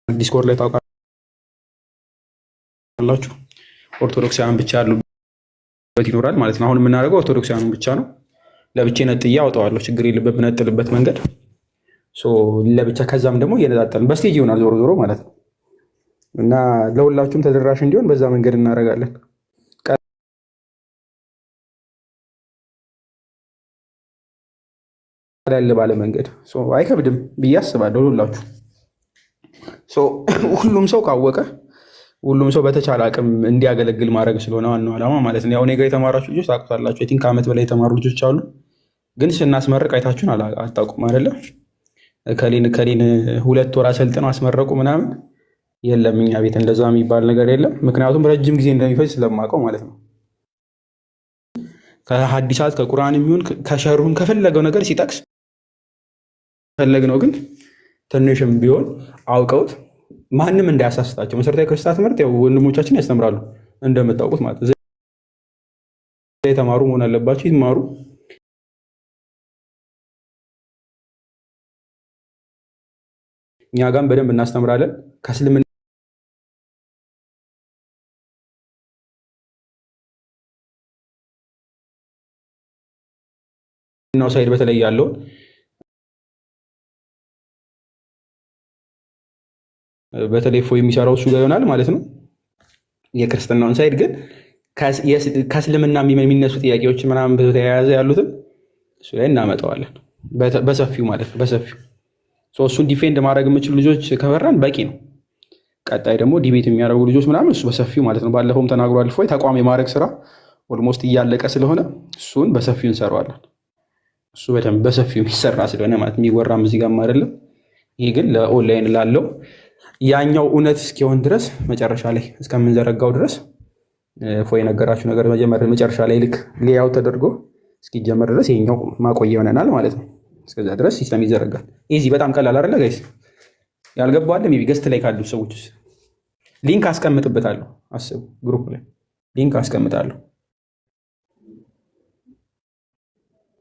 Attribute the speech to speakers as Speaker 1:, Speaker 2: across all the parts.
Speaker 1: ዲስኮርድ ላይ ታውቃላችሁ ኦርቶዶክሳውያን ብቻ ያሉበት ይኖራል ማለት ነው። አሁን የምናደርገው ኦርቶዶክሳውያኑን ብቻ ነው። ለብቻ ነጥዬ አወጣዋለሁ። ችግር የለበት በነጥልበት መንገድ ለብቻ ከዛም ደግሞ እየነጣጠልን በስቴጅ ይሆናል ዞሮ ዞሮ ማለት ነው። እና ለሁላችሁም ተደራሽ እንዲሆን በዛ መንገድ እናደርጋለን። ቀለል ባለ መንገድ አይከብድም ብዬ አስባለሁ ለሁላችሁ። ሁሉም ሰው ካወቀ ሁሉም ሰው በተቻለ አቅም እንዲያገለግል ማድረግ ስለሆነ ዋናው ዓላማ ማለት ነው። ያው እኔ ጋር የተማራችሁ ልጆች ታውቁታላችሁ። አይ ቲንክ ከዓመት በላይ የተማሩ ልጆች አሉ። ግን ስናስመርቅ አይታችሁን አታውቁም አይደለም? ከሌን 2 ወር አሰልጥነው አስመረቁ ምናምን የለም። እኛ ቤት እንደዛ የሚባል ነገር የለም። ምክንያቱም ረጅም ጊዜ እንደሚፈጅ ስለማውቀው ማለት ነው። ከሐዲሳት ከቁርአን የሚሆን ከሸሩም ከፈለገው ነገር ሲጠቅስ ፈለግ ነው። ግን ትንሽም ቢሆን አውቀውት ማንም እንዳያሳስታቸው መሰረታዊ ክርስትና ትምህርት ያው ወንድሞቻችን ያስተምራሉ እንደምታውቁት ማለት ነው። የተማሩ መሆን አለባቸው፣ ይማሩ። እኛ ጋርም በደንብ እናስተምራለን። ከእስልምናው ሳይድ በተለይ ያለውን በተለይ ፎ የሚሰራው እሱ ጋር ይሆናል ማለት ነው። የክርስትናውን ሳይድ ግን ከእስልምና የሚነሱ ጥያቄዎች ምናምን በተያያዘ ያሉትን እሱ ላይ እናመጣዋለን በሰፊው ማለት ነው። በሰፊው እሱን ዲፌንድ ማድረግ የምችሉ ልጆች ከፈራን በቂ ነው። ቀጣይ ደግሞ ዲቤት የሚያደርጉ ልጆች ምናምን እሱ በሰፊው ማለት ነው። ባለፈውም ተናግሯል። ፎይ ተቋም የማድረግ ስራ ኦልሞስት እያለቀ ስለሆነ እሱን በሰፊው እንሰራዋለን። እሱ በደንብ በሰፊው የሚሰራ ስለሆነ ማለት የሚወራም እዚህ ጋርም አይደለም። ይህ ግን ለኦንላይን ላለው ያኛው እውነት እስኪሆን ድረስ መጨረሻ ላይ እስከምንዘረጋው ድረስ ፎይ የነገራችሁ ነገር መጨረሻ ላይ ልክ ሌያው ተደርጎ እስኪጀመር ድረስ ይሄኛው ማቆያ ይሆነናል ማለት ነው። እስከዛ ድረስ ሲስተም ይዘረጋል። እዚህ በጣም ቀላል አይደለ ጋይስ? ያልገባው አለ ሜቢ ገስት ላይ ካሉ ሰዎች ሊንክ አስቀምጥበታለሁ። አስቡ፣ ግሩፕ ላይ ሊንክ አስቀምጣለሁ።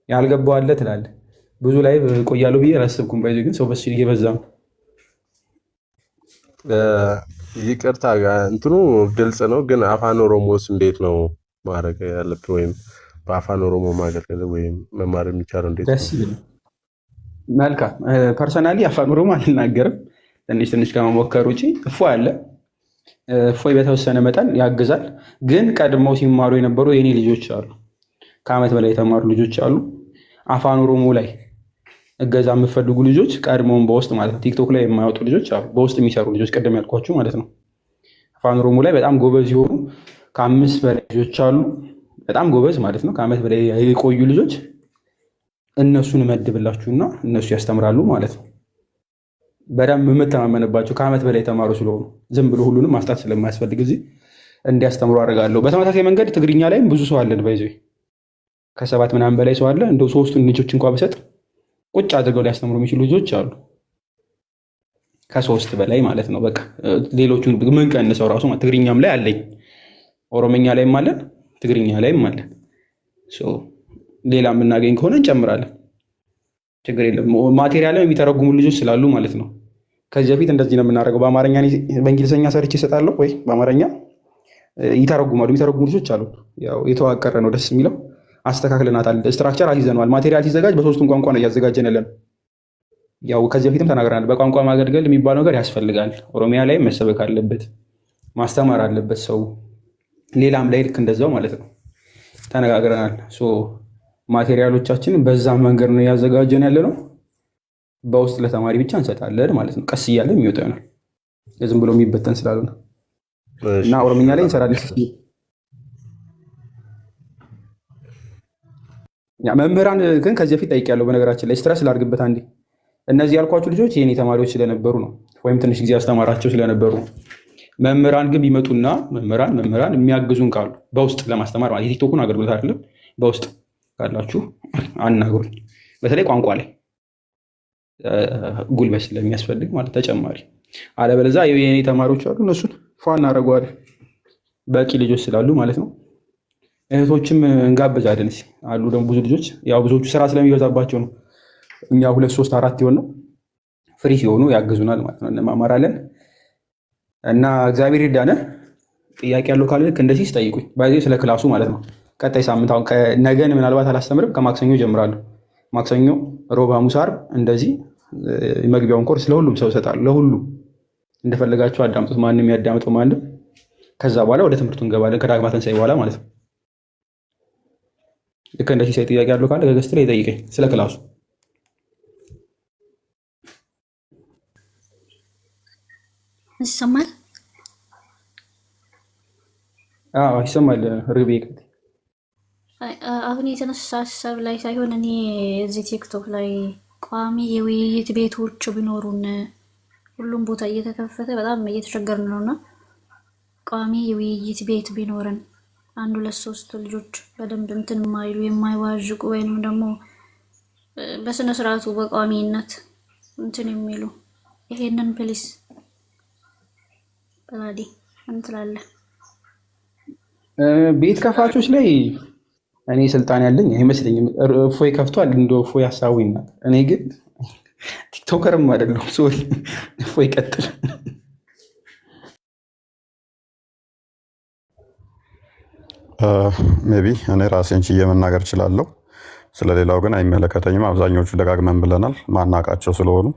Speaker 1: ያልገባው አለ ትላለህ። ብዙ ላይ ቆያለሁ ብዬ አላሰብኩም። ባይዘ ግን ሰው በስ እየበዛ ነው።
Speaker 2: ይቅርታ እንትኑ ግልጽ ነው፣ ግን አፋን ኦሮሞስ እንዴት ነው ማድረግ ያለብን? ወይም በአፋን ኦሮሞ ማገልገል ወይም መማር የሚቻለው እንዴት ነው?
Speaker 1: መልካም። ፐርሰናሊ አፋን ኦሮሞ አልናገርም። ትንሽ ከመሞከር ውጭ እፎይ አለ። እፎይ በተወሰነ መጠን ያግዛል። ግን ቀድመው ሲማሩ የነበሩ የኔ ልጆች አሉ፣ ከዓመት በላይ የተማሩ ልጆች አሉ። አፋን ኦሮሞ ላይ እገዛ የምፈልጉ ልጆች ቀድመውን በውስጥ ማለት ነው፣ ቲክቶክ ላይ የማያወጡ ልጆች አሉ፣ በውስጥ የሚሰሩ ልጆች ቀደም ያልኳችሁ ማለት ነው። አፋን ኦሮሞ ላይ በጣም ጎበዝ የሆኑ ከ5 በላይ ልጆች አሉ፣ በጣም ጎበዝ ማለት ነው። ከዓመት በላይ የቆዩ ልጆች እነሱን እመድብላችሁና እነሱ ያስተምራሉ ማለት ነው። በደንብ የምተማመንባቸው ከዓመት በላይ የተማሩ ስለሆኑ ዝም ብሎ ሁሉንም ማስጣት ስለማያስፈልግ እዚህ እንዲያስተምሩ አደርጋለሁ። በተመሳሳይ መንገድ ትግርኛ ላይም ብዙ ሰው አለን። ባይዘ ከ7 ምናምን በላይ ሰው አለ። እንደው 3ቱን ልጆች እንኳ በሰጥ ቁጭ አድርገው ሊያስተምሩ የሚችሉ ልጆች አሉ፣ ከ3 በላይ ማለት ነው። በቃ ሌሎቹን ምን ቀንሰው ራሱ ትግርኛም ላይ አለኝ፣ ኦሮመኛ ላይም አለን፣ ትግርኛ ላይም አለን። ሌላ የምናገኝ ከሆነ እንጨምራለን፣ ችግር የለም። ማቴሪያልም የሚተረጉሙ ልጆች ስላሉ ማለት ነው። ከዚህ በፊት እንደዚህ ነው የምናደርገው። በአማርኛ በእንግሊዝኛ ሰርች ይሰጣለሁ ወይ በአማርኛ ይተረጉማሉ። የሚተረጉሙ ልጆች አሉ። ያው የተዋቀረ ነው ደስ የሚለው። አስተካክለናታል፣ ስትራክቸር አስይዘነዋል። ማቴሪያል ሲዘጋጅ በ3ቱም ቋንቋ ነው እያዘጋጀን ያለን። ያው ከዚህ በፊትም ተናግረናል። በቋንቋ ማገልገል የሚባለው ነገር ያስፈልጋል። ኦሮሚያ ላይ መሰበክ አለበት፣ ማስተማር አለበት ሰው። ሌላም ላይ ልክ እንደዛው ማለት ነው ተነጋግረናል። ማቴሪያሎቻችን በዛ መንገድ ነው እያዘጋጀን ያለ ነው። በውስጥ ለተማሪ ብቻ እንሰጣለን ማለት ነው። ቀስ እያለ የሚወጣ ይሆናል፣ ዝም ብሎ የሚበተን ስላልሆነ እና ኦሮምኛ ላይ እንሰራለን። መምህራን ግን ከዚህ በፊት ጠይቄያለሁ። በነገራችን ላይ ስትረስ ላድርግበት አንዴ። እነዚህ ያልኳችሁ ልጆች የኔ ተማሪዎች ስለነበሩ ነው፣ ወይም ትንሽ ጊዜ አስተማራቸው ስለነበሩ። መምህራን ግን ቢመጡና መምህራን የሚያግዙን ካሉ በውስጥ ለማስተማር ማለት የቲክቶኩን አገልግሎት አይደለም፣ በውስጥ ካላችሁ አናግሩኝ። በተለይ ቋንቋ ላይ ጉልበት ስለሚያስፈልግ ማለት ተጨማሪ። አለበለዚያ የኔ ተማሪዎች አሉ፣ እነሱን ፏ እናደርገዋለን። በቂ ልጆች ስላሉ ማለት ነው። እህቶችም እንጋብዛለን አሉ ደግሞ ብዙ ልጆች። ያው ብዙዎቹ ስራ ስለሚበዛባቸው ነው እኛ 2 3 4 ይሆን ነው ፍሪ ሲሆኑ ያግዙናል ማለት ነው። እንማማራለን። እና እግዚአብሔር ይርዳነ። ጥያቄ ያለው ካለ ልክ እንደዚህ ስጠይቁኝ፣ በዚህ ስለ ክላሱ ማለት ነው። ቀጣይ ሳምንት አሁን ነገን ምናልባት አላስተምርም፣ ከማክሰኞ ጀምራለሁ። ማክሰኞ፣ ሮብ፣ ሐሙስ፣ ዓርብ እንደዚህ መግቢያውን ኮርስ ለሁሉም ሰው እሰጣለሁ። ለሁሉም እንደፈለጋችሁ አዳምጡት፣ ማንም ያዳምጠው ማንም። ከዛ በኋላ ወደ ትምህርቱ እንገባለን፣ ከዳግማ ትንሣኤ በኋላ ማለት ነው። ልክ እንደዚህ ሳይ ጥያቄ ያለው ካለ ከገስት ላይ ይጠይቀኝ ስለ ክላሱ።
Speaker 3: ይሰማል?
Speaker 1: ይሰማል። ርቤ
Speaker 3: አሁን የተነሳ ሀሳብ ላይ ሳይሆን እኔ እዚህ ቲክቶክ ላይ ቋሚ የውይይት ቤቶች ቢኖሩን ሁሉም ቦታ እየተከፈተ በጣም እየተቸገርን ነው እና ቋሚ የውይይት ቤት ቢኖረን 1 2 3 ልጆች በደንብ እንትን የማይሉ የማይዋዥቁ ወይንም ደግሞ በስነ ስርዓቱ በቋሚነት እንትን የሚሉ ይሄንን ፕሊስ በላዲ እንትላለ
Speaker 1: ቤት ከፋቾች ላይ እኔ ስልጣን ያለኝ አይመስለኝም። እፎይ ከፍቷል፣ እንደ እፎይ ሀሳቡኝ ናት። እኔ ግን ቲክቶከርም አይደለሁም። ሶሪ እፎይ ቀጥል።
Speaker 4: ሜቢ እኔ ራሴን ችዬ መናገር እችላለሁ። ስለሌላው ግን አይመለከተኝም። አብዛኞቹ ደጋግመን ብለናል፣ ማናቃቸው ስለሆኑ።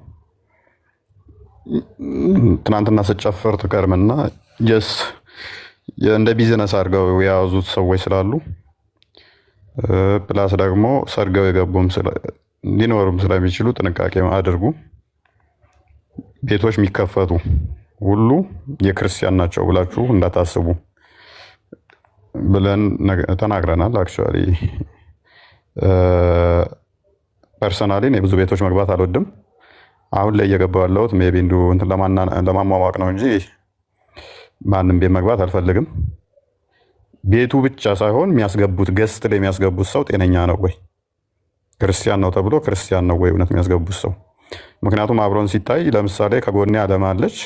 Speaker 4: ትናንትና ስጨፍር ትቀርምና ጀስ እንደ ቢዝነስ አድርገው የያዙት ሰዎች ስላሉ ፕላስ ደግሞ ሰርገው የገቡም ሊኖሩም ስለሚችሉ ጥንቃቄ አድርጉ። ቤቶች የሚከፈቱ ሁሉ የክርስቲያን ናቸው ብላችሁ እንዳታስቡ ብለን ተናግረናል። አክቹዋሊ ፐርሰናሊ የብዙ ቤቶች መግባት አልወድም። አሁን ላይ እየገባሁ ያለሁት ሜይ ቢ እንዲሁ እንትን ለማሟሟቅ ነው እንጂ ማንም ቤት መግባት አልፈልግም። ቤቱ ብቻ ሳይሆን የሚያስገቡት ገስት ላይ የሚያስገቡት ሰው ጤነኛ ነው ወይ፣ ክርስቲያን ነው ተብሎ ክርስቲያን ነው ወይ እውነት የሚያስገቡት ሰው? ምክንያቱም አብሮን ሲታይ ለምሳሌ ከጎኔ አለማለች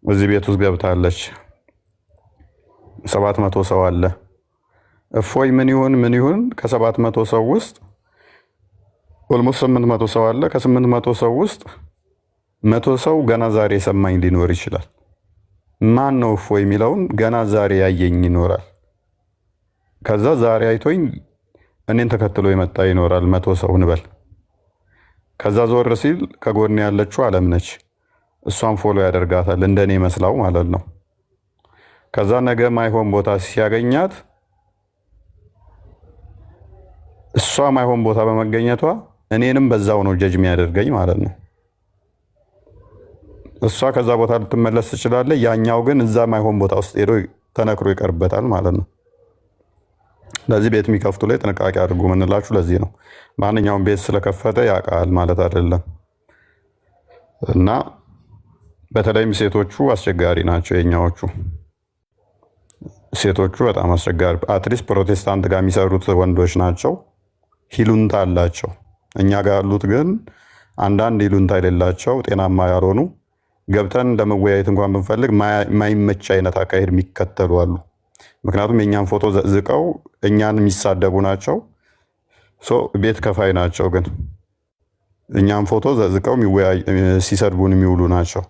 Speaker 4: እዚህ ቤት ውስጥ ገብታለች፣ 700 ሰው አለ። እፎይ ምን ይሁን ከ700 ሰው ውስጥ ኦልሞስት 800 ሰው አለ። ከ800 ሰው ውስጥ 100 ሰው ገና ዛሬ የሰማኝ ሊኖር ይችላል። ማን ነው እፎይ የሚለውን ገና ዛሬ ያየኝ ይኖራል። ከዛ ዛሬ አይቶኝ እኔን ተከትሎ የመጣ ይኖራል፣ 100 ሰው እንበል። ከዛ ዞር ሲል ከጎን ያለችው አለም ነች። እሷን ፎሎ ያደርጋታል እንደኔ መስላው ማለት ነው። ከዛ ነገ ማይሆን ቦታ ሲያገኛት እሷ ማይሆን ቦታ በመገኘቷ እኔንም በዛው ነው ጀጅ የሚያደርገኝ ማለት ነው። እሷ ከዛ ቦታ ልትመለስ ትችላለች፣ ያኛው ግን እዛ ማይሆን ቦታ ውስጥ ሄዶ ተነክሮ ይቀርበታል ማለት ነው። ለዚህ ቤት የሚከፍቱ ላይ ጥንቃቄ አድርጉ ምንላችሁ ለዚህ ነው። ማንኛውም ቤት ስለከፈተ ያውቃል ማለት አይደለም። እና በተለይም ሴቶቹ አስቸጋሪ ናቸው። የኛዎቹ ሴቶቹ በጣም አስቸጋሪ፣ አትሊስት ፕሮቴስታንት ጋር የሚሰሩት ወንዶች ናቸው፣ ሂሉንታ አላቸው። እኛ ጋር ያሉት ግን አንዳንድ ሂሉንታ የሌላቸው ጤናማ ያልሆኑ ገብተን ለመወያየት እንኳን ብንፈልግ ማይመች አይነት አካሄድ የሚከተሉ አሉ። ምክንያቱም የእኛን ፎቶ ዘቅዝቀው እኛን የሚሳደቡ ናቸው። ቤት ከፋይ ናቸው፣ ግን እኛን ፎቶ ዘቅዝቀው ሲሰድቡን የሚውሉ ናቸው።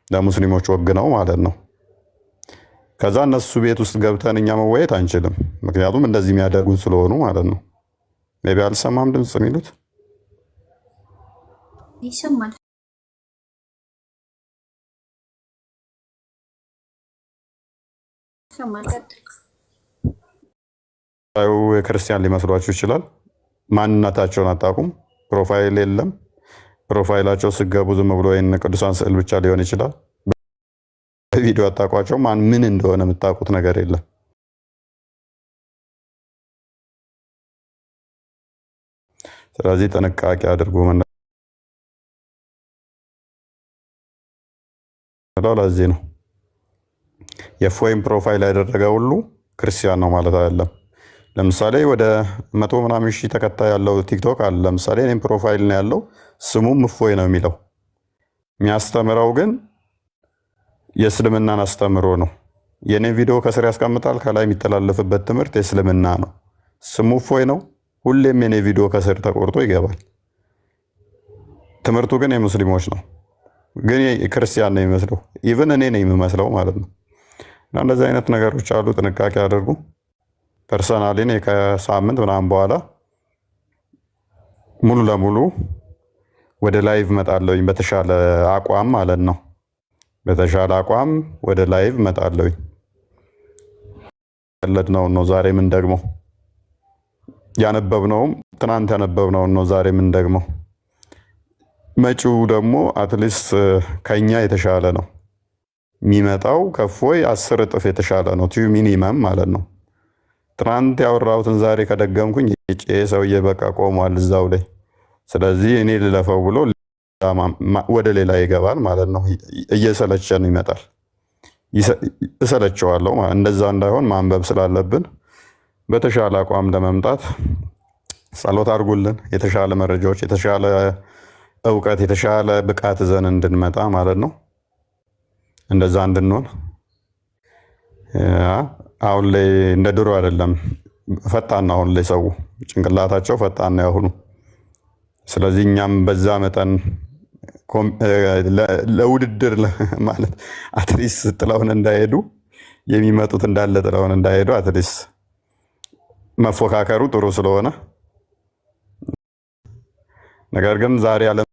Speaker 4: ለሙስሊሞች ወግነው ማለት ነው። ከዛ እነሱ ቤት ውስጥ ገብተን እኛ መወያየት አንችልም፣ ምክንያቱም እንደዚህ የሚያደርጉት ስለሆኑ ማለት ነው። ሜይ ቢ አልሰማም ድምፅ የሚሉት
Speaker 3: ይሰማል።
Speaker 4: የክርስቲያን ሊመስሏችሁ ይችላል። ማንነታቸውን አታውቁም። ፕሮፋይል የለም። ፕሮፋይላቸው ስገቡ ዝም ብሎ ይህን ቅዱሳን ስዕል ብቻ ሊሆን ይችላል። በቪዲዮ አታውቋቸው። ምን እንደሆነ የምታውቁት ነገር የለም። ስለዚህ ጥንቃቄ አድርጉ። ለዚህ ነው የፎይም ፕሮፋይል ያደረገ ሁሉ ክርስቲያን ነው ማለት አይደለም። ለምሳሌ ወደ 100 ምናምን ሺህ ተከታይ ያለው ቲክቶክ አለ። ለምሳሌ እኔም ፕሮፋይል ነው ያለው፣ ስሙም እፎይ ነው የሚለው። የሚያስተምረው ግን የእስልምናን አስተምሮ ነው። የኔ ቪዲዮ ከስር ያስቀምጣል፣ ከላይ የሚተላለፍበት ትምህርት የእስልምና ነው። ስሙ እፎይ ነው። ሁሌም የኔ ቪዲዮ ከስር ተቆርጦ ይገባል። ትምህርቱ ግን የሙስሊሞች ነው። ግን ክርስቲያን ነው የሚመስለው። ኢቭን እኔ ነው የምመስለው ማለት ነው። እና እንደዚህ አይነት ነገሮች አሉ። ጥንቃቄ አድርጉ። ፐርሰናሊ እኔ ከሳምንት ምናምን በኋላ ሙሉ ለሙሉ ወደ ላይቭ እመጣለሁኝ በተሻለ አቋም ማለት ነው። በተሻለ አቋም ወደ ላይቭ እመጣለሁኝ። ያለድነውን ነው ዛሬ ምን ደግሞ ያነበብነውም ትናንት ያነበብነውን ነው ዛሬ ምን ደግሞ መጪው ደግሞ አትሊስት ከኛ የተሻለ ነው የሚመጣው። ከፎይ 10 እጥፍ የተሻለ ነው። ቲዩ ሚኒመም ማለት ነው። ትናንት ያወራሁትን ዛሬ ከደገምኩኝ ሰውዬ በቃ ቆሟል እዛው ላይ። ስለዚህ እኔ ልለፈው ብሎ ወደ ሌላ ይገባል ማለት ነው። እየሰለቸን ይመጣል። እሰለቸዋለሁ። እንደዛ እንዳይሆን ማንበብ ስላለብን በተሻለ አቋም ለመምጣት ጸሎት አድርጉልን። የተሻለ መረጃዎች፣ የተሻለ እውቀት፣ የተሻለ ብቃት ዘን እንድንመጣ ማለት ነው። እንደዛ እንድንሆን አሁን ላይ እንደ ድሮ አይደለም። ፈጣን ነው አሁን ላይ ሰው ጭንቅላታቸው ፈጣን ነው ያሁኑ። ስለዚህ እኛም በዛ መጠን ለውድድር ማለት አትሊስት ጥለውን እንዳይሄዱ የሚመጡት እንዳለ ጥለውን እንዳይሄዱ አትሊስት መፎካከሩ ጥሩ ስለሆነ ነገር ግን ዛሬ ዓለም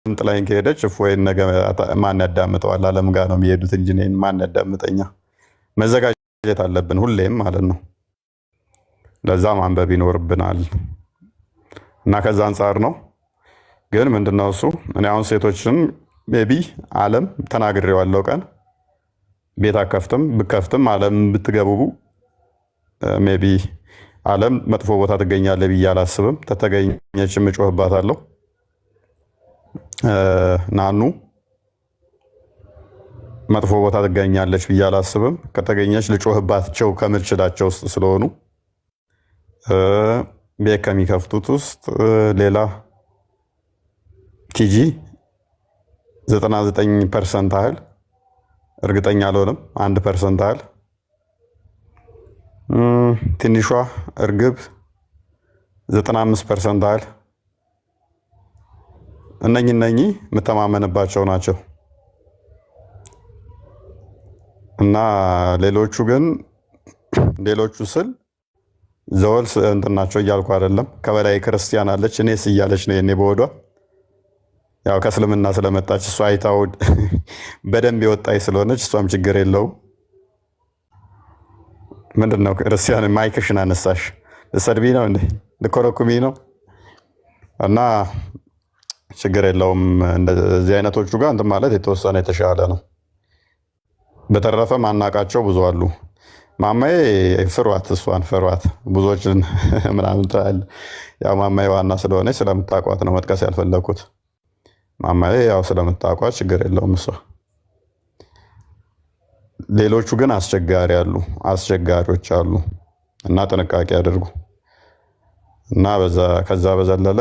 Speaker 4: ጥላኝ ከሄደች እፎይን ነገ ማን ያዳምጠዋል? ዓለም ጋር ነው የሚሄዱት እንጂ እኔን ማን ያዳምጠኛ? መዘጋጀት አለብን ሁሌም ማለት ነው። ለዛ ማንበብ ይኖርብናል እና ከዛ አንጻር ነው። ግን ምንድነው እሱ እኔ አሁን ሴቶችን ሜቢ ዓለም ተናግሬዋለሁ። ቀን ቤት አከፍትም ብከፍትም ዓለም ብትገቡ ሜቢ ዓለም መጥፎ ቦታ ትገኛለህ ብዬ አላስብም። ተተገኘችም እጮህባታለሁ። ናኑ መጥፎ ቦታ ትገኛለች ብዬ አላስብም። ከተገኘች ልጮህባቸው ከምልችላቸው ውስጥ ስለሆኑ ቤት ከሚከፍቱት ውስጥ ሌላ ቲጂ 99% ያህል እርግጠኛ አልሆንም፣ 1% ያህል ትንሿ እርግብ 95% ያህል እነኚህ የምተማመንባቸው ናቸው እና ሌሎቹ ግን ሌሎቹ ስል ዘወል እንትን ናቸው እያልኩ አይደለም። ከበላይ ክርስቲያን አለች እኔስ እያለች ነው የኔ በወዷ ያው ከእስልምና ስለመጣች እሷ አይታው በደንብ የወጣች ስለሆነች እሷም ችግር የለውም። ምንድነው ክርስቲያን ማይክሽን አነሳሽ? ልትሰድቢ ነው እንዴ? ልኮረኩሚ ነው? እና ችግር የለውም። እንደዚህ አይነቶቹ ጋር እንትን ማለት የተወሰነ የተሻለ ነው። በተረፈ ማናቃቸው ብዙ አሉ። ማማዬ ፍሯት፣ እሷን ፍሯት። ብዙዎችን ምናምን ታል ያው ማማዬ ዋና ስለሆነች ስለምታቋት ነው መጥቀስ ያልፈለኩት። ማማዬ ያው ስለምታቋት ችግር የለውም እሷ። ሌሎቹ ግን አስቸጋሪዎች አሉ እና ጥንቃቄ አድርጉ እና ከዛ በዘለለ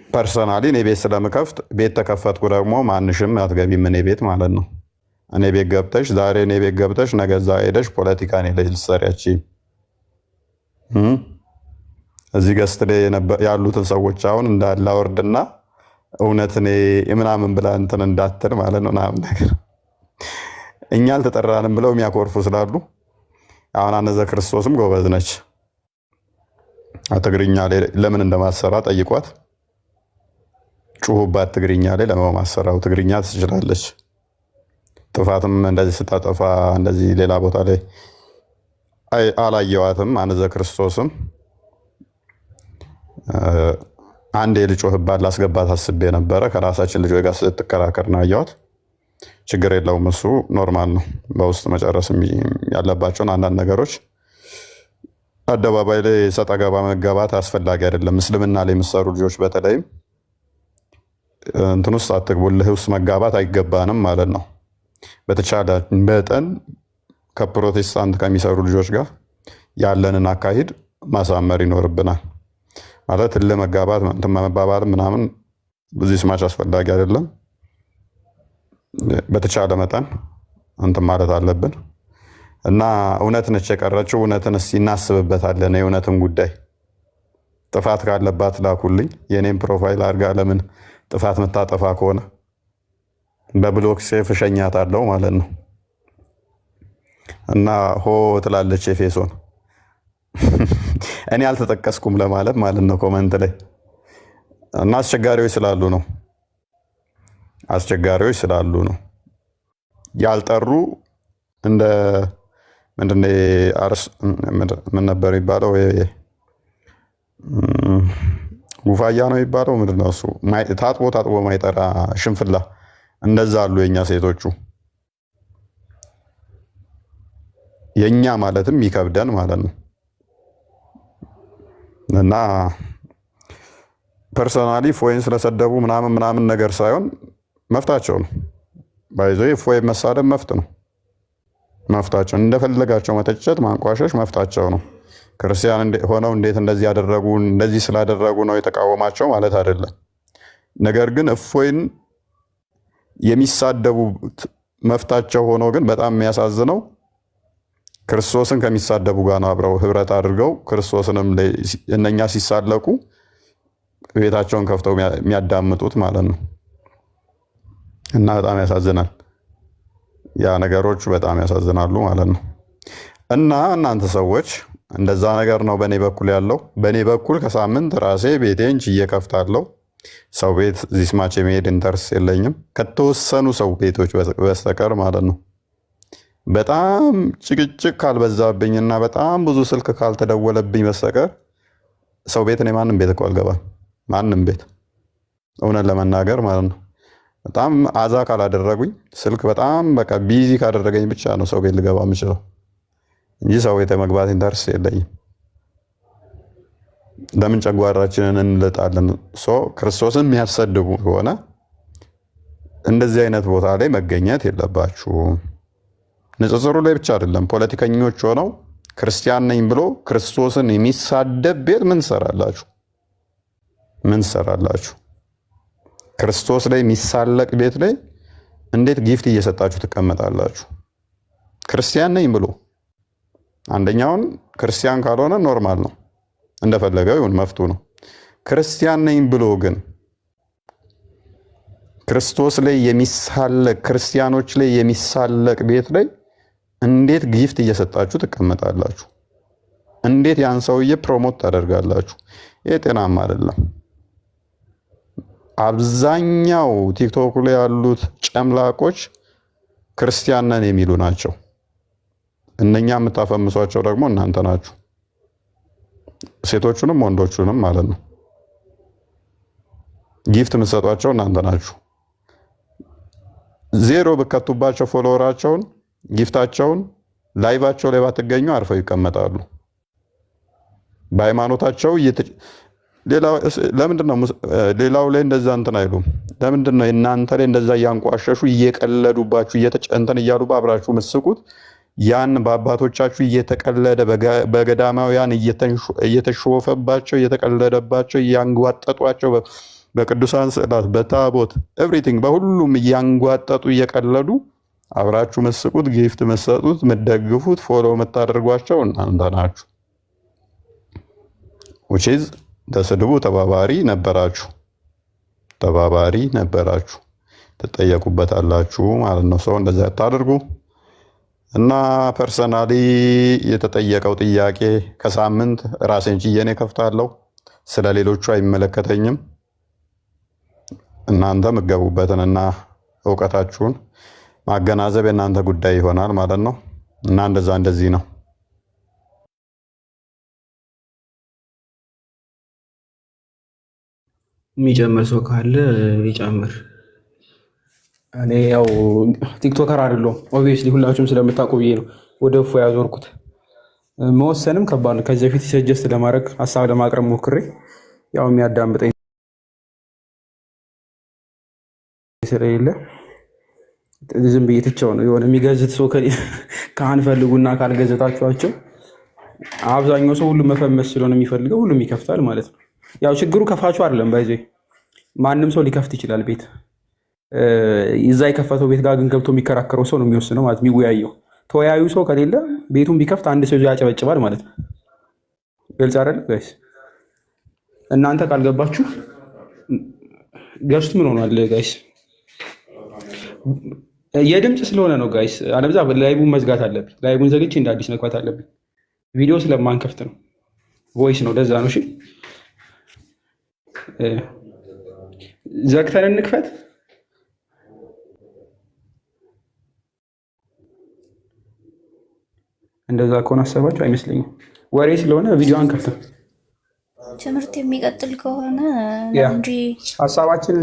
Speaker 4: ፐርሰናሊ እኔ ቤት ስለምከፍት ቤት ተከፈትኩ ደግሞ ማንሽም አትገቢም እኔ ቤት ማለት ነው። እኔ ቤት ገብተሽ ዛሬ እኔ ቤት ገብተሽ ነገ እዛ ሄደሽ ፖለቲካ እኔ ላይ ልትሰሪያች እዚህ ገስት ላይ ያሉትን ሰዎች አሁን እንዳላወርድና እውነት እኔ ምናምን ብላ እንትን እንዳትል ማለት ነው ምናምን ነገር እኛ አልተጠራንም ብለው የሚያኮርፉ ስላሉ አሁን አነዘ ክርስቶስም ጎበዝ ነች። ትግርኛ ላይ ለምን እንደማሰራ ጠይቋት። ጩሁባት ትግርኛ ላይ ለማሰራው ትግርኛ ትችላለች። ጥፋትም እንደዚህ ስታጠፋ እንደዚህ ሌላ ቦታ ላይ አላየዋትም። አነዘ ክርስቶስም አንዴ ልጮህባት ላስገባት አስቤ ነበረ። ከራሳችን ልጆች ጋር ስትከራከር ነው ያየዋት። ችግር የለውም እሱ ኖርማል ነው። በውስጥ መጨረስ ያለባቸውን አንዳንድ ነገሮች አደባባይ ላይ ሰጣ ገባ መገባት አስፈላጊ አይደለም። እስልምና ላይ የሚሰሩ ልጆች በተለይም እንትን ውስጥ አትግቡልህ ውስጥ መጋባት አይገባንም ማለት ነው። በተቻለ መጠን ከፕሮቴስታንት ከሚሰሩ ልጆች ጋር ያለንን አካሂድ ማሳመር ይኖርብናል። ማለት ለመጋባት እንትን መባባል ምናምን ብዙ ስማች አስፈላጊ አይደለም። በተቻለ መጠን እንትን ማለት አለብን እና እውነት ነች የቀረችው። እውነትን እስኪ እናስብበታለን። የእውነትን ጉዳይ ጥፋት ካለባት ላኩልኝ። የኔም ፕሮፋይል አድርጋ ለምን ጥፋት መታጠፋ ከሆነ በብሎክ ሴፍ እሸኛታለሁ ማለት ነው። እና ሆ ትላለች ኤፌሶን። እኔ አልተጠቀስኩም ለማለት ማለት ነው ኮመንት ላይ። እና አስቸጋሪዎች ስላሉ ነው ያልጠሩ። እንደ ምን ነበር የሚባለው? ጉፋያ ነው የሚባለው ምንድነው እሱ? ታጥቦ ማይጠራ ሽንፍላ። እንደዛ አሉ የኛ ሴቶቹ። የኛ ማለትም ይከብደን ማለት ነው። እና ፐርሰናሊ ፎይን ስለሰደቡ ምናምን ነገር ሳይሆን መፍታቸው ነው። ባይዞ ፎይ መሳደብ መፍት ነው። መፍታቸው እንደፈለጋቸው መተቸት፣ ማንቋሸሽ መፍታቸው ነው። ክርስቲያን ሆነው እንዴት እንደዚህ ያደረጉ እንደዚህ ስላደረጉ ነው የተቃወማቸው ማለት አይደለም። ነገር ግን እፎይን የሚሳደቡ መፍታቸው ሆኖ ግን በጣም የሚያሳዝነው ክርስቶስን ከሚሳደቡ ጋር ነው አብረው ህብረት አድርገው ክርስቶስንም እነኛ ሲሳለቁ ቤታቸውን ከፍተው የሚያዳምጡት ማለት ነው። እና በጣም ያሳዝናል። ያ ነገሮቹ በጣም ያሳዝናሉ ማለት ነው። እና እናንተ ሰዎች እንደዛ ነገር ነው በእኔ በኩል ያለው። በእኔ በኩል ከሳምንት ራሴ ቤቴን ችዬ ከፍታለሁ። ሰው ቤት ዚስ ማች የመሄድ ኢንተርስ የለኝም ከተወሰኑ ሰው ቤቶች በስተቀር ማለት ነው። በጣም ጭቅጭቅ ካልበዛብኝና በጣም ብዙ ስልክ ካልተደወለብኝ በስተቀር ሰው ቤት እኔ ማንም ቤት እኮ አልገባም። ማንም ቤት እውነት ለመናገር ማለት ነው። በጣም አዛ ካላደረጉኝ ስልክ በጣም በቃ ቢዚ ካደረገኝ ብቻ ነው ሰው ቤት ልገባ የምችለው እንጂ ሰው ቤት መግባት ኢንተርስ የለኝም። ለምን ጨጓራችንን እንልጣለን? ክርስቶስን የሚያሰድቡ ከሆነ እንደዚህ አይነት ቦታ ላይ መገኘት የለባችሁም። ንጽጽሩ ላይ ብቻ አይደለም። ፖለቲከኞች ሆነው ክርስቲያን ነኝ ብሎ ክርስቶስን የሚሳደብ ቤት ምን ሰራላችሁ? ምን ሰራላችሁ? ክርስቶስ ላይ የሚሳለቅ ቤት ላይ እንዴት ጊፍት እየሰጣችሁ ትቀመጣላችሁ? ክርስቲያን ነኝ ብሎ አንደኛውን ክርስቲያን ካልሆነ ኖርማል ነው፣ እንደፈለገው ይሁን፣ መፍቱ ነው። ክርስቲያን ነኝ ብሎ ግን ክርስቶስ ላይ የሚሳለቅ ክርስቲያኖች ላይ የሚሳለቅ ቤት ላይ እንዴት ጊፍት እየሰጣችሁ ትቀመጣላችሁ? እንዴት ያን ሰውዬ ፕሮሞት ታደርጋላችሁ? ይሄ ጤናማ አይደለም። አብዛኛው ቲክቶክ ላይ ያሉት ጨምላቆች ክርስቲያን ነን የሚሉ ናቸው። እነኛ የምታፈምሷቸው ደግሞ እናንተ ናችሁ፣ ሴቶቹንም ወንዶቹንም ማለት ነው። ጊፍት የምትሰጧቸው እናንተ ናችሁ። ዜሮ ብከቱባቸው ፎሎወራቸውን፣ ጊፍታቸውን፣ ላይቫቸው ላይ ባትገኙ አርፈው ይቀመጣሉ። በሃይማኖታቸው ለምንድን ነው ሌላው ላይ እንደዛ እንትን አይሉም? ለምንድን ነው እናንተ ላይ እንደዛ እያንቋሸሹ እየቀለዱባችሁ እንትን እያሉ አብራችሁ ምስቁት? ያን በአባቶቻችሁ እየተቀለደ በገዳማውያን እየተሾፈባቸው እየተቀለደባቸው እያንጓጠጧቸው በቅዱሳን ስዕላት በታቦት ኤቭሪቲንግ በሁሉም እያንጓጠጡ እየቀለዱ አብራችሁ መስቁት፣ ጊፍት መሰጡት፣ ምትደግፉት፣ ፎሎ የምታደርጓቸው እናንተ ናችሁ። ውጪዝ ለስድቡ ተባባሪ ነበራችሁ፣ ትጠየቁበታላችሁ ማለት ነው። ሰው እንደዛ ያታደርጉ እና ፐርሰናሊ የተጠየቀው ጥያቄ ከሳምንት ራሴን ችዬ እኔ ከፍታለሁ። ስለ ሌሎቹ አይመለከተኝም። እናንተ የምትገቡበትንና እውቀታችሁን ማገናዘብ የእናንተ ጉዳይ ይሆናል ማለት ነው። እና እንደዚህ ነው።
Speaker 1: የሚጨምር ሰው ካለ ይጨምር። እኔ ያው ቲክቶከር አይደለሁም ኦብቪየስሊ፣ ሁላችሁም ስለምታውቁ ብዬ ነው ወደ እፎ ያዞርኩት። መወሰንም ከባድ ነው። ከዚህ በፊት ሰጀስት ለማድረግ ሀሳብ ለማቅረብ ሞክሬ ያው የሚያዳምጠኝ ስለሌለ ዝም ብዬ ትቼው ነው። የሆነ የሚገዝት ሰው ካህን ፈልጉና ካልገዘታችኋቸው አብዛኛው ሰው ሁሉም መፈመስ ስለሆነ የሚፈልገው ሁሉም ይከፍታል ማለት ነው። ያው ችግሩ ከፋችሁ አይደለም። ባይዘ ማንም ሰው ሊከፍት ይችላል ቤት። እዛ የከፈተው ቤት ጋር ግን ገብቶ የሚከራከረው ሰው ነው የሚወስነው ማለት የሚወያየው። ተወያዩ ሰው ከሌለ ቤቱን ቢከፍት አንድ ሰው ያጨበጭባል ማለት ነው። ግልጽ አይደል ጋይስ? እናንተ ካልገባችሁ ገዝቱ ምን ሆኗል ጋይስ? የድምፅ ስለሆነ ነው ጋይስ። አለበዛ ላይቡን መዝጋት አለብኝ። ላይቡን ዘግቼ እንደ አዲስ መግባት አለብኝ። ቪዲዮ ስለማንከፍት ነው፣ ቮይስ ነው። ለዛ ነው። እሺ ዘግተን እንክፈት። እንደዛ ከሆነ አሰባችሁ አይመስለኝም። ወሬ ስለሆነ ቪዲዮ አንከፍትም።
Speaker 3: ትምህርት የሚቀጥል ከሆነ እንጂ
Speaker 1: ሀሳባችን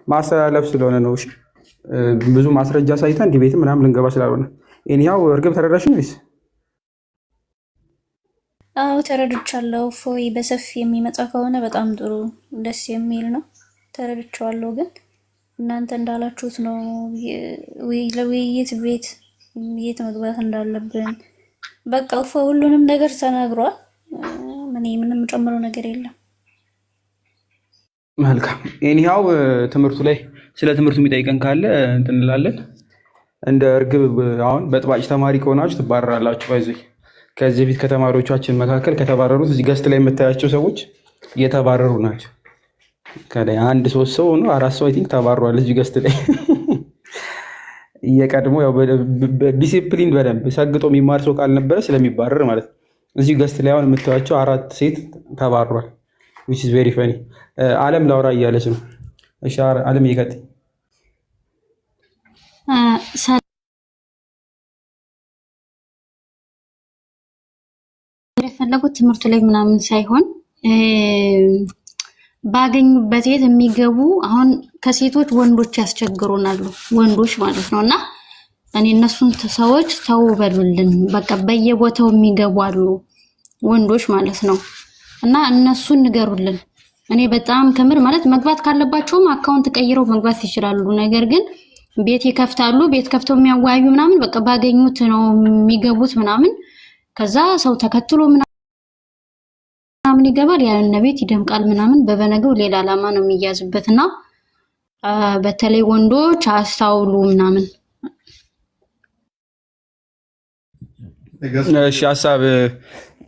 Speaker 1: ማስተላለፍ ስለሆነ ነው። እሺ ብዙ ማስረጃ ሳይተን ዲቤት ምናምን ልንገባ ስላልሆነ ይህው እርግብ ተረዳሽ ወይስ?
Speaker 3: አዎ ተረድቻለሁ። ፎይ በሰፊ የሚመጣ ከሆነ በጣም ጥሩ ደስ የሚል ነው። ተረድቻለሁ። ግን እናንተ እንዳላችሁት ነው ለውይይት ቤት የት መግባት እንዳለብን በቃ ሁሉንም ነገር ተነግሯል። ምንም ጨምሮ ነገር የለም።
Speaker 1: መልካም ኤኒሃው ትምህርቱ ላይ ስለ ትምህርቱ የሚጠይቀን ካለ እንትን እንላለን። እንደ እርግብ አሁን በጥባጭ ተማሪ ከሆናችሁ ትባረራላችሁ። ባይዘይ ከዚህ በፊት ከተማሪዎቻችን መካከል ከተባረሩት እዚህ ገስት ላይ የምታያቸው ሰዎች እየተባረሩ ናቸው። ከላይ 1-3 ሰው ነው 4 ሰው አይ ቲንክ ተባረዋል እዚህ ገስት ላይ እየቀድሞ ያው ዲሲፕሊን በደንብ ሰግጦ የሚማር ሰው ካልነበረ ስለሚባረር ማለት ነው። እዚህ ገስት ላይ አሁን የምታዩቸው 4 ሴት ተባሯል። which is very funny። አለም ላውራ እያለች ነው። እሺ አለም ይቀጥል።
Speaker 5: የፈለጉት ትምህርቱ ላይ ምናምን ሳይሆን ባገኙበት ቤት የሚገቡ አሁን ከሴቶች ወንዶች ያስቸግሩናሉ፣ ወንዶች ማለት ነውና እኔ እነሱን ሰዎች ተው በሉልን። በቃ በየቦታው የሚገቡ አሉ ወንዶች ማለት ነው እና እነሱን ንገሩልን። እኔ በጣም ከምር ማለት መግባት ካለባቸውም አካውንት ቀይረው መግባት ይችላሉ። ነገር ግን ቤት ይከፍታሉ፣ ቤት ከፍተው የሚያወያዩ ምናምን በቃ ባገኙት ነው የሚገቡት ምናምን። ከዛ ሰው ተከትሎ ምናምን ይገባል፣ ያን ቤት ይደምቃል ምናምን። በበነገው ሌላ ዓላማ ነው የሚያዝበትና በተለይ ወንዶች አስተውሉ ምናምን።
Speaker 1: እሺ ሀሳብ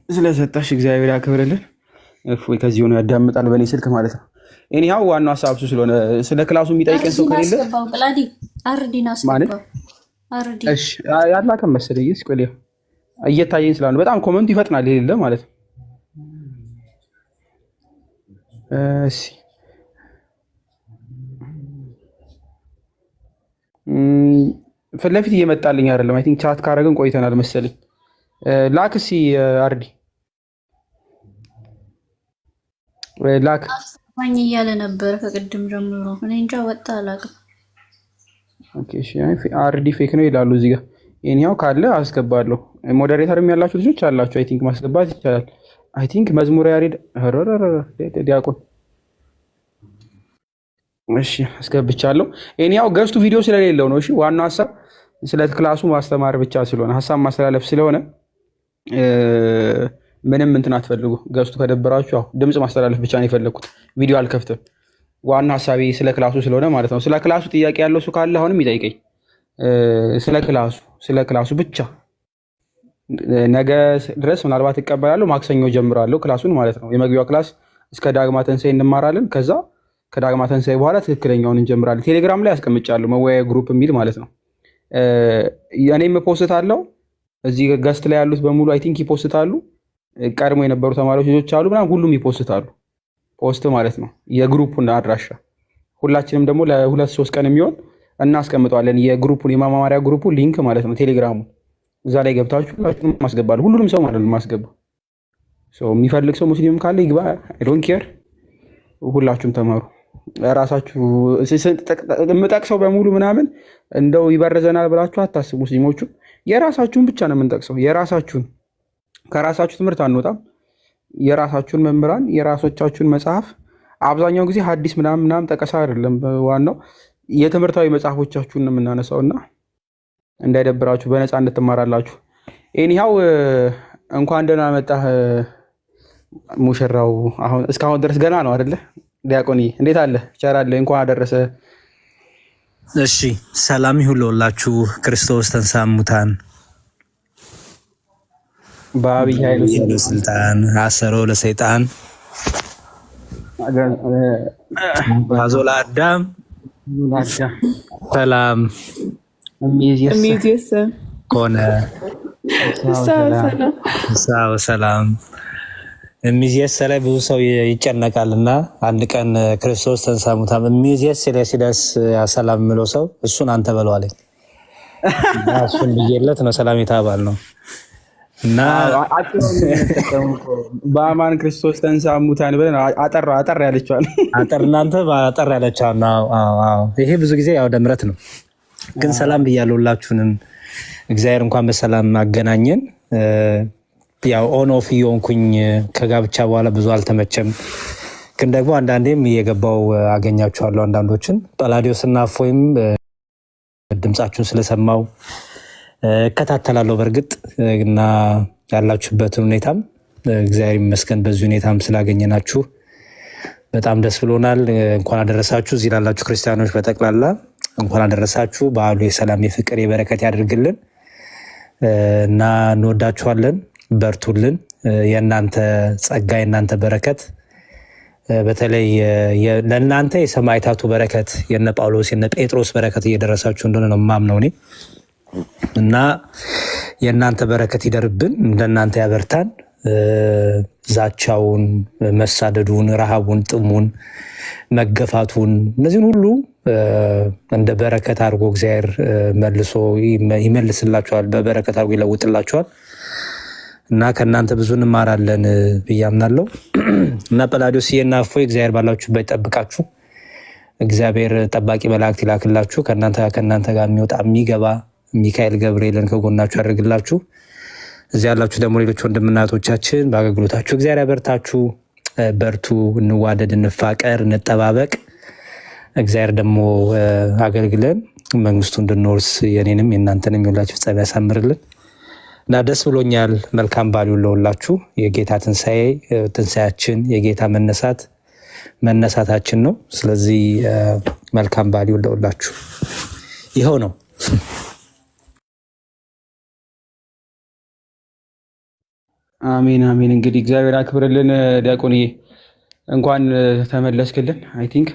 Speaker 1: ስለሰጣሽ እግዚአብሔር ያክብርልን። እፎይ ከዚህ ሆነ ያዳምጣል በእኔ ስልክ ማለት ነው። ኤኒሃው ዋናው ሀሳብ እሱ ስለሆነ ስለ ክላሱ የሚጠይቀን ሰው ከሌለ እሺ ያላከም መሰለኝ እስቆሌ እየታየኝ ስላለ በጣም ኮመንቱ ይፈጥናል የሌለ ማለት ነው። እሺ ፊት ለፊት እየመጣልኝ አይደለም። አይ ቲንክ ቻት ካረግን ቆይተናል መሰለኝ። ላክሲ አርዲ ላክ
Speaker 3: ማኝ እያለ ነበር ከቅድም ጀምሮ። እኔ እንጃ ወጣ አላውቅም።
Speaker 1: ኦኬ እሺ አርዲ ፌክ ነው ይላሉ እዚህ ጋር። ኤኒሃው ካለ አስገባለሁ። ሞዴሬተርም ያላችሁ ልጆች አላችሁ አይ ቲንክ ማስገባት ይቻላል። አይ ቲንክ መዝሙር ያሬድ ዲያቆን እሺ አስገብቻለሁ። ኤኒሃው ገስቱ ቪዲዮ ስለሌለው ነው። እሺ ዋናው ሀሳብ ስለ ክላሱ ማስተማር ብቻ ስለሆነ ሀሳብ ማስተላለፍ ስለሆነ ምንም እንትን አትፈልጉ። ገስቱ ከደበራችሁ ድምፅ ማስተላለፍ ብቻ ነው የፈለኩት። ቪዲዮ አልከፍትም። ዋና ሀሳቤ ስለ ክላሱ ስለሆነ ማለት ነው። ስለ ክላሱ ጥያቄ ያለው እሱ ካለ አሁንም ይጠይቀኝ። ስለ ክላሱ ብቻ ነገ ድረስ ምናልባት እቀበላለሁ። ማክሰኞ ጀምራለሁ ክላሱን ማለት ነው። የመግቢያው ክላስ እስከ ዳግማ ተንሳኤ እንማራለን። ከዛ ከዳግማ ተንሳኤ በኋላ ትክክለኛውን እንጀምራለን። ቴሌግራም ላይ አስቀምጫለሁ መወያያ ግሩፕ የሚል ማለት ነው። እኔም ፖስት አለው እዚህ ገስት ላይ ያሉት በሙሉ አይ ቲንክ ይፖስታሉ። ቀድሞ የነበሩ ተማሪዎች ልጆች አሉ ምናምን ሁሉም ይፖስታሉ። ፖስት ማለት ነው የግሩፑን አድራሻ ሁላችንም ደግሞ ለ2-3 ቀን የሚሆን እናስቀምጠዋለን። የግሩፑን የማማማሪያ ግሩፑ ሊንክ ማለት ነው ቴሌግራሙ እዛ ላይ ገብታችሁ ሁላችሁም ማስገባሉ። ሁሉንም ሰው ማለት ነው ማስገባ። የሚፈልግ ሰው ሙስሊምም ካለ ይግባ። አይ ዶንት ኬር። ሁላችሁም ተማሩ። ራሳችሁ የምጠቅሰው በሙሉ ምናምን እንደው ይበረዘናል ብላችሁ አታስቡ። ሙስሊሞቹ የራሳችሁን ብቻ ነው የምንጠቅሰው። የራሳችሁን ከራሳችሁ ትምህርት አንወጣም። የራሳችሁን መምህራን የራሶቻችሁን መጽሐፍ አብዛኛው ጊዜ ሐዲስ ምናምን ጠቀሳ አይደለም። ዋናው የትምህርታዊ መጽሐፎቻችሁን ነው የምናነሳው እና እንዳይደብራችሁ በነፃነት ትማራላችሁ። ኤኒሃው እንኳን ደህና መጣህ ሙሽራው። አሁን እስካሁን ድረስ ገና ነው አይደለ? ዲያቆኒ እንዴት አለ? ቸራለ እንኳን አደረሰ።
Speaker 6: እሺ ሰላም ይሁን ለሁላችሁ። ክርስቶስ ተንሥአ እሙታን
Speaker 1: በአብይ ኃይል
Speaker 6: ስልጣን አሰሮ ለሰይጣን አዞ ለአዳም
Speaker 1: ሙላዳ
Speaker 6: ሰላም
Speaker 7: እሚዜስ
Speaker 6: ኮነ
Speaker 7: ሰላም
Speaker 6: ሰላም እሚዜስ ላይ ብዙ ሰው ይጨነቃልና አንድ ቀን ክርስቶስ ተንሥአ እሙታን እሚዜስ ሲደርስ ሰላም የምለው ሰው እሱን አንተ በለው አለኝ። እሱን ብዬለት ነው ሰላም የተባል ነው እና
Speaker 1: በአማን ክርስቶስ ተንሥአ እሙታን ብለን አጠር ያለችዋል።
Speaker 6: እናንተ አጠር ያለችዋል። ይሄ ብዙ ጊዜ ያው ደምረት ነው፣ ግን ሰላም ብያለሁ ሁላችሁንም። እግዚአብሔር እንኳን በሰላም አገናኘን። ያው ኦን ኦፍ እየሆንኩኝ ከጋብቻ በኋላ ብዙ አልተመቸም፣ ግን ደግሞ አንዳንዴም እየገባው አገኛችኋለሁ። አንዳንዶችን ጳላዲዮስና እፎይም ድምፃችሁን ስለሰማው እከታተላለሁ በእርግጥ እና ያላችሁበትን ሁኔታም እግዚአብሔር ይመስገን በዚህ ሁኔታም ስላገኘናችሁ በጣም ደስ ብሎናል። እንኳን አደረሳችሁ። እዚህ ላላችሁ ክርስቲያኖች በጠቅላላ እንኳን አደረሳችሁ። በዓሉ የሰላም የፍቅር የበረከት ያደርግልን እና እንወዳችኋለን። በርቱልን። የእናንተ ጸጋ የእናንተ በረከት በተለይ ለእናንተ የሰማዕታቱ በረከት የነ ጳውሎስ የነ ጴጥሮስ በረከት እየደረሳችሁ እንደሆነ ነው የማምነው እኔ እና የእናንተ በረከት ይደርብን፣ እንደናንተ ያበርታን። ዛቻውን፣ መሳደዱን፣ ረሃቡን፣ ጥሙን፣ መገፋቱን እነዚህን ሁሉ እንደ በረከት አድርጎ እግዚአብሔር መልሶ ይመልስላችኋል፣ በበረከት አድርጎ ይለውጥላችኋል እና ከእናንተ ብዙ እንማራለን ብዬ አምናለሁ እና ጳላዲዮስዬና እፎይ እግዚአብሔር ባላችሁበት ይጠብቃችሁ። እግዚአብሔር ጠባቂ መላእክት ይላክላችሁ። ከእናንተ ጋር የሚወጣ የሚገባ ሚካኤል ገብርኤልን ከጎናችሁ ያደርግላችሁ። እዚህ ያላችሁ ደግሞ ሌሎች ወንድምና እህቶቻችን በአገልግሎታችሁ እግዚአብሔር ያበርታችሁ። በርቱ፣ እንዋደድ፣ እንፋቀር፣ እንጠባበቅ። እግዚአብሔር ደግሞ አገልግለን መንግስቱ እንድንወርስ የኔንም የእናንተንም የሁላችሁ ፍጻሜ ያሳምርልን እና ደስ ብሎኛል። መልካም በዓል ለሁላችሁ። የጌታ ትንሣኤያችን የጌታ መነሳታችን ነው። ስለዚህ መልካም በዓል ለሁላችሁ። ይኸው ነው።
Speaker 1: አሜን አሜን። እንግዲህ እግዚአብሔር አክብርልን። ዲያቆንዬ እንኳን ተመለስክልን። አይ ቲንክ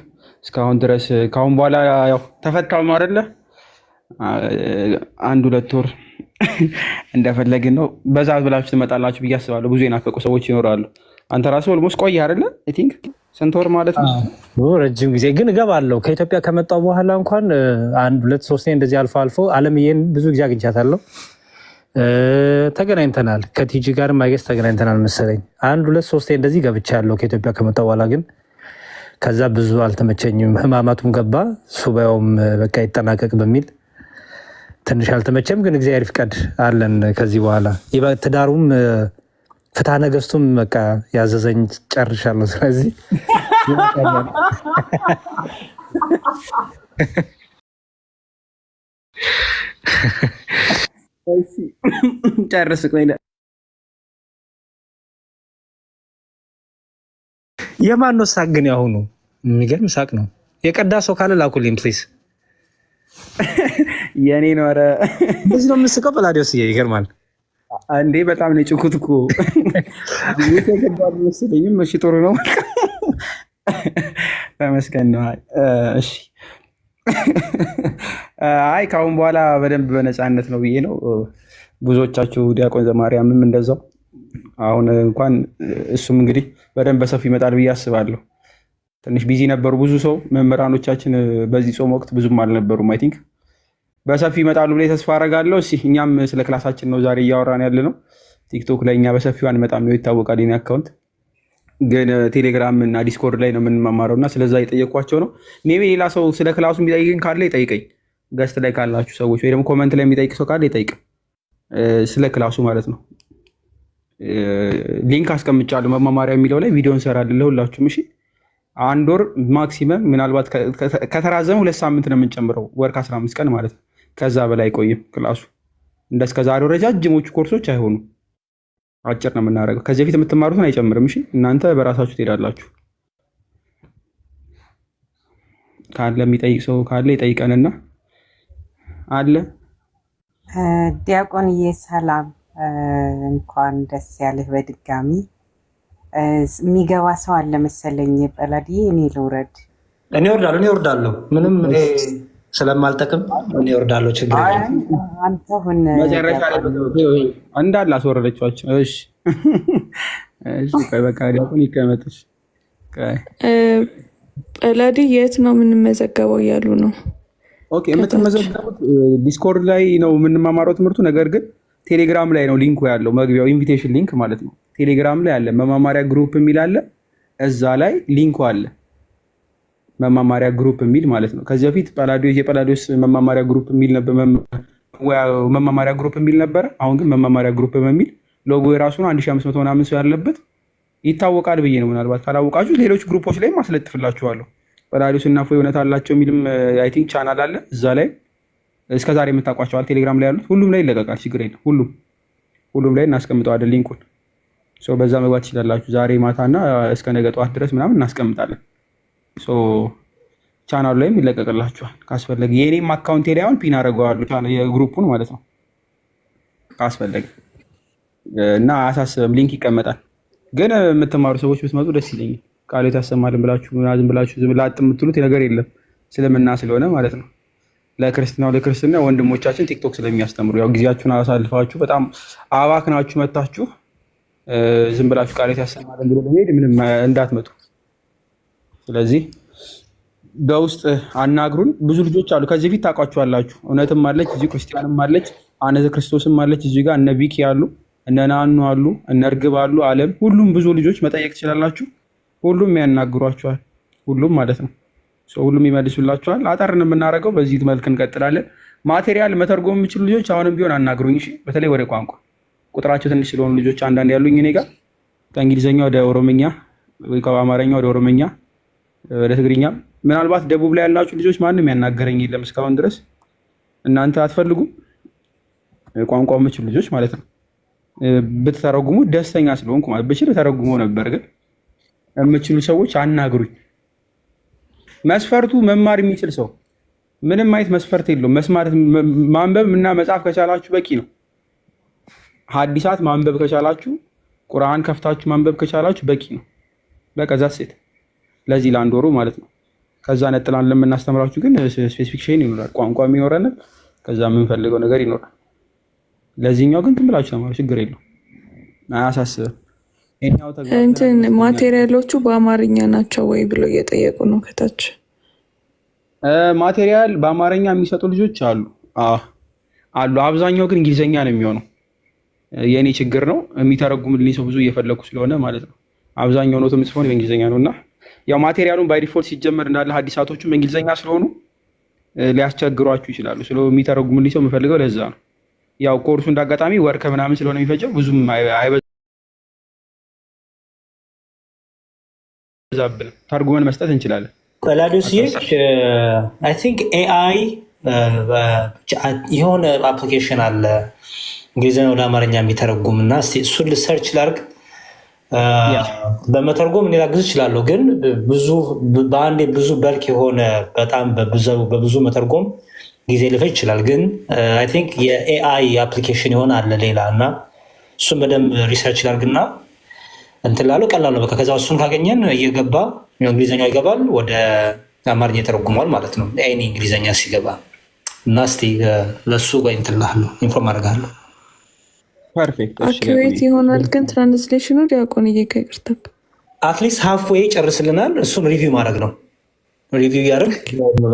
Speaker 1: እስካሁን ድረስ ካሁን በኋላ ያው ተፈታው ነው አይደለ? 1-2 ወር እንደፈለግን ነው። በዛ ብላችሁ ትመጣላችሁ ብዬ አስባለሁ። ብዙ የናፈቁ ሰዎች ይኖራሉ። አንተ ራስህ ኦልሞስት ቆየህ አይደለ? አይ ቲንክ ስንት ወር ማለት ነው?
Speaker 6: ረጅም ጊዜ ግን እገባለሁ። ከኢትዮጵያ ከመጣሁ በኋላ እንኳን 1-2-3 እንደዚህ አልፎ አልፎ አለምዬን ብዙ ጊዜ አግኝቻታለሁ። ተገናኝተናል። ከቲጂ ጋር ማይገስ ተገናኝተናል መሰለኝ 1-2-3 እንደዚህ ገብቻለሁ ከኢትዮጵያ ከመጣሁ በኋላ ግን ከዛ ብዙ አልተመቸኝም። ህማማቱም ገባ፣ ሱባኤውም በቃ ይጠናቀቅ በሚል ትንሽ አልተመቸም። ግን እግዚአብሔር ይፍቀድ አለን። ከዚህ በኋላ ትዳሩም ፍትሐ ነገስቱም በቃ ያዘዘኝ ጨርሻለሁ። ስለዚህ
Speaker 1: ጨርስ።
Speaker 6: የማን ነው ሳቅ ግን? ያሁኑ የሚገርም ሳቅ ነው። የቀዳ ሰው ካለ ላኩልኝ ፕሊዝ።
Speaker 1: የኔ ነው። ኧረ
Speaker 6: እንደዚህ ነው የምስቀው። ጳላዲዮስ ይገርማል
Speaker 1: እንዴ! በጣም ነው የጭኩት እኮ መስለኝም። እሺ ጥሩ ነው። ተመስገን ነው። እሺ አይ ካሁን በኋላ በደንብ በነፃነት ነው ብዬ ነው። ብዙዎቻችሁ ዲያቆን ዘማርያምም እንደዛው አሁን እንኳን እሱም እንግዲህ በደንብ በሰፊ ይመጣል ብዬ አስባለሁ። ትንሽ ቢዚ ነበሩ ብዙ ሰው መምህራኖቻችን በዚህ ጾም ወቅት ብዙም አልነበሩም። አይ ቲንክ በሰፊ ይመጣሉ ብዬ ተስፋ አደርጋለሁ። እኛም ስለ ክላሳችን ነው ዛሬ እያወራን ያለ ነው። ቲክቶክ ላይ እኛ በሰፊው አንመጣም ይታወቃል። የኔ አካውንት ግን ቴሌግራም እና ዲስኮርድ ላይ ነው የምንማማረው እና ስለዛ የጠየኳቸው ነው። ሜቢ ሌላ ሰው ስለ ክላሱ የሚጠይቅን ካለ ይጠይቀኝ። ገስት ላይ ካላችሁ ሰዎች ወይ ደግሞ ኮመንት ላይ የሚጠይቅ ሰው ካለ ይጠይቅ፣ ስለ ክላሱ ማለት ነው። ሊንክ አስቀምጫለሁ መማማሪያ የሚለው ላይ ቪዲዮ እንሰራለን ለሁላችሁም። እሺ 1 ወር ማክሲመም፣ ምናልባት ከተራዘመ 2 ሳምንት ነው የምንጨምረው፣ ወር ከ15 ቀን ማለት ነው። ከዛ በላይ አይቆይም ክላሱ። እንደስከዛሬው ረጃጅሞቹ ኮርሶች አይሆኑም፣ አጭር ነው የምናደርገው። ከዚህ በፊት የምትማሩትን አይጨምርም። እሺ እናንተ በራሳችሁ ትሄዳላችሁ። ካለ የሚጠይቅ ሰው ካለ ይጠይቀንና አለ።
Speaker 8: ዲያቆንዬ ሰላም፣ እንኳን ደስ ያለህ በድጋሚ። የሚገባ ሰው አለ መሰለኝ። ጳላዲ እኔ ልውረድ።
Speaker 6: እኔ እወርዳለሁ ምንም እኔ ስለማልጠቅም እኔ እወርዳለሁ። ችግር የለም።
Speaker 8: አንተ ሁን
Speaker 1: መጨረሻ ላይ እንዳለ አስወረደችዋቸው። እሺ እሺ፣ በቃ ዲያቆን ይቀመጥሽ።
Speaker 7: ላዲ የት ነው የምንመዘገበው እያሉ ነው።
Speaker 1: ኦኬ፣ የምትመዘገቡት ዲስኮርድ ላይ ነው የምንማማረው ትምህርቱ። ነገር ግን ቴሌግራም ላይ ነው ሊንኩ ያለው፣ መግቢያው ኢንቪቴሽን ሊንክ ማለት ነው። ቴሌግራም ላይ አለ፣ መማማሪያ ግሩፕ የሚል አለ። እዛ ላይ ሊንኩ አለ፣ መማማሪያ ግሩፕ የሚል ማለት ነው። ከዚህ በፊት የጳላዲዮስ መማማሪያ ግሩፕ የሚል ነበር፣ መማማሪያ ግሩፕ የሚል ነበረ። አሁን ግን መማማሪያ ግሩፕ በሚል ሎጎ የራሱ ነው። 1500 ምናምን ሰው ያለበት ይታወቃል ብዬ ነው። ምናልባት ካላወቃችሁ ሌሎች ግሩፖች ላይ ማስለጥፍላችኋለሁ። ጳላዲዮስ እና እፎይ እውነት አላቸው የሚልም አይ ቲንክ ቻናል አለ። እዛ ላይ እስከዛሬ የምታውቋቸዋል ቴሌግራም ላይ ያሉት ሁሉም ላይ ይለቀቃል። ችግር የለም። ሁሉም ላይ እናስቀምጠዋለን ሊንኩን። በዛ መግባት ትችላላችሁ። ዛሬ ማታና እስከ ነገ ጠዋት ድረስ ምናምን እናስቀምጣለን። ቻናሉ ላይም ይለቀቅላችኋል ካስፈለገ። የኔም አካውንቴ ላይ አሁን ፒን አደርገዋለሁ የግሩፑን ማለት ነው ካስፈለገ እና አያሳስብም። ሊንክ ይቀመጣል። ግን የምትማሩ ሰዎች ብትመጡ ደስ ይለኛል። ቃሎት ያሰማልን ብላችሁ ዝም ብላችሁ ላጥ የምትሉት ነገር የለም። ስለምና ስለሆነ ማለት ነው። ለክርስትና ወንድሞቻችን ቲክቶክ ስለሚያስተምሩ ያው ጊዜያችሁን አሳልፋችሁ በጣም አባክናችሁ መታችሁ ዝም ብላችሁ ቃሎት ያሰማልን ብሎ ለመሄድ ምንም እንዳትመጡ። ስለዚህ በውስጥ አናግሩን። ብዙ ልጆች አሉ። ከዚህ ፊት ታውቋቸዋላችሁ። እውነትም አለች እዚህ፣ ክርስቲያንም አለች፣ አነዘ ክርስቶስም አለች እዚህ ጋር። እነ ቪኪ አሉ፣ እነ ናኑ አሉ፣ እነ እርግብ አሉ፣ አለም፣ ሁሉም ብዙ ልጆች መጠየቅ ትችላላችሁ። ሁሉም ያናግሯቸዋል። ሁሉም ማለት ነው። ሁሉም ይመልሱላችኋል። አጠርን የምናደርገው በዚህ መልክ እንቀጥላለን። ማቴሪያል መተርጎም የሚችሉ ልጆች አሁንም ቢሆን አናግሩኝ። እሺ፣ በተለይ ወደ ቋንቋ ቁጥራቸው ትንሽ ስለሆኑ ልጆች አንዳንድ ያሉኝ እኔ ጋር ከእንግሊዝኛ ወደ ኦሮምኛ ወይ ከአማርኛ ወደ ኦሮምኛ ወደ ትግርኛ። ምናልባት ደቡብ ላይ ያላችሁ ልጆች ማንም ያናገረኝ የለም እስካሁን ድረስ። እናንተ አትፈልጉም ቋንቋ የምችሉ ልጆች ማለት ነው። ብትተረጉሙ ደስተኛ ስለሆንኩ ማለት ብችል ተረጉሞ ነበር። ግን የምችሉ ሰዎች አናግሩኝ። መስፈርቱ መማር የሚችል ሰው፣ ምንም አይነት መስፈርት የለውም። ማንበብ እና መጻፍ ከቻላችሁ በቂ ነው። ሐዲሳት ማንበብ ከቻላችሁ፣ ቁርአን ከፍታችሁ ማንበብ ከቻላችሁ በቂ ነው። በቃ ዛ ሴት ለዚህ ለአንድ ወሩ ማለት ነው። ከዛ ነጥላን ለምናስተምራችሁ ግን ስፔሲፊኬሽን ይኖራል፣ ቋንቋም ይኖረናል፣ ከዛ የምንፈልገው ነገር ይኖራል። ለዚህኛው ግን ትንብላችሁ ተማሩ፣ ችግር የለው፣ አያሳስብም።
Speaker 7: እንትን ማቴሪያሎቹ በአማርኛ ናቸው ወይ ብሎ እየጠየቁ ነው ከታች።
Speaker 1: ማቴሪያል በአማርኛ የሚሰጡ ልጆች አሉ አሉ። አብዛኛው ግን እንግሊዝኛ ነው የሚሆነው። የእኔ ችግር ነው፣ የሚተረጉምልኝ ሰው ብዙ እየፈለኩ ስለሆነ ማለት ነው። አብዛኛው ኖት የምጽፈው በእንግሊዝኛ ነው እና ያው ማቴሪያሉን ባይ ዲፎልት ሲጀመር እንዳለ ሐዲሳቶቹም በእንግሊዝኛ ስለሆኑ ሊያስቸግሯችሁ ይችላሉ። የሚተረጉምልኝ ሰው የምፈልገው ለዛ ነው። ያው ኮርሱ እንዳጋጣሚ ወር ከምናምን ስለሆነ የሚፈጀው ብዙም አይበዛብንም። ተርጉመን መስጠት እንችላለን።
Speaker 6: ጳላዲዮስ አይ ቲንክ ኤአይ የሆነ አፕሊኬሽን አለ እንግሊዝኛ ወደ አማርኛ የሚተረጉም እና እሱን ልሰርች ላድርግ። በመተርጎም እኔ ላግዝ እችላለሁ፣ ግን በአንዴ ብዙ በልክ የሆነ በጣም በብዙ መተርጎም ጊዜ ሊፈጅ ይችላል። ግን አይ ቲንክ የኤአይ አፕሊኬሽን የሆነ አለ ሌላ እና እሱን በደንብ ሪሰርች ላድርግና እንትን ላለው ቀላል ነው። በቃ ከዛ እሱን ካገኘን እየገባ እንግሊዝኛው ይገባል፣ ወደ አማርኛ የተረጉመዋል ማለት ነው። ኤኒ እንግሊዝኛ ሲገባ እና እስኪ ለእሱ ቆይ እንትን እልሃለሁ፣ ኢንፎርም አደርግሃለሁ።
Speaker 7: አኪሬት ይሆናል ግን ትራንስሌሽኑ ዲያቆንዬ ከይቅርታ
Speaker 6: አትሊስት ሃፍዌይ ጨርስልናል። እሱን ሪቪው ማድረግ ነው። ሪቪው ያደርግ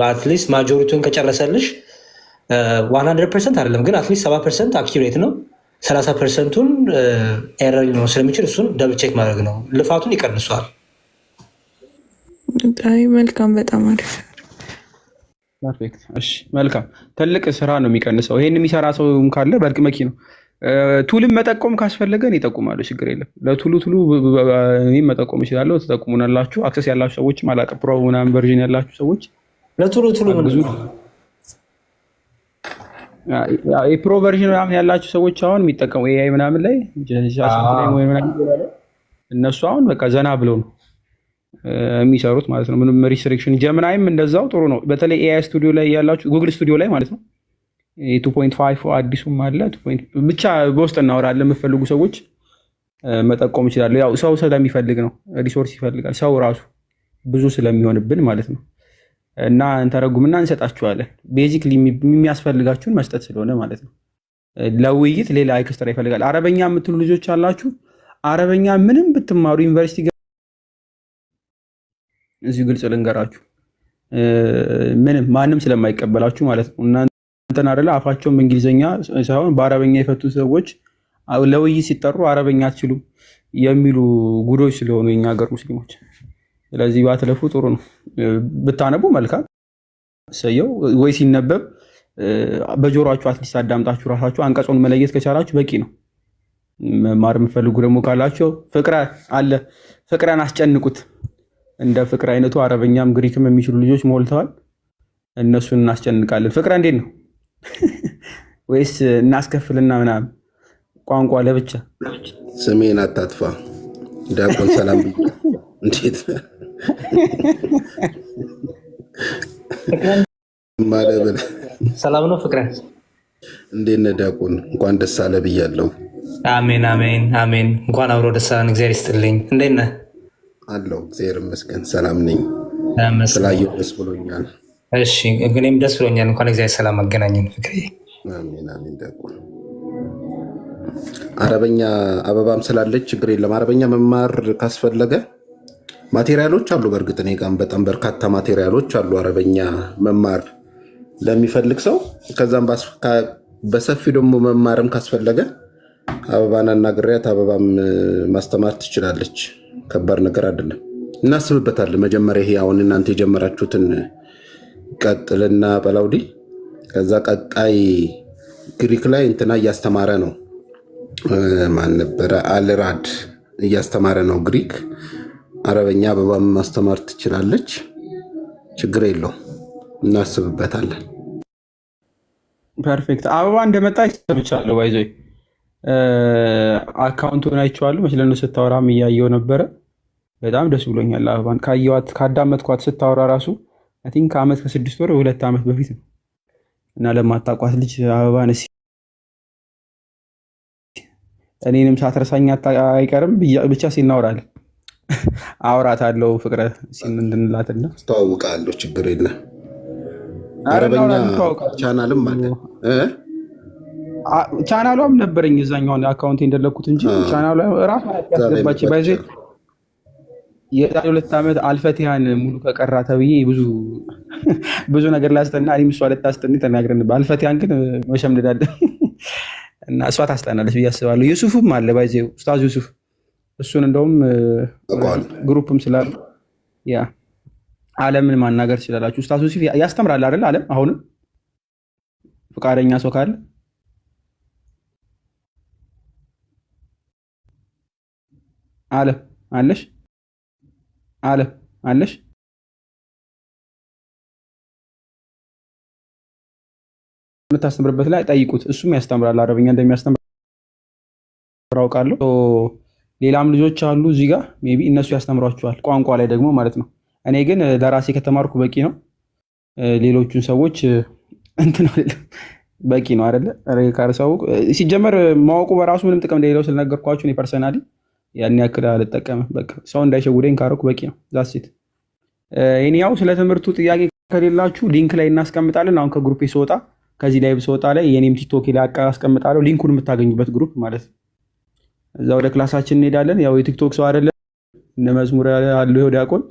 Speaker 6: አትሊስት ማጆሪቲውን ከጨረሰልሽ 100% አይደለም ግን አትሊስት 70% አኪሬት ነው። 30%ቱን ኤረር ሊኖር ስለሚችል እሱን ደብል ቼክ ማድረግ ነው። ልፋቱን ይቀንሷል።
Speaker 7: መልካም፣ በጣም አሪፍ።
Speaker 1: ፐርፌክት። እሺ፣ መልካም። ትልቅ ስራ ነው የሚቀንሰው። ይሄን የሚሰራ ሰው ካለ በርቅ መኪ ነው። ቱልም መጠቆም ካስፈለገን ይጠቁማሉ፣ ችግር የለም። ለቱሉ መጠቆም ይችላለሁ፣ ተጠቁሙናላችሁ። አክሰስ ያላችሁ ሰዎችም አላውቅም፣ ፕሮ ምናምን ቨርዥን ያላችሁ ሰዎች
Speaker 6: ለቱሉ
Speaker 1: የፕሮ ቨርዥን ምናምን ያላችሁ ሰዎች አሁን የሚጠቀሙ ኤአይ ምናምን ላይ እነሱ አሁን በቃ ዘና ብለው ነው የሚሰሩት ማለት ነው። ምንም ሪስትሪክሽን። ጀምናይም እንደዛው ጥሩ ነው። በተለይ ኤአይ ስቱዲዮ ላይ ያላችሁ ጉግል ስቱዲዮ ላይ ማለት ነው 2.5 አዲሱም አለ። ብቻ በውስጥ እናወራለን። የምፈልጉ ሰዎች መጠቆም ይችላሉ። ያው ሰው ስለሚፈልግ ነው፣ ሪሶርስ ይፈልጋል ሰው ራሱ ብዙ ስለሚሆንብን ማለት ነው። እና እንተረጉምና እንሰጣችኋለን። ቤዚክሊ የሚያስፈልጋችሁን መስጠት ስለሆነ ማለት ነው። ለውይይት ሌላ ኤክስትራ ይፈልጋል። አረበኛ የምትሉ ልጆች አላችሁ። አረበኛ ምንም ብትማሩ ዩኒቨርሲቲ እዚሁ ግልጽ ልንገራችሁ ምንም ማንም ስለማይቀበላችሁ ማለት ነው። እናንተን አይደለ አፋቸውም እንግሊዝኛ ሳይሆን በአረበኛ የፈቱ ሰዎች ለውይይት ሲጠሩ አረበኛ አትችሉም የሚሉ ጉዶች ስለሆኑ የኛ ሀገር ሙስሊሞች። ስለዚህ ባትለፉ ጥሩ ነው። ብታነቡ መልካም ሰየው ወይ ሲነበብ በጆሮአችሁ አትሊስት አዳምጣችሁ ራሳችሁ አንቀጹን መለየት ከቻላችሁ በቂ ነው። መማር የምፈልጉ ደግሞ ካላችሁ ፍቅረ አለ ፍቅረን አስጨንቁት። እንደ ፍቅር አይነቱ አረበኛም ግሪክም የሚችሉ ልጆች ሞልተዋል። እነሱን እናስጨንቃለን። ፍቅረ እንዴት ነው? ወይስ እናስከፍልና ምናምን ቋንቋ ለብቻ?
Speaker 9: ስሜን አታጥፋ ዲያቆን ሰላም እንዴት ማለበል
Speaker 6: ሰላም ነው ፍቅረ
Speaker 9: እንዴት ነህ ዲያቆን? እንኳን ደስ አለ ብያለሁ።
Speaker 6: አሜን አሜን አሜን። እንኳን አብሮ ደስ አለን። እግዚአብሔር ይስጥልኝ። እንዴት ነህ?
Speaker 9: አለሁ እግዚአብሔር ይመስገን ሰላም ነኝ። ስላየሁ ደስ ብሎኛል።
Speaker 6: እሺ እኔም ደስ ብሎኛል። እንኳን እግዚአብሔር ሰላም አገናኘን ፍቅሬ።
Speaker 9: አሜን አሜን። ዲያቆን አረበኛ አበባም ስላለች ችግር የለም። አረበኛ መማር ካስፈለገ ማቴሪያሎች አሉ። በእርግጥ እኔ ጋርም በጣም በርካታ ማቴሪያሎች አሉ አረበኛ መማር ለሚፈልግ ሰው። ከዛም በሰፊው ደግሞ መማርም ካስፈለገ አበባን አናግሪያት፣ አበባም ማስተማር ትችላለች። ከባድ ነገር አይደለም። እናስብበታለን። መጀመሪያ ይሄ አሁን እናንተ የጀመራችሁትን ቀጥልና በላውዲ ከዛ ቀጣይ ግሪክ ላይ እንትና እያስተማረ ነው። ማን ነበረ? አልራድ እያስተማረ ነው ግሪክ። አረበኛ አበባም ማስተማር ትችላለች። ችግር የለውም። እናስብበታለን።
Speaker 1: ፐርፌክት። አበባ እንደመጣ ይሰምቻለሁ። ባይዞ አካውንቱን አይቼዋለሁ። መስለኑ ስታወራም እያየው ነበረ። በጣም ደስ ብሎኛል። አበባን ካየኋት ካዳመጥኳት ስታወራ ራሱ አይ ቲንክ ከዓመት ከ6 ወር 2 ዓመት በፊት ነው። እና ለማታውቋት ልጅ አበባን እኔንም ሳትረሳኝ አይቀርም ብቻ ሲናወራለን አውራታለሁ። ፍቅረ እንድንላትና
Speaker 9: አስተዋውቃለሁ። ችግር የለም። አረበኛ ቻናልም አለ።
Speaker 1: ቻናሏም ነበረኝ እዛኛውን አካውንት እንደለኩት እንጂ ቻናሏ ራሱ ያስገባች ባይዘ የዛሬ 2 ዓመት አልፈቲሃን ሙሉ ከቀራ ተብዬ ብዙ ነገር ላስጠና እኔም እሷ ልታስጠኒ ተናግረን አልፈቲሃን ግን መሸምደዳለን እና እሷ ታስጠናለች ብዬ አስባለሁ። ዩሱፍም አለ ባይዘ ኡስታዝ ዩሱፍ እሱን እንደውም ግሩፕም ስላለ ያ ዓለምን ማናገር ትችላላችሁ። ኡስታዝ ዩሱፍ ያስተምራል አይደል? ዓለም አሁንም ፈቃደኛ ሰው ካለ ዓለም አለሽ ዓለም አለሽ የምታስተምርበት ላይ ጠይቁት። እሱም ያስተምራል። አረበኛ እንደሚያስተምር አውቃለሁ። ሌላም ልጆች አሉ እዚህ ጋር ሜይ ቢ እነሱ ያስተምሯቸዋል ቋንቋ ላይ ደግሞ ማለት ነው። እኔ ግን ለራሴ ከተማርኩ በቂ ነው። ሌሎቹን ሰዎች እንትን አይደለም በቂ ነው አይደለ? ካርሳው ሲጀመር ማወቁ በራሱ ምንም ጥቅም እንደሌለው ስለነገርኳችሁ እኔ ፐርሰናሊ ያን ያክል አልጠቀምም። በቃ ሰው እንዳይሸውደኝ ካረኩ በቂ ነው። ዛሲት እኔ ያው ስለ ትምህርቱ ጥያቄ ከሌላችሁ ሊንክ ላይ እናስቀምጣለን። አሁን ከግሩፕ ስወጣ ከዚህ ላይ ስወጣ ላይ የኔም ቲክቶክ ላይ አስቀምጣለሁ ሊንኩን የምታገኙበት ግሩፕ ማለት ነው። እዛ ወደ ክላሳችን እንሄዳለን። ያው የቲክቶክ ሰው አይደለም። እነ መዝሙር አሉ፣ ይኸው ዲያቆን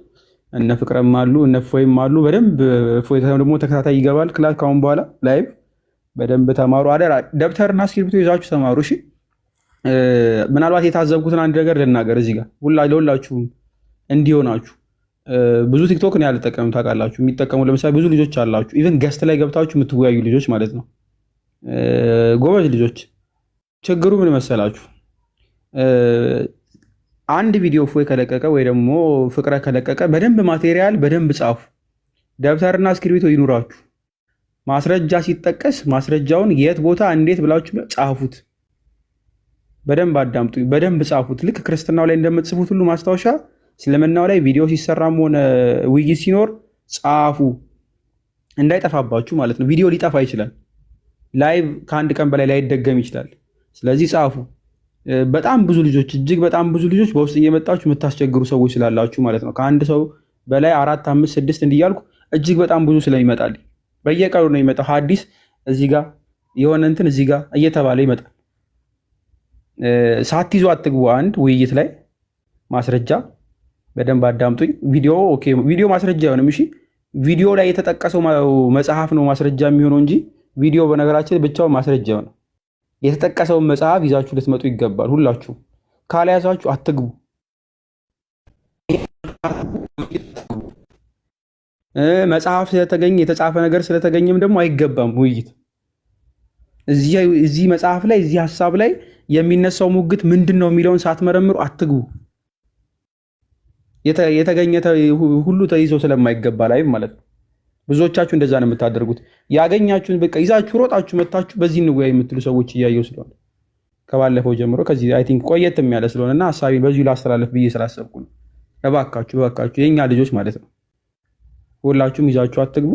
Speaker 1: እነ ፍቅረም አሉ፣ እነ ፎይም አሉ። በደንብ ፎይ ደግሞ ተከታታይ ይገባል ክላስ። ካሁን በኋላ ላይቭ በደንብ ተማሩ። አደራ ደብተርና እስክሪብቶ ይዛችሁ ተማሩ። እሺ። ምናልባት የታዘብኩትን አንድ ነገር ልናገር እዚህ ጋር ለሁላችሁም እንዲሆናችሁ። ብዙ ቲክቶክ ነው ያልጠቀምም ታውቃላችሁ። የሚጠቀሙ ለምሳሌ ብዙ ልጆች አላችሁ፣ ኢቨን ገስት ላይ ገብታችሁ የምትወያዩ ልጆች ማለት ነው። ጎበዝ ልጆች። ችግሩ ምን መሰላችሁ? አንድ ቪዲዮ ፎይ ከለቀቀ ወይ ደግሞ ፍቅረ ከለቀቀ በደንብ ማቴሪያል በደንብ ጻፉ። ደብተርና እስክሪብቶ ይኑራችሁ። ማስረጃ ሲጠቀስ ማስረጃውን የት ቦታ እንዴት ብላችሁ ጻፉት። በደንብ አዳምጡ፣ በደንብ ጻፉት። ልክ ክርስትናው ላይ እንደምትጽፉት ሁሉ ማስታወሻ እስልምናው ላይ ቪዲዮ ሲሰራም ሆነ ውይይት ሲኖር ጻፉ፣ እንዳይጠፋባችሁ ማለት ነው። ቪዲዮ ሊጠፋ ይችላል፣ ላይቭ ከአንድ ቀን በላይ ላይደገም ይችላል። ስለዚህ ጻፉ። በጣም ብዙ ልጆች እጅግ በጣም ብዙ ልጆች በውስጥ እየመጣችሁ የምታስቸግሩ ሰዎች ስላላችሁ ማለት ነው። ከአንድ ሰው በላይ 4፣ 5፣ 6 እንዲያልኩ እጅግ በጣም ብዙ ስለሚመጣልኝ በየቀኑ ነው የሚመጣው። ሐዲስ እዚህ ጋር የሆነ እንትን እዚህ ጋር እየተባለ ይመጣል። ሳትይዙ አትግቡ። አንድ ውይይት ላይ ማስረጃ በደንብ አዳምጡኝ። ቪዲዮ ማስረጃ አይሆንም። እሺ ቪዲዮ ላይ የተጠቀሰው መጽሐፍ ነው ማስረጃ የሚሆነው እንጂ ቪዲዮ በነገራችን ብቻውን ማስረጃ ነው። የተጠቀሰውን መጽሐፍ ይዛችሁ ልትመጡ ይገባል። ሁላችሁ ካልያዛችሁ አትግቡ። መጽሐፍ ስለተገኘ የተጻፈ ነገር ስለተገኘም ደግሞ አይገባም ውይይት። እዚህ መጽሐፍ ላይ እዚህ ሀሳብ ላይ የሚነሳው ሙግት ምንድን ነው የሚለውን ሳትመረምሩ አትግቡ። የተገኘ ሁሉ ተይዞ ስለማይገባ ላይ ማለት ነው። ብዙዎቻችሁ እንደዛ ነው የምታደርጉት። ያገኛችሁን በቃ ይዛችሁ ሮጣችሁ መታችሁ በዚህ እንወያይ የምትሉ ሰዎች እያየሁ ስለሆነ ከባለፈው ጀምሮ ከዚህ አይ ቲንክ ቆየትም ያለ ስለሆነና ሀሳቤን በዚሁ ላስተላለፍ ብዬ ስላሰብኩ ነው። እባካችሁ የኛ ልጆች ማለት ነው ሁላችሁም ይዛችሁ አትግቡ።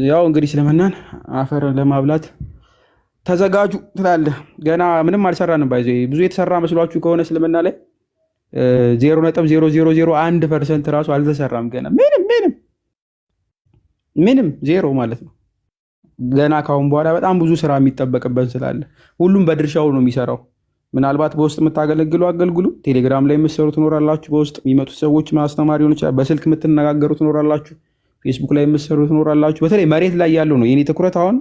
Speaker 1: ያው እንግዲህ ስለመናን አፈር ለማብላት ተዘጋጁ ትላለህ። ገና ምንም አልሰራንም። ባይዘ ብዙ የተሰራ መስሏችሁ ከሆነ ስለመና ላይ 0.0001% ራሱ አልተሰራም ገና ምንም ዜሮ ማለት ነው። ገና ካሁን በኋላ በጣም ብዙ ስራ የሚጠበቅበት ስላለ ሁሉም በድርሻው ነው የሚሰራው። ምናልባት በውስጥ የምታገለግሉ አገልግሉ። ቴሌግራም ላይ የምትሰሩ ትኖራላችሁ። በውስጥ የሚመጡ ሰዎች ማስተማሪ ሆን ይችላል። በስልክ የምትነጋገሩ ትኖራላችሁ። ፌስቡክ ላይ የምትሰሩ ትኖራላችሁ። በተለይ መሬት ላይ ያለው ነው የኔ ትኩረት አሁን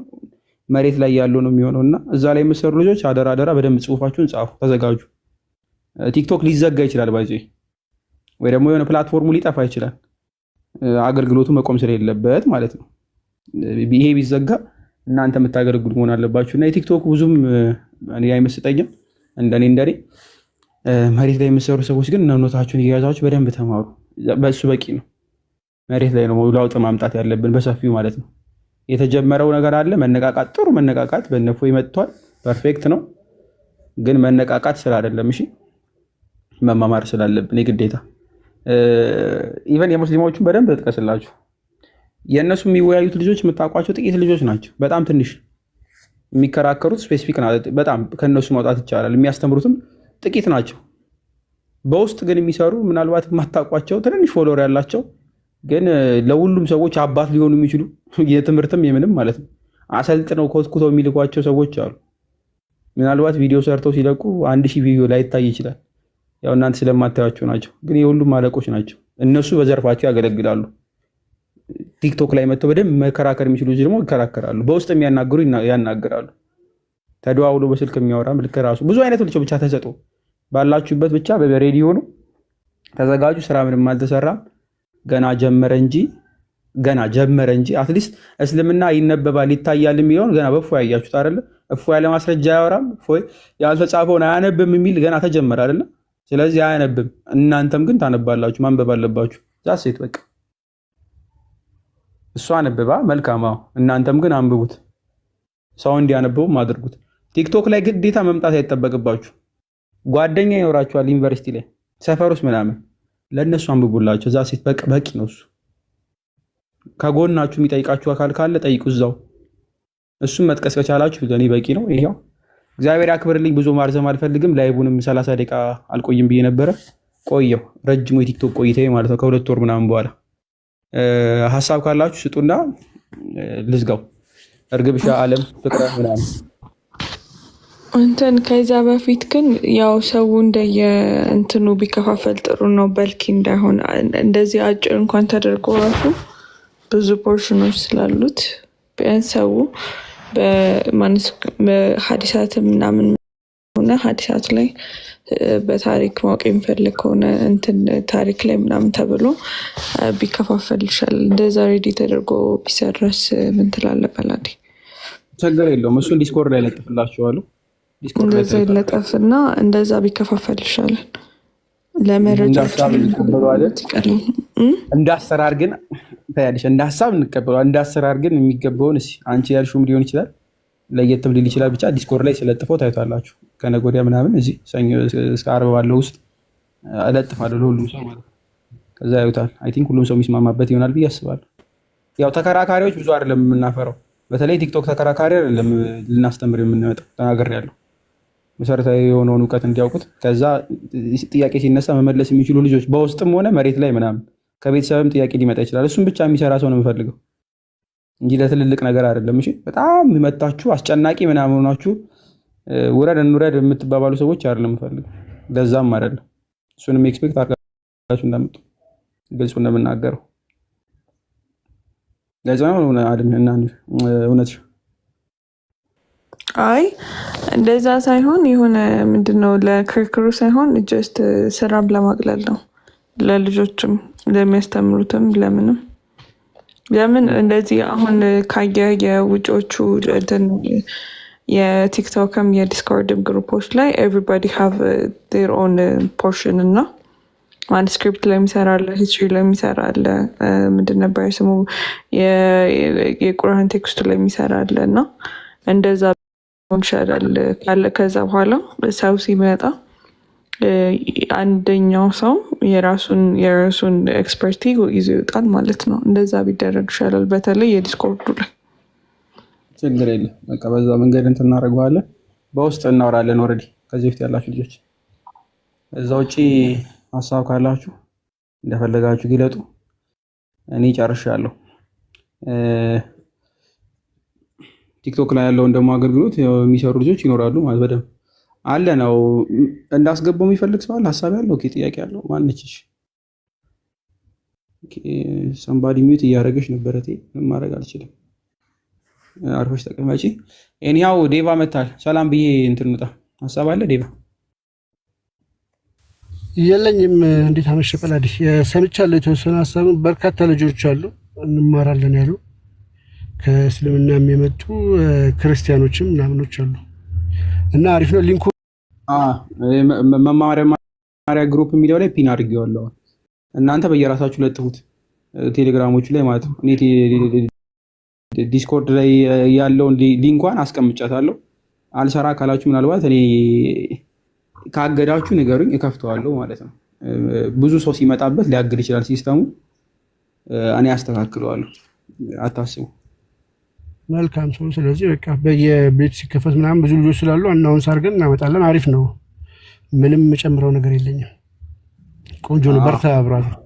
Speaker 1: መሬት ላይ ያለው ነው የሚሆነው እና እዛ ላይ የምትሰሩ ልጆች አደራ በደንብ ጽሁፋችሁን ጻፉ፣ ተዘጋጁ። ቲክቶክ ሊዘጋ ይችላል ባይዜ ወይ ደግሞ የሆነ ፕላትፎርሙ ሊጠፋ ይችላል። አገልግሎቱ መቆም ስለሌለበት ማለት ነው። ይሄ ቢዘጋ እናንተ የምታገለግሉ መሆን አለባችሁ እና የቲክቶክ ብዙም እኔ አይመስጠኝም። እንደኔ መሬት ላይ የምትሰሩ ሰዎች ግን ኖታችሁን እየያዛችሁ በደንብ ተማሩ። በእሱ በቂ ነው። መሬት ላይ ነው ለውጥ ማምጣት ያለብን በሰፊው ማለት ነው። የተጀመረው ነገር አለ መነቃቃት፣ ጥሩ መነቃቃት በእነፎይ መጥቷል። ፐርፌክት ነው። ግን መነቃቃት ስላይደለም እሺ መማማር ስላለብን የግዴታ ኢቨን የሙስሊሞቹን በደንብ ተጥቀስላችሁ። የእነሱ የሚወያዩት ልጆች የምታውቋቸው ጥቂት ልጆች ናቸው። በጣም ትንሽ የሚከራከሩት ስፔሲፊክ በጣም ከእነሱ ማውጣት ይቻላል። የሚያስተምሩትም ጥቂት ናቸው። በውስጥ ግን የሚሰሩ ምናልባት የማታውቋቸው ትንንሽ ፎሎወር ያላቸው ግን ለሁሉም ሰዎች አባት ሊሆኑ የሚችሉ የትምህርትም የምንም ማለት ነው አሰልጥነው ኮትኩተው የሚልኳቸው ሰዎች አሉ። ምናልባት ቪዲዮ ሰርተው ሲለቁ 1000 ቪዲዮ ላይታይ ይችላል። ያው እናንተ ስለማታያቸው ናቸው። ግን የሁሉም አለቆች ናቸው። እነሱ በዘርፋቸው ያገለግላሉ። ቲክቶክ ላይ መጥተው በደንብ መከራከር የሚችሉ ደግሞ ይከራከራሉ። በውስጥ የሚያናግሩ ያናግራሉ። ተደዋውሎ በስልክ የሚያወራ ምልክ ራሱ ብዙ አይነት ልጆች ብቻ ተሰጡ ባላችሁበት ብቻ በሬዲዮ ነው ተዘጋጁ። ስራ ምንም አልተሰራም። ገና ጀመረ እንጂ አትሊስት እስልምና ይነበባል ይታያል የሚለውን ገና በእፎይ ያያችሁት አይደለ? እፎይ ያለ ማስረጃ አያወራም። እፎይ ያልተጻፈውን አያነብም የሚል ገና ተጀመረ አይደለ? ስለዚህ አያነብም። እናንተም ግን ታነባላችሁ፣ ማንበብ አለባችሁ። ዛሴት በቃ እሷ አንብባ መልካም። እናንተም ግን አንብቡት፣ ሰው እንዲያነበውም አድርጉት። ቲክቶክ ላይ ግዴታ መምጣት አይጠበቅባችሁ። ጓደኛ ይኖራችኋል ዩኒቨርሲቲ ላይ ሰፈር ውስጥ ምናምን፣ ለእነሱ አንብቡላቸው። ዛሴት በቂ ነው እሱ። ከጎናችሁ የሚጠይቃችሁ አካል ካለ ጠይቁ እዛው። እሱም መጥቀስ ከቻላችሁ ለእኔ በቂ ነው። ይሄው እግዚአብሔር ያክብርልኝ። ብዙ ማርዘም አልፈልግም። ላይቡንም 30 ደቂቃ አልቆይም ብዬ ነበረ። ቆየው ረጅሙ የቲክቶክ ቆይታ ማለት ነው ከ2 ወር ምናምን በኋላ። ሀሳብ ካላችሁ ስጡና ልዝጋው። እርግብሻ አለም ፍቅረ ምናምን
Speaker 7: እንትን ከዛ በፊት ግን ያው ሰው እንደየ እንትኑ ቢከፋፈል ጥሩ ነው። በልኪ እንዳይሆን እንደዚህ አጭር እንኳን ተደርጎ ራሱ ብዙ ፖርሽኖች ስላሉት ቢያንስ ሰው በሀዲሳት ምናምን ሆነ ሀዲሳት ላይ በታሪክ ማወቅ የሚፈልግ ከሆነ እንትን ታሪክ ላይ ምናምን ተብሎ ቢከፋፈል ይሻላል። እንደዛ ሬዲ ተደርጎ ቢሰራስ ምን ትላለህ በላዲ?
Speaker 1: ችግር የለውም። እሱን ዲስኮርድ ላይ ለጥፍላችኋለሁ።
Speaker 7: እንደዛ ይለጠፍና እንደዛ ቢከፋፈል ይሻላል። ለመረጃ
Speaker 1: እንደ አሰራር ግን ታያለሽ፣ እንደ ሀሳብ እንቀበለዋል። እንደ አሰራር ግን የሚገባውን አንቺ ያልሽውም ሊሆን ይችላል፣ ለየትም ሊል ይችላል። ብቻ ዲስኮርድ ላይ ስለጥፈው ታዩታላችሁ። ከነገ ወዲያ ምናምን እዚህ ሰኞ እስከ ዓርብ ባለው ውስጥ እለጥፋለሁ ለሁሉም ሰው ማለት ነው። ከዛ ያዩታል። አይ ቲንክ ሁሉም ሰው የሚስማማበት ይሆናል ብዬ አስባለሁ። ያው ተከራካሪዎች ብዙ አይደለም የምናፈራው። በተለይ ቲክቶክ ተከራካሪ አይደለም ልናስተምር የምንመጣው። ተናግሬያለሁ። መሰረታዊ የሆነውን እውቀት እንዲያውቁት፣ ከዛ ጥያቄ ሲነሳ መመለስ የሚችሉ ልጆች በውስጥም ሆነ መሬት ላይ ምናምን ከቤተሰብም ጥያቄ ሊመጣ ይችላል። እሱም ብቻ የሚሰራ ሰው ነው የምፈልገው እንጂ ለትልልቅ ነገር አይደለም። እሺ በጣም መጣችሁ አስጨናቂ ምናምን ሆናችሁ ውረድ እንውረድ የምትባባሉ ሰዎች አይደለም የምፈልገው። ለዛም አይደለም እሱንም ኤክስፔክት አድርጋችሁ እንደምጡ ግልጹ እንደምናገረው ለዛ ነው እውነት።
Speaker 7: አይ እንደዛ ሳይሆን የሆነ ምንድነው ለክርክሩ ሳይሆን ጀስት ስራም ለማቅለል ነው። ለልጆችም ለሚያስተምሩትም ለምን እንደዚህ አሁን ካየ የውጮቹ የቲክቶክም የዲስኮርድም ግሩፖች ላይ ኤቭሪባዲ ሃቭ ዴር ኦን ፖርሽን እና ማንስክሪፕት ላይ የሚሰራለ ሂስትሪ ላይ የሚሰራለ ምንድን ነበር ስሙ የቁርአን ቴክስቱ ላይ የሚሰራለ እና እንደዛ ይሻላል ካለ ከዛ በኋላ ሰው ሲመጣ አንደኛው ሰው የራሱን ኤክስፐርቲ ይዞ ይወጣል ማለት ነው። እንደዛ ቢደረግ ይሻላል። በተለይ የዲስኮርዱ ላይ
Speaker 1: ችግር የለም። በቃ በዛ መንገድ እንትን እናደርገዋለን። በውስጥ እናወራለን። ኦልሬዲ ከዚህ በፊት ያላችሁ ልጆች እዛ ውጪ ሀሳብ ካላችሁ እንደፈለጋችሁ ግለጡ። እኔ ጨርሻለሁ። ቲክቶክ ላይ ያለውን ደግሞ አገልግሎት የሚሰሩ ልጆች ይኖራሉ ማለት በደንብ አለ ነው። እንዳስገባው የሚፈልግ ሰው አለ፣ ሀሳብ ያለው ጥያቄ ያለው ማንችሽ ሰምባዲ ሚዩት እያደረገች ነበረ። ማድረግ አልችልም። አርፈሽ ተቀመጪ። ኤኒያው ዴቫ መታል። ሰላም ብዬ እንትን እንውጣ። ሀሳብ አለ ዴቫ?
Speaker 10: የለኝም። እንዴት አመሸ ጳላዲ? ሰምቻለሁ የተወሰነ ሀሳብን። በርካታ ልጆች አሉ እንማራለን ያሉ ከእስልምና የመጡ ክርስቲያኖችም ምናምኖች አሉ እና አሪፍ ነው። ሊንኩ
Speaker 1: መማሪያ ግሩፕ የሚለው ላይ ፒን አድርጌዋለሁ። እናንተ በየራሳችሁ ለጥፉት፣ ቴሌግራሞቹ ላይ ማለት ነው። እኔ ዲስኮርድ ላይ ያለውን ሊንኳን አስቀምጫታለሁ። አልሰራ ካላችሁ ምናልባት እኔ ካገዳችሁ ንገሩኝ፣ እከፍተዋለሁ ማለት ነው። ብዙ ሰው ሲመጣበት ሊያግድ ይችላል ሲስተሙ። እኔ አስተካክለዋለሁ፣ አታስቡ።
Speaker 10: መልካም ሰው። ስለዚህ በቃ በየቤት ሲከፈት ምናምን ብዙ ልጆች ስላሉ አናውንስ አድርገን እናመጣለን። አሪፍ ነው። ምንም የጨምረው ነገር የለኝም። ቆንጆ ነው። በርታ ብራዘር።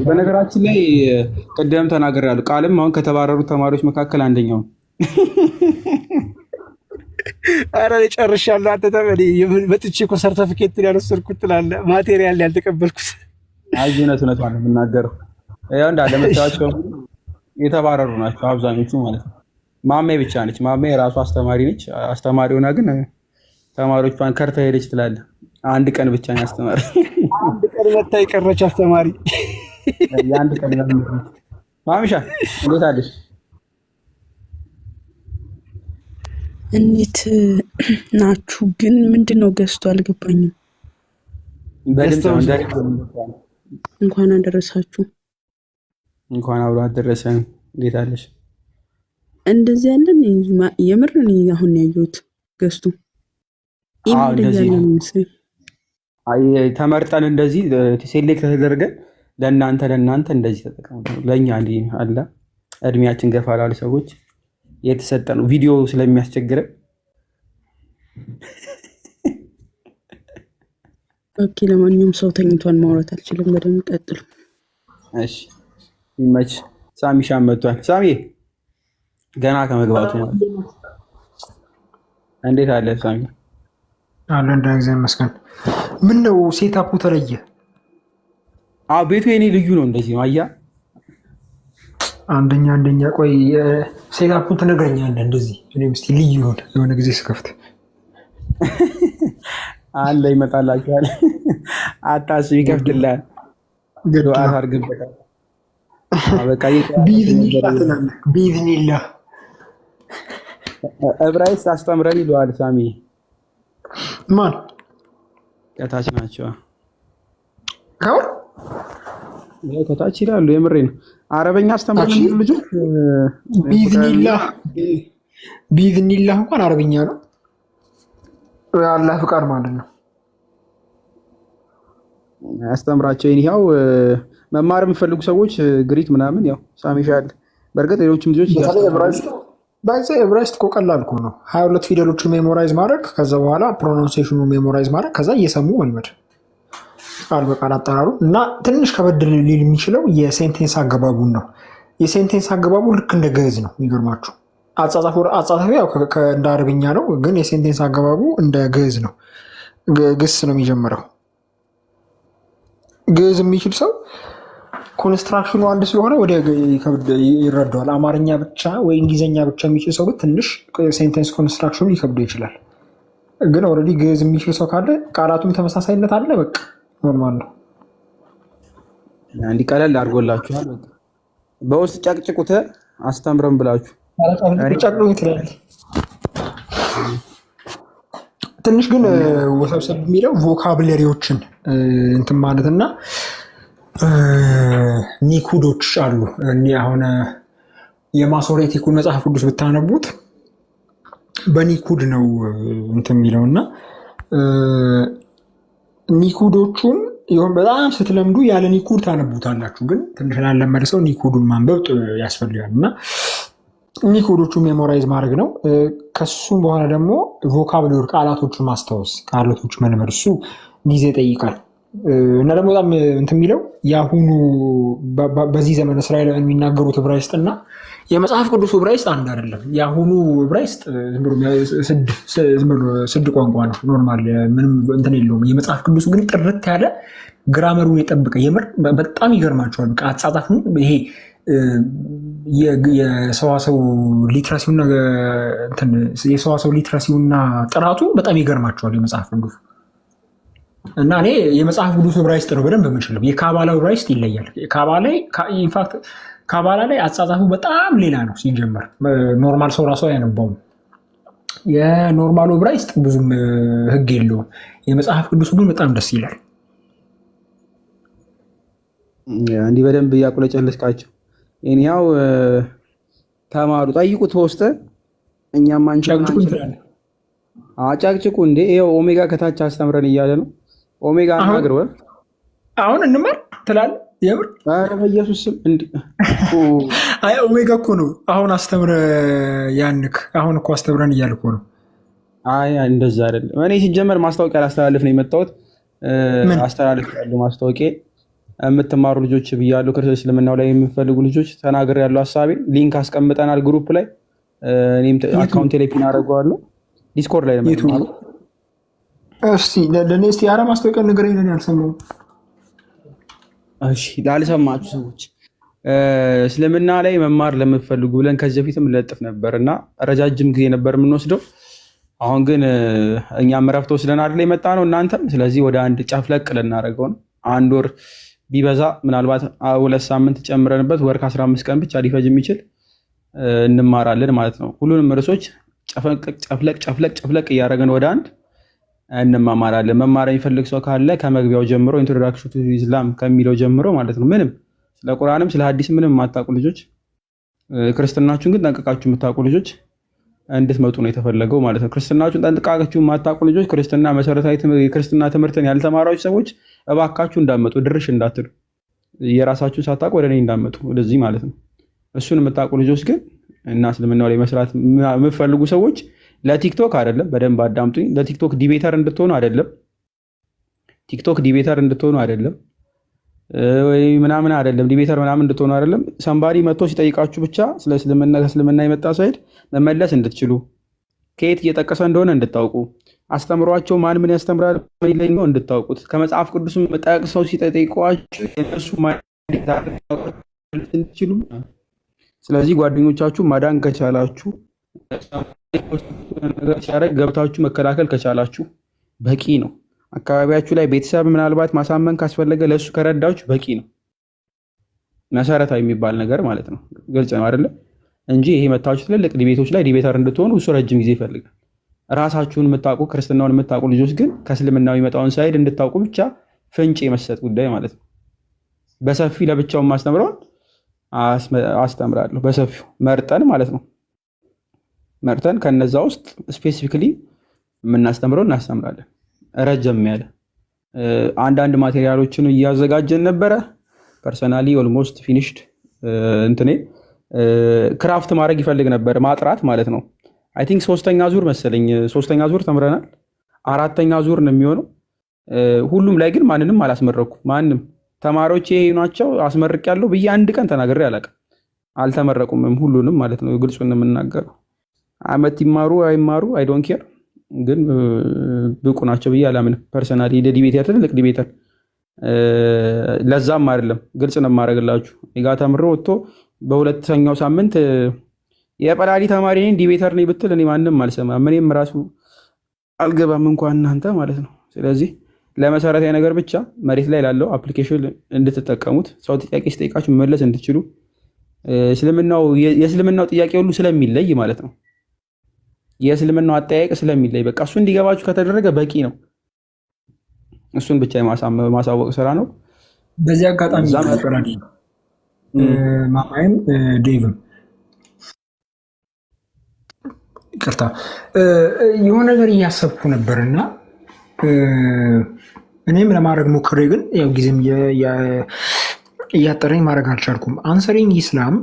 Speaker 1: በነገራችን ላይ ቅድም ተናግሬያለሁ። ቃልም አሁን ከተባረሩት ተማሪዎች መካከል አንደኛው ነው።
Speaker 10: ኧረ ጨርሻለሁ። አንተ ተበል መጥቼ እኮ ሰርተፊኬት ያልወሰድኩት ትላለህ፣ ማቴሪያል ያልተቀበልኩት።
Speaker 1: አይ እውነት ነው የምናገረው። ያው እንዳለ መታወቂያቸው የተባረሩ ናቸው አብዛኞቹ ማለት ነው። ማሜ ብቻ ነች። ማሜ የራሱ አስተማሪ ነች። አስተማሪ ሆና ግን ተማሪዎቿን ከርታ ሄደች ትላለህ። አንድ ቀን ብቻ ነው ያስተማሪ።
Speaker 10: አንድ ቀን መታ የቀረች አስተማሪ።
Speaker 1: የአንድ ቀን ማሚሻ እንዴት አለሽ?
Speaker 11: እንዴት ናችሁ? ግን ምንድነው ገዝቶ አልገባኝም። እንኳን አደረሳችሁ።
Speaker 1: እንኳን አብሮ አደረሰን። እንዴት አለሽ?
Speaker 11: እንደዚህ ያለን የምር አሁን ያየሁት ገዝቶ
Speaker 1: ተመርጠን እንደዚህ ሴሌክት ተደርገን ለእናንተ እንደዚህ ተጠቀሙ። ለእኛ አለ እድሜያችን ገፋ ላሉ ሰዎች የተሰጠ ነው። ቪዲዮ ስለሚያስቸግረን
Speaker 11: ኦኬ። ለማንኛውም ሰው ተኝቷን ማውራት አልችልም። በደንብ ቀጥሉ።
Speaker 1: እሺ ይመች። ሳሚሻ መጥቷል። ሳሚ ገና ከመግባቱ ማለት እንዴት አለ ሳሚ?
Speaker 12: አለ እንደ እግዚአብሔር ይመስገን። ምን ነው ሴታፑ ተለየ?
Speaker 1: ቤቱ የኔ ልዩ ነው። እንደዚህ ነው። አያ
Speaker 12: አንደኛ ቆይ ሴታፑን ትነግረኛለህ እንደዚህ። እኔም እስኪ ልዩ የሆነ ጊዜ ስከፍት
Speaker 1: አለ ይመጣላችኋል። አታስብ፣ ይከፍትልሃል። ዱዓ አድርግበታል።
Speaker 12: ቢዝኒላህ
Speaker 1: ዕብራይስጥ አስተምረን ይለዋል ሳሚ።
Speaker 12: ማን
Speaker 1: ከታች ናቸው? ከታች ይላሉ። የምሬ ነው። አረበኛ አስተምረን ልጆች።
Speaker 12: ቢዝኒላህ እንኳን አረበኛ ነው። አላህ ፍቃድ ማለት ነው።
Speaker 1: አስተምራቸው። ይሄው መማር የሚፈልጉ ሰዎች ግሪክ ምናምን ያው ሳሚሻ አለ። በእርግጥ ሌሎችም ልጆች
Speaker 12: ዕብራይስጥ እኮ ቀላል እኮ ነው። 22 ፊደሎችን ሜሞራይዝ ማድረግ፣ ከዛ በኋላ ፕሮናንሴሽኑ ሜሞራይዝ ማድረግ፣ ከዛ እየሰሙ መልመድ። ቃል በቃል አጠራሩ እና ትንሽ ከበድ ሊል የሚችለው የሴንቴንስ አገባቡን ነው። የሴንቴንስ አገባቡ ልክ እንደ ግዕዝ ነው። የሚገርማችሁ አጻጻፉ ያው እንደ አረብኛ ነው፣ ግን የሴንቴንስ አገባቡ እንደ ግዕዝ ነው። ግስ ነው የሚጀምረው። ግዕዝ የሚችል ሰው ኮንስትራክሽኑ አንድ ስለሆነ ወደ ይረዳዋል። አማርኛ ብቻ ወይ እንግሊዝኛ ብቻ የሚችል ሰው ግን ትንሽ ሴንቴንስ ኮንስትራክሽኑ ሊከብደው ይችላል። ግን ኦልሬዲ ግዕዝ የሚችል ሰው ካለ ቃላቱም ተመሳሳይነት አለ። በቃ ኖርማል ነው።
Speaker 1: እንዲቀለል አድርጎላችኋል። በውስጥ ጨቅጭቁት አስተምረን ብላችሁ
Speaker 12: ጨቅጭቁ ትላለህ። ትንሽ ግን ወሰብሰብ የሚለው ቮካብለሪዎችን እንትን ማለትና ኒኩዶች አሉ። አሁን የማሶሬቲኩን መጽሐፍ ቅዱስ ብታነቡት በኒኩድ ነው እንትን የሚለው እና ኒኩዶቹን ይሁን በጣም ስትለምዱ ያለ ኒኩድ ታነቡታላችሁ። ግን ትንሽ ላለመደ ሰው ኒኩዱን ማንበብ ያስፈልጋል እና ኒኩዶቹ ሜሞራይዝ ማድረግ ነው። ከሱም በኋላ ደግሞ ቮካብለሪ ቃላቶቹን ማስታወስ፣ ቃላቶቹ መልመድ እሱ ጊዜ ይጠይቃል እና ደግሞ በጣም እንትን የሚለው የአሁኑ በዚህ ዘመን እስራኤላውያን የሚናገሩት ዕብራይስጥ እና የመጽሐፍ ቅዱስ ዕብራይስጥ አንድ አይደለም። የአሁኑ ዕብራይስጥ ዝም ብሎ ስድ ቋንቋ ነው፣ ኖርማል ምንም እንትን የለውም። የመጽሐፍ ቅዱሱ ግን ጥርት ያለ ግራመሩን የጠበቀ የምር በጣም ይገርማቸዋል። በቃ አጻጻፉን ይሄ የሰዋሰው ሊትረሲውና ጥራቱ በጣም ይገርማቸዋል የመጽሐፍ ቅዱስ እና እኔ የመጽሐፍ ቅዱስ ዕብራይስጥ ነው በደንብ የምችለው። የካባላ ዕብራይስጥ ይለያል። ኢንፋክት ካባላ ላይ አጻጻፉ በጣም ሌላ ነው ሲጀመር። ኖርማል ሰው ራሱ አያነባውም። የኖርማሉ ዕብራይስጥ ብዙም ህግ የለውም። የመጽሐፍ ቅዱሱ ግን በጣም ደስ ይላል።
Speaker 1: እንዲህ በደንብ እያቁለጨለስካቸው ይሄው ተማሩ፣ ጠይቁት በውስጥ እኛም አጫቅጭቁ እንዴ። ይኸው ኦሜጋ ከታች አስተምረን እያለ ነው። ኦሜጋ አናግር ወይ
Speaker 12: አሁን እንማር ትላለህ። የምር
Speaker 1: ኧረ በኢየሱስ ስም እንዴ!
Speaker 12: አይ ኦሜጋ እኮ ነው አሁን አስተምረ ያንክ አሁን እኮ አስተምረን እያልኩ ነው።
Speaker 1: አይ እንደዛ አይደለም። እኔ ሲጀመር ማስታወቂያ ላስተላልፍ ነው የመጣሁት። አስተላልፍ ያለው ማስታወቂያ የምትማሩ ልጆች ብያለሁ። ክርስቶስ እስልምናው ላይ የምትፈልጉ ልጆች ተናገር ያለው ሀሳቤ ሊንክ አስቀምጠናል ግሩፕ ላይ። እኔም አካውንቴ ላይ ፒን አደርገዋለሁ። ዲስኮርድ ላይ ነው።
Speaker 12: እስቲ ለኔ እስቲ አረ ማስታወቂያ ነገር ይነን ያልሰማው።
Speaker 1: እሺ ላልሰማችሁ ሰዎች እስልምና ላይ መማር ለምትፈልጉ ብለን ከዚህ በፊትም ለጥፍ ነበርና ረጃጅም ጊዜ ነበር የምንወስደው። አሁን ግን እኛም እረፍት ወስደን አይደል የመጣ ነው እናንተም። ስለዚህ ወደ አንድ ጨፍለቅ ልናደርገው ነው። አንድ ወር ቢበዛ ምናልባት 2 ሳምንት ጨምረንበት ወር ከ15 ቀን ብቻ ሊፈጅ የሚችል እንማራለን ማለት ነው። ሁሉንም ርዕሶች ጨፍለቅ እያደረገን ወደ አንድ እንማማራለን። መማር የሚፈልግ ሰው ካለ ከመግቢያው ጀምሮ ኢንትሮዳክሽን ቱ ኢስላም ከሚለው ጀምሮ ማለት ነው። ምንም ስለ ቁርአንም ስለ ሐዲስ ምንም የማታውቁ ልጆች፣ ክርስትናችሁን ግን ጠንቅቃችሁ የምታውቁ ልጆች እንድትመጡ ነው የተፈለገው ማለት ነው። ክርስትናችሁን ጠንቅቃችሁ የማታውቁ ልጆች፣ ክርስትና መሰረታዊ የክርስትና ትምህርትን ያልተማራችሁ ሰዎች እባካችሁ እንዳመጡ፣ ድርሽ እንዳትሉ፣ የራሳችሁን ሳታውቁ ወደ እኔ እንዳመጡ ወደዚህ ማለት ነው። እሱን የምታውቁ ልጆች ግን እና እስልምናው ላይ መስራት የምትፈልጉ ሰዎች ለቲክቶክ አይደለም፣ በደንብ አዳምጡኝ። ለቲክቶክ ዲቤተር እንድትሆኑ አይደለም፣ ቲክቶክ ዲቤተር እንድትሆኑ አይደለም፣ ወይ ምናምን አይደለም፣ ዲቤተር ምናምን እንድትሆኑ አይደለም። ሰንባዲ መጥቶ ሲጠይቃችሁ ብቻ ስለ እስልምና ከእስልምና የመጣ ሳይድ መመለስ እንድትችሉ፣ ከየት እየጠቀሰ እንደሆነ እንድታውቁ፣ አስተምሯቸው ማን ምን ያስተምራል ነው እንድታውቁት፣ ከመጽሐፍ ቅዱስም ጠቅሰው ሲጠይቋችሁ የነሱ እንድትችሉ። ስለዚህ ጓደኞቻችሁ ማዳን ከቻላችሁ፣ ነገር ሲያደርግ ገብታችሁ መከላከል ከቻላችሁ በቂ ነው። አካባቢያችሁ ላይ ቤተሰብ ምናልባት ማሳመን ካስፈለገ ለእሱ ከረዳችሁ በቂ ነው። መሰረታዊ የሚባል ነገር ማለት ነው። ግልጽ ነው አይደለም? እንጂ ይሄ መታችሁ ትልልቅ ዲቤቶች ላይ ዲቤተር እንድትሆኑ እሱ ረጅም ጊዜ ይፈልጋል። ራሳችሁን የምታውቁ ክርስትናውን የምታውቁ ልጆች ግን ከእስልምናው የሚመጣውን ሳይድ እንድታውቁ ብቻ ፍንጭ የመስጠት ጉዳይ ማለት ነው። በሰፊ ለብቻውን ማስተምረውን አስተምራለሁ በሰፊው መርጠን ማለት ነው። መርጠን ከነዛ ውስጥ ስፔሲፊክሊ የምናስተምረው እናስተምራለን። ረጀም ያለ አንዳንድ ማቴሪያሎችን እያዘጋጀን ነበረ። ፐርሰናሊ ኦልሞስት ፊኒሽድ እንትኔ ክራፍት ማድረግ ይፈልግ ነበር፣ ማጥራት ማለት ነው። አይ ቲንክ 3ኛ ዙር መሰለኝ፣ 3ኛ ዙር ተምረናል። 4ኛ ዙር ነው የሚሆነው። ሁሉም ላይ ግን ማንንም አላስመረኩም። ማንም ተማሪዎች ይሄ ናቸው አስመርቄያለሁ ብዬ አንድ ቀን ተናግሬ አላውቅም። አልተመረቁምም ሁሉንም ማለት ነው። ግልጹን የምናገረው አመት ይማሩ አይማሩ አይ ዶንት ኬር፣ ግን ብቁ ናቸው ብዬ አላምንም። ፐርሰናሊ ዲቤተር ትልቅ ዲቤተር ለዛም አይደለም ግልጽ ነው የማደርግላችሁ። ጋ ተምሮ ወጥቶ በሁለተኛው ሳምንት የጰላዲ ተማሪ ነኝ ዲቤተር ነኝ ብትል እኔ ማንም አልሰማም። እኔም ራሱ አልገባም እንኳን እናንተ ማለት ነው። ስለዚህ ለመሰረታዊ ነገር ብቻ መሬት ላይ ላለው አፕሊኬሽን እንድትጠቀሙት፣ ሰው ጥያቄ ሲጠይቃችሁ መመለስ እንድትችሉ፣ የእስልምናው ጥያቄ ሁሉ ስለሚለይ ማለት ነው። የእስልምናው አጠያየቅ ስለሚለይ በቃ እሱ እንዲገባችሁ ከተደረገ በቂ ነው። እሱን ብቻ የማሳወቅ ስራ ነው።
Speaker 12: በዚህ አጋጣሚ ጰላዲ ማማይም ዴቭም ይቅርታ የሆነ ነገር እያሰብኩ ነበርና እኔም ለማድረግ ሞክሬ ግን ያው ጊዜም እያጠረኝ ማድረግ አልቻልኩም። አንሰሪንግ ኢስላም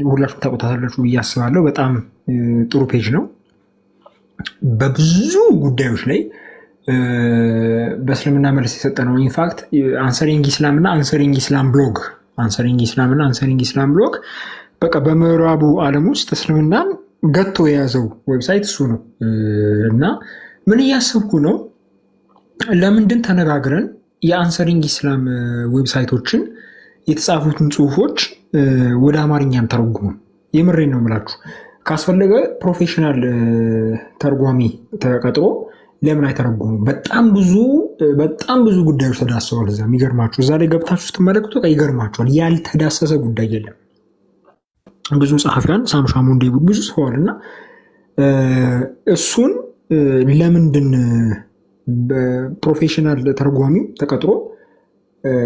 Speaker 12: ሁላችሁም ታውቁታላችሁ ብዬ አስባለሁ። በጣም ጥሩ ፔጅ ነው። በብዙ ጉዳዮች ላይ በእስልምና መልስ የሰጠ ነው። ኢንፋክት አንሰሪንግ ኢስላም እና አንሰሪንግ ኢስላም ብሎግ በቃ በምዕራቡ ዓለም ውስጥ እስልምናን ገቶ የያዘው ዌብሳይት እሱ ነው እና ምን እያሰብኩ ነው፣ ለምንድን ተነጋግረን የአንሰሪንግ ኢስላም ዌብሳይቶችን የተጻፉትን ጽሁፎች ወደ አማርኛም ተረጉሙ። የምሬን ነው የምላችሁ። ካስፈለገ ፕሮፌሽናል ተርጓሚ ተቀጥሮ ለምን አይተረጉሙ? በጣም ብዙ ጉዳዮች ተዳሰዋል። እዛ የሚገርማችሁ እዛ ላይ ገብታችሁ ስትመለከቱ ይገርማችኋል። ያልተዳሰሰ ጉዳይ የለም። ብዙ ጸሐፊያን ሳምሻሙንዴ ብዙ ሰዋል እና እሱን ለምንድን በፕሮፌሽናል ተርጓሚው ተቀጥሮ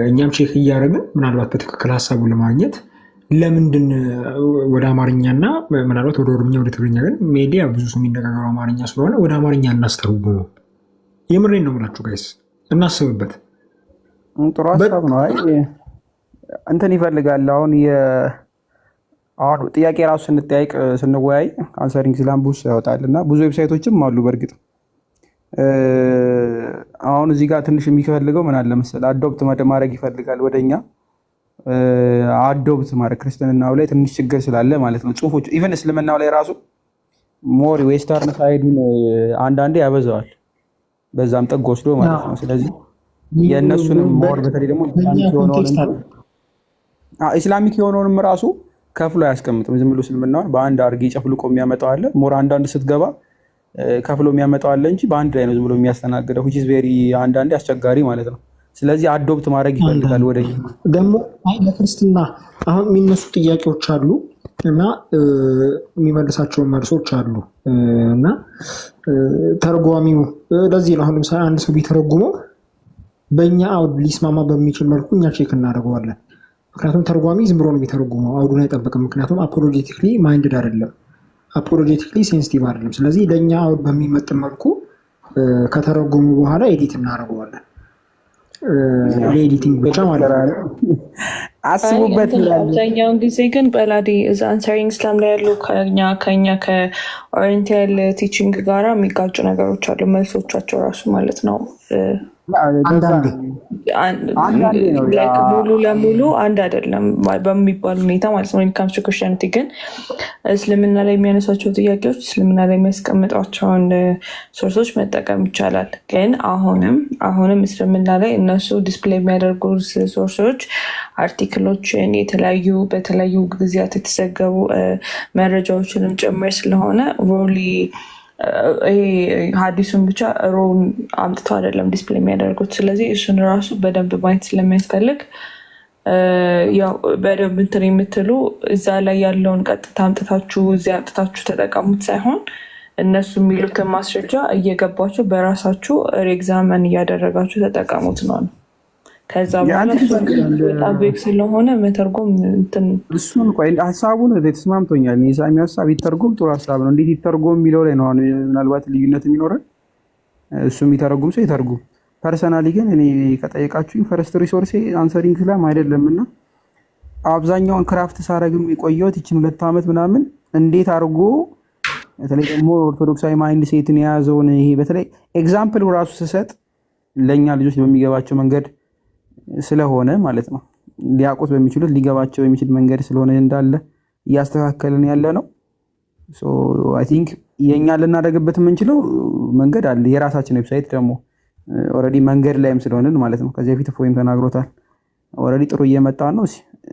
Speaker 12: እኛም ቼክ እያደረግን ምናልባት በትክክል ሀሳቡን ለማግኘት ለምንድን ወደ አማርኛና ምናልባት ወደ ኦሮምኛ ወደ ትግርኛ ግን ሜዲያ ብዙ ሰው የሚነጋገረው አማርኛ ስለሆነ ወደ አማርኛ እናስተርጉመው። የምሬን ነው የምላችሁ ጋይስ፣ እናስብበት።
Speaker 1: ጥሩ ሀሳብ ነው። አይ እንትን ይፈልጋል አሁን ጥያቄ ራሱ ስንጠያይቅ ስንወያይ አንሰሪንግ ኢስላም ቡስ ያወጣል እና ብዙ ዌብሳይቶችም አሉ። በእርግጥ አሁን እዚህ ጋር ትንሽ የሚፈልገው ምን አለ መሰለህ፣ አዶፕት ማድረግ ይፈልጋል ወደኛ አዶፕት ማድረግ ክርስትናው ላይ ትንሽ ችግር ስላለ ማለት ነው። ጽሁፎች ኢቨን እስልምናው ላይ ራሱ ሞር ዌስተርን ሳይዱን አንዳንዴ ያበዛዋል፣ በዛም ጥግ ወስዶ ማለት ነው። ስለዚህ የእነሱንም ሞር በተለይ ደግሞ ኢስላሚክ የሆነውንም ራሱ ከፍሎ አያስቀምጥም። ዝም ብሎ እስልምናውን በአንድ አርጌ ጨፍልቆ የሚያመጣው አለ። ሞር አንዳንድ ስትገባ ከፍሎ የሚያመጣው አለ እንጂ በአንድ ላይ ነው ዝም ብሎ የሚያስተናግደው which is very አንዳንዴ አስቸጋሪ ማለት ነው። ስለዚህ አዶፕት ማድረግ ይፈልጋል ወደ
Speaker 12: ደግሞ ለክርስትና አሁን የሚነሱ ጥያቄዎች አሉ እና የሚመልሳቸው መልሶች አሉ እና ተርጓሚው ለዚህ ነው። አሁን ለምሳሌ አንድ ሰው ቢተረጉመው በእኛ አውድ ሊስማማ በሚችል መልኩ እኛ ቼክ እናደርገዋለን። ምክንያቱም ተርጓሚ ዝም ብሎ ነው የሚተረጉመው፣ አውዱን አይጠብቅም። ምክንያቱም አፖሎጄቲክሊ ማይንድድ አይደለም፣ አፖሎጄቲክሊ ሴንሲቲቭ አይደለም። ስለዚህ ለእኛ አውድ በሚመጥን መልኩ ከተረጎሙ በኋላ ኤዲት እናደርገዋለን። ለኤዲቲንግ ብቻ ማለት ነው።
Speaker 1: አስቡበት።
Speaker 7: አብዛኛውን ጊዜ ግን ጰላዲ እዛ አንሰሪንግ ኢስላም ላይ ያሉ ከኛ ከኦሪየንታል ቲቺንግ ጋራ የሚጋጩ ነገሮች አሉ፣ መልሶቻቸው ራሱ ማለት ነው። ሙሉ ለሙሉ አንድ አይደለም በሚባል ሁኔታ ማለት ነው። ካምስ ክርስቲያኒቲ ግን እስልምና ላይ የሚያነሳቸው ጥያቄዎች እስልምና ላይ የሚያስቀምጧቸውን ሶርሶች መጠቀም ይቻላል። ግን አሁንም እስልምና ላይ እነሱ ዲስፕሌይ የሚያደርጉ ሶርሶች አርቲክሎችን በተለያዩ ጊዜያት የተዘገቡ መረጃዎችንም ጭምር ስለሆነ ሮሊ ይሄ ሀዲሱን ብቻ ሮውን አምጥተው አይደለም ዲስፕሌይ የሚያደርጉት። ስለዚህ እሱን ራሱ በደንብ ማየት ስለሚያስፈልግ ያው በደንብ እንትን የምትሉ እዛ ላይ ያለውን ቀጥታ አምጥታችሁ እዚያ አምጥታችሁ ተጠቀሙት ሳይሆን እነሱ የሚሉትን ማስረጃ እየገባችሁ በራሳችሁ ሪኤግዛመን እያደረጋችሁ ተጠቀሙት ነው። ከዛ በኋላ በጣም ቤክ ስለሆነ መተርጎም
Speaker 1: እሱን ቆይ ሀሳቡን ተስማምቶኛል። የሳሚ ሀሳብ ይተርጎም ጥሩ ሀሳብ ነው። እንዴት ይተርጎም የሚለው ላይ ነው ምናልባት ልዩነት የሚኖረን። እሱ የሚተረጉም ሰው ይተርጉም። ፐርሰናሊ ግን እኔ ከጠየቃችሁ ፈርስት ሪሶርሴ አንሰሪንግ ኢስላም አይደለም እና አብዛኛውን ክራፍት ሳረግም የቆየሁት ይችን 2 ዓመት ምናምን እንዴት አድርጎ በተለይ ደግሞ ኦርቶዶክሳዊ ማይንድ ሴትን የያዘውን ይሄ በተለይ ኤግዛምፕል ራሱ ስሰጥ ለእኛ ልጆች በሚገባቸው መንገድ ስለሆነ ማለት ነው ሊያውቁት በሚችሉት ሊገባቸው የሚችል መንገድ ስለሆነ እንዳለ እያስተካከልን ያለ ነው። አይ ቲንክ የእኛ ልናደርግበት የምንችለው መንገድ አለ። የራሳችን ዌብሳይት ደግሞ ኦልሬዲ መንገድ ላይም ስለሆንን ማለት ነው። ከዚህ በፊት ፎይም ተናግሮታል። ኦልሬዲ ጥሩ እየመጣ ነው።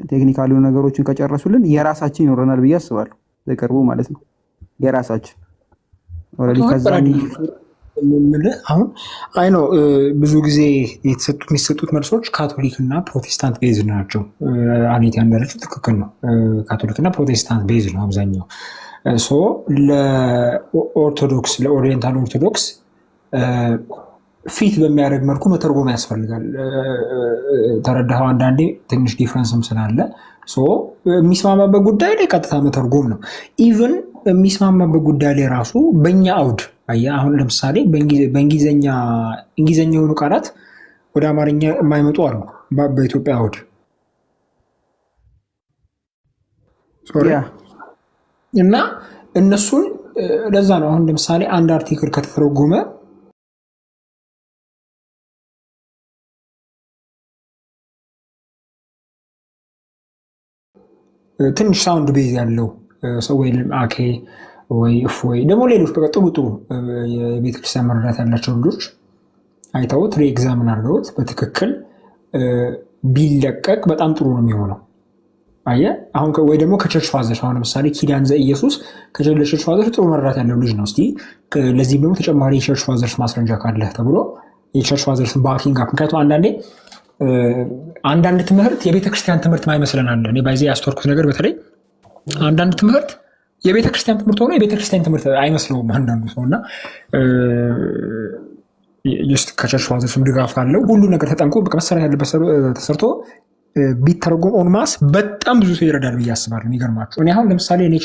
Speaker 1: ቴክኒካል ነገሮችን ከጨረሱልን የራሳችን ይኖረናል ብዬ አስባለሁ በቅርቡ ማለት ነው። የራሳችን ኦልሬዲ ከዛ
Speaker 12: አሁን አይ ነው ብዙ ጊዜ የሚሰጡት መልሶች ካቶሊክ እና ፕሮቴስታንት ቤዝ ናቸው። አኔት ያንዳለችው ትክክል ነው። ካቶሊክ እና ፕሮቴስታንት ቤዝ ነው አብዛኛው። ለኦርቶዶክስ ለኦሪየንታል ኦርቶዶክስ ፊት በሚያደርግ መልኩ መተርጎም ያስፈልጋል። ተረዳኸው? አንዳንዴ ትንሽ ዲፍረንስም ስላለ የሚስማማበት ጉዳይ ላይ ቀጥታ መተርጎም ነው። ኢቨን የሚስማማበት ጉዳይ ላይ ራሱ በእኛ አውድ አሁን ለምሳሌ እንግሊዝኛ የሆኑ ቃላት ወደ አማርኛ የማይመጡ አሉ በኢትዮጵያ አውድ እና እነሱን ለዛ ነው አሁን ለምሳሌ አንድ አርቲክል ከተተረጎመ ትንሽ ሳውንድ ቤዝ ያለው ሰው ወይ አኬ ወይ እፎይ ደግሞ ሌሎች በቃ ጥሩ የቤተክርስቲያን መረዳት ያላቸው ልጆች አይተውት ሪኤግዛምን አድርገውት በትክክል ቢለቀቅ በጣም ጥሩ ነው የሚሆነው። አየህ አሁን ወይ ደግሞ ከቸርች ፋዘርስ አሁን ለምሳሌ ኪዳን ዘኢየሱስ ከቸርች ፋዘርስ ጥሩ መረዳት ያለው ልጅ ነው። እስቲ ለዚህም ደግሞ ተጨማሪ የቸርች ፋዘርስ ማስረጃ ካለህ ተብሎ የቸርች ፋዘርስን ባኪንግ አፕ ምክንያቱም አንዳንድ ትምህርት የቤተክርስቲያን ትምህርት ማይመስለናል። እኔ ባይዜ ያስተዋልኩት ነገር በተለይ አንዳንድ ትምህርት የቤተክርስቲያን ትምህርት ሆኖ የቤተክርስቲያን ትምህርት አይመስለውም አንዳንዱ ሰው እና ከቸርች ፋዘርስም ድጋፍ ካለው ሁሉ ነገር ተጠንቆ መሰራት ያለበት ተሰርቶ ቢተረጎም ኦንማስ በጣም ብዙ ሰው ይረዳል ብዬ አስባለሁ። የሚገርማችሁ እኔ አሁን ለምሳሌ እኔ